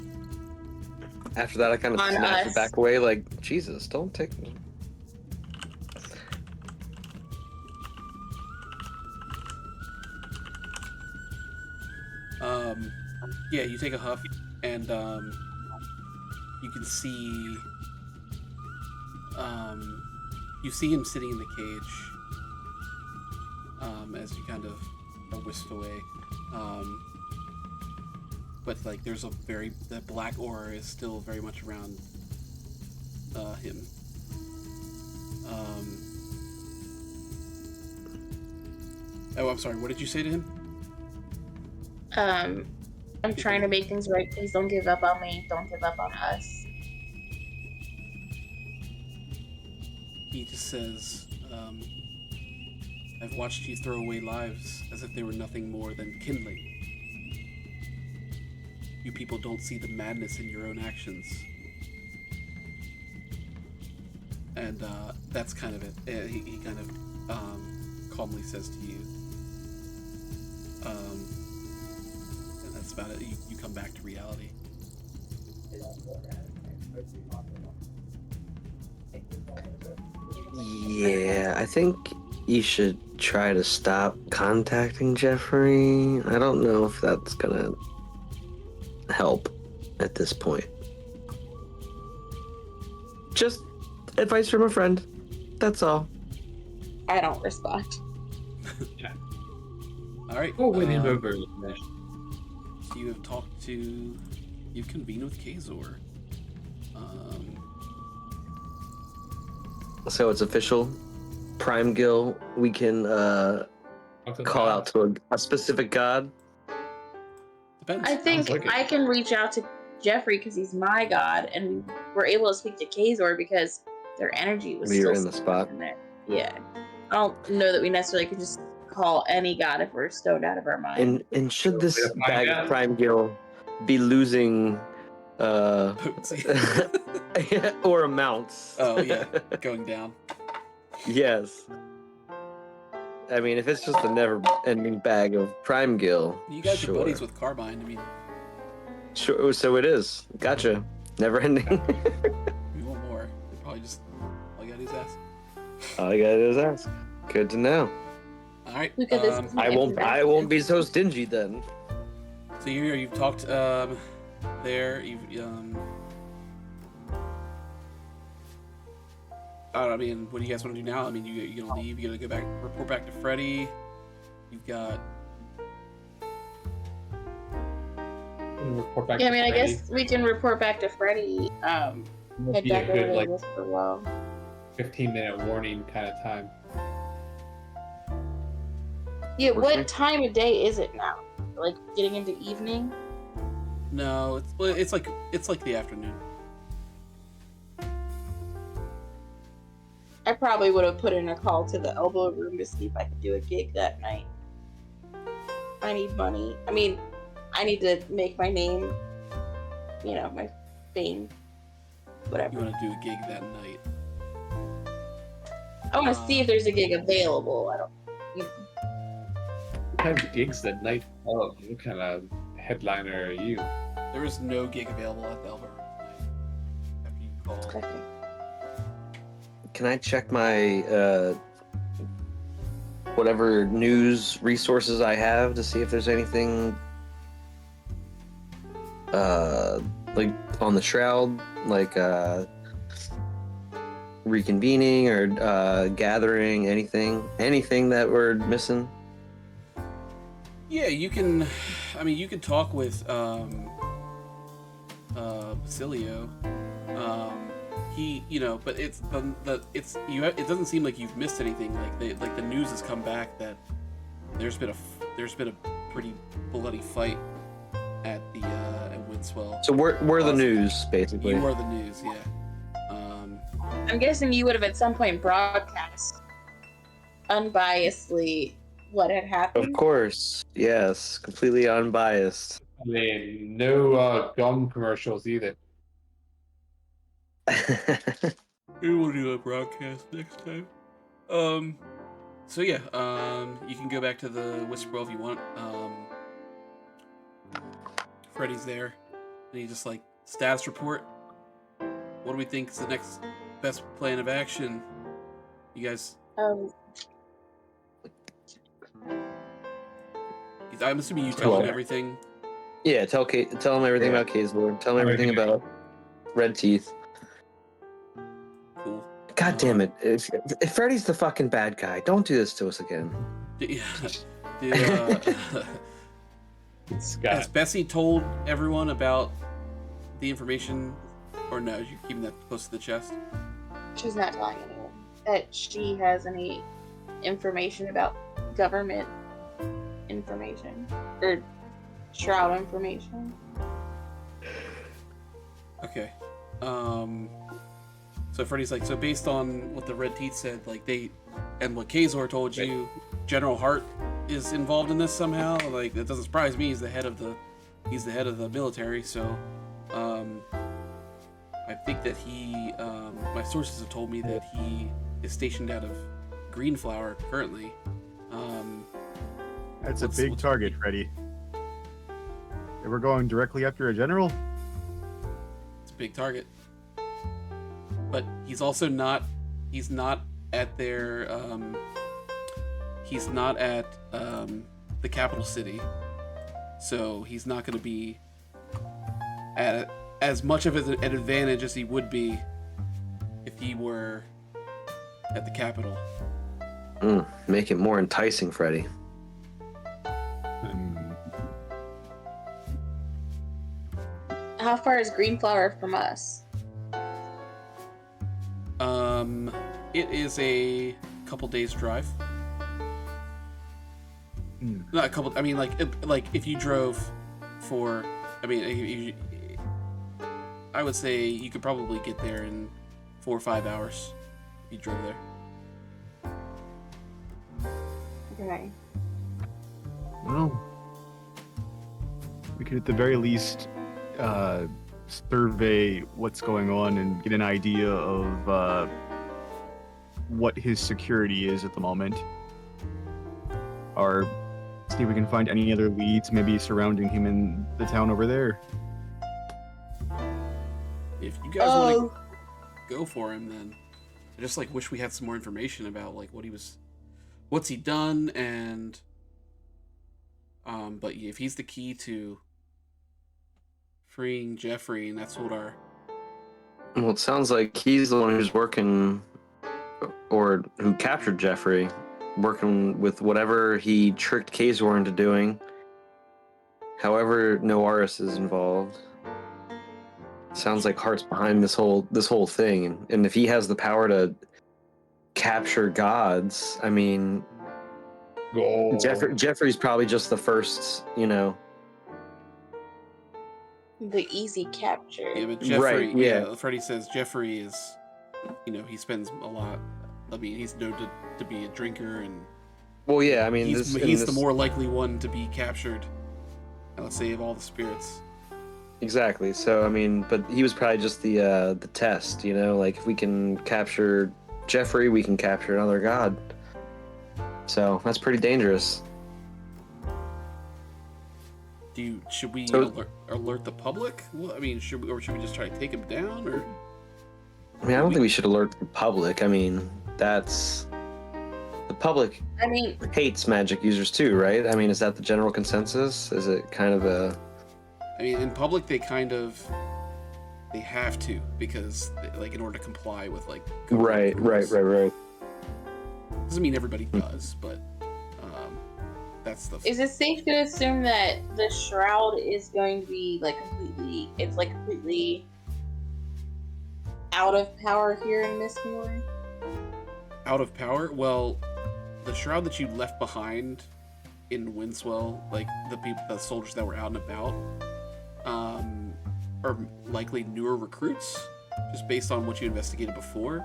After that, I kind of On snapped us. it back away like, Jesus, don't take me. Yeah, you take a huff, and you can see, you see him sitting in the cage, as you kind of are whisked away. But like, there's the black aura is still very much around him. Oh, I'm sorry. What did you say to him? I'm trying to make things right. Please don't give up on me. Don't give up on us. He just says, I've watched you throw away lives as if they were nothing more than kindling. You people don't see the madness in your own actions. And that's kind of it. He kind of calmly says to you, and that's about it. You come back to reality. Yeah, I think you should try to stop contacting Jeffrey. I don't know if that's gonna help at this point. Just advice from a friend. That's all. I don't respond. All right. Oh, wait, um, over. So you have talked to, you've convened with Kazor. So it's official. Prime Gill, we can call out to a specific god. Depends. I think like it. I can reach out to Jeffrey because he's my god, and we were able to speak to Kazor because their energy was You're still in the spot. in there. Yeah, I don't know that we necessarily could just call any god if we're stoned out of our mind. And should this We're gonna bag find of out. Prime Gill be losing Potency. or amounts? Oh, yeah. Going down. Yes. I mean, if it's just a never-ending bag of Prime Gill, You guys sure. are buddies with Carbine. I mean, Sure, so it is. Gotcha. Never-ending. we want more. They probably just all you gotta do is ask. All you gotta do is ask. Good to know. All right. Look at this. I won't be so stingy then. So you've talked there. I mean, what do you guys want to do now? I mean, you gonna leave? You gonna go back, report back to Freddy? You've got. Report back Yeah, I to mean, I Freddy. guess we can report back to Freddy. Must Head be a back over good to like Whisper Well. 15-minute warning kind of time. Yeah, Okay. what time of day is it now? Like getting into evening? No, it's like the afternoon. I probably would have put in a call to the elbow room to see if I could do a gig that night. I need money. I mean, I need to make my name, my fame, whatever. You want to do a gig that night? I want to see if there's a gig available. I don't. What kind of gigs that night? Oh, what kind of headliner are you? There is no gig available at the elbow room tonight. After you call. Okay. Can I check my whatever news resources I have to see if there's anything like on the shroud, like reconvening or gathering, anything that we're missing? Yeah, you can. I mean, you could talk with Basilio. He, but it doesn't seem like you've missed anything. Like the news has come back that there's been a pretty bloody fight at the at Windswell. So we're the news, basically. You are the news, yeah. I'm guessing you would have at some point broadcast unbiasedly what had happened. Of course, yes, completely unbiased. I mean, no gum commercials either. We will do a broadcast next time. So yeah, you can go back to the Whisper if you want. Freddy's there, and he just like status report. What do we think is the next best plan of action? You guys. I'm assuming you tell him everything. Yeah, tell him everything about Kay's Lord. Tell him everything about Red Teeth. Cool. God damn it! If Freddy's the fucking bad guy, don't do this to us again. Has Bessie told everyone about the information, or no? You're keeping that close to the chest. She's not telling anyone that she has any information about government information or shroud information. Okay. So Freddy's like, so based on what the Red Teeth said, like and what Kazor told you, General Hart is involved in this somehow. Like, that doesn't surprise me. He's the head of the military. So, I think that he, my sources have told me that he is stationed out of Greenflower currently. That's a big target, Freddy. We're going directly after a general? It's a big target. But he's also not, he's not at their, he's not at the capital city. So he's not going to be at as much of an advantage as he would be if he were at the capital. Make it more enticing, Freddy. How far is Greenflower from us? It is a couple days drive. Not a couple. I mean, like if you drove for, I mean, I would say you could probably get there in 4 or 5 hours if you drove there. Okay. Well, we could at the very least survey what's going on and get an idea of what his security is at the moment. Or see if we can find any other leads maybe surrounding him in the town over there. If you guys want to go for him, then I just like wish we had some more information about like what's he done, and but if he's the key to freeing Jeffrey, and that's what our Well, it sounds like he's the one who's working, or who captured Jeffrey, working with whatever he tricked Kazor into doing. However, Noaris is involved. Sounds like Hart's behind this whole thing, and if he has the power to capture gods, I mean, Jeffrey's probably just the first, The easy capture. Yeah, but Jeffrey, right, yeah. Freddy says Jeffrey is, he spends a lot I mean, he's known to be a drinker, and Well, yeah, I mean, he's this, the more likely one to be captured. Let's say of all the spirits. exactly. So I mean, but he was probably just the test, you know. Like if we can capture Jeffrey, we can capture another god. So that's pretty dangerous. Should we So- alert the public? Well, I mean, should we just try to take him down, or? I mean, I don't think we should alert the public. I mean, the public I mean, hates magic users too, right? I mean, is that the general consensus? Is it kind of a I mean, in public they have to, because like in order to comply with like right? doesn't mean everybody does, but that's the is it safe to assume that the shroud is going to be like completely out of power here in Mistmore? out of power. Well, the shroud that you left behind in Windswell, like the soldiers that were out and about, are likely newer recruits, just based on what you investigated before.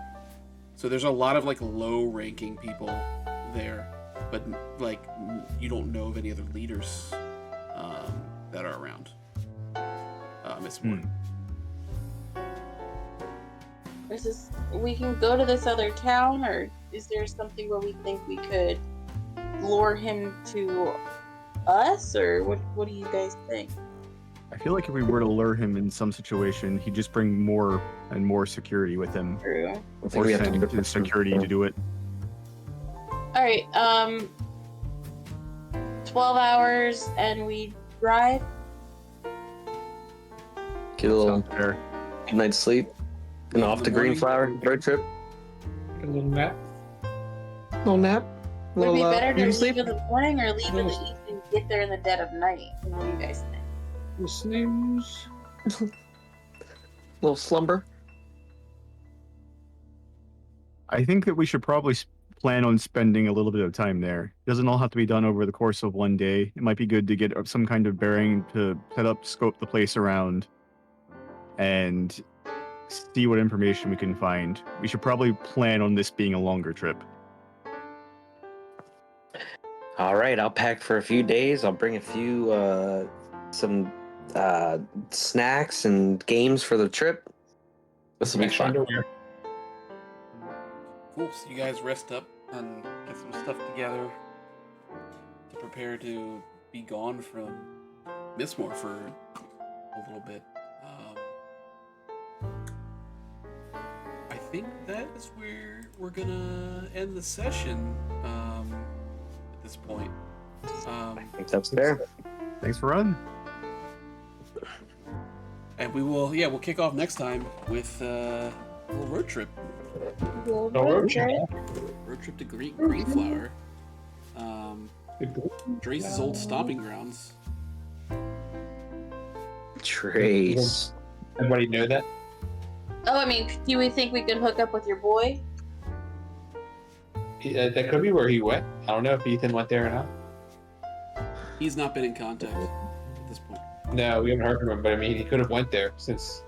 So there's a lot of like low-ranking people there, but like you don't know of any other leaders that are around. Mistmore. We can go to this other town, or is there something where we think we could lure him to us, or what do you guys think? I feel like if we were to lure him in some situation, he'd just bring more and more security with him. True. I think Or we have to send do his security to do it. All right. 12 hours, and we ride. get a little Sounds fair. good night's sleep and In off the to morning? Greenflower road trip. A little nap. Little nap. Would it be better to beauty leave sleep. in the morning or leave in the evening? Get there in the dead of night. What do you guys think? Snooze. Little slumber. I think that we should probably plan on spending a little bit of time there. It doesn't all have to be done over the course of one day. It might be good to get some kind of bearing to set up, scope the place around, and see what information we can find. We should probably plan on this being a longer trip. All right, I'll pack for a few days. I'll bring a few some snacks and games for the trip. This will be Extra fun. underwear. Cool. So you guys rest up and get some stuff together to prepare to be gone from Mistmore for a little bit. I think that is where we're gonna end the session at this point. I think that's fair. Thanks for running. And we'll kick off next time with a little road trip. road trip. Road trip to Greenflower. Drace's old stomping grounds. Trace. Everybody know that? Oh, I mean, do we think we could hook up with your boy? That could be where he went. I don't know if Ethan went there or not. He's not been in contact at this point. No, we haven't heard from him, but I mean, he could have went there since.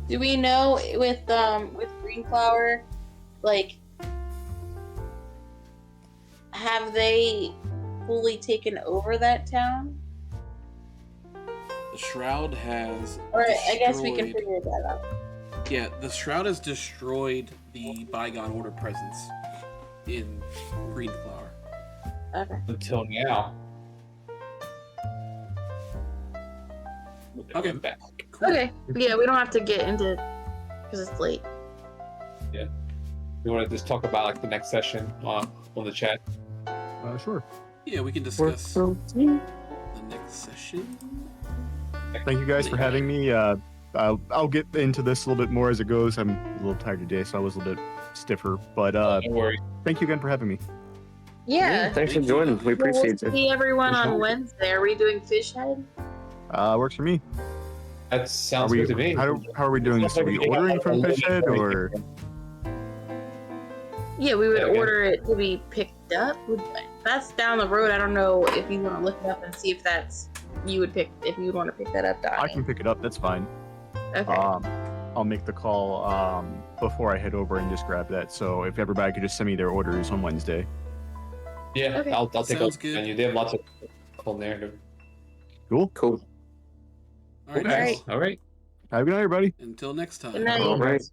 Do we know with Greenflower, like, have they fully taken over that town? The Shroud has Or I guess we can destroyed- figure that out. Yeah, the Shroud has destroyed the Bygone Order presence in Greenflower. Okay. Until now. Okay. Back. Cool. Okay. Yeah, we don't have to get into because it's late. We want to just talk about like the next session on the chat. Sure. Yeah, we can discuss the next session. Thank you guys for having me. I'll get into this a little bit more as it goes. I'm a little tired today, so I was a little bit stiffer. But Don't worry. thank you again for having me. Yeah. Thanks for joining. We We'll appreciate it. see everyone For on sure. Wednesday. Are we doing fish head? Works for me. That Are sounds we, good to me. how are we doing this? Are we ordering from Fish Head or? Yeah, we would Yeah, okay. order it to be picked up. That's down the road. I don't know if you want to look it up and see if that's you would pick if you would want to pick that up, Donnie. I can pick it up. That's fine. Okay. I'll make the call before I head over and just grab that. So if everybody could just send me their orders on Wednesday. Yeah, Okay. I'll take a Sounds look. good. And they have lots of on there. Cool. Cool. All right, All right. guys. All right. Have a good night, everybody. Until next time. Good night. All right.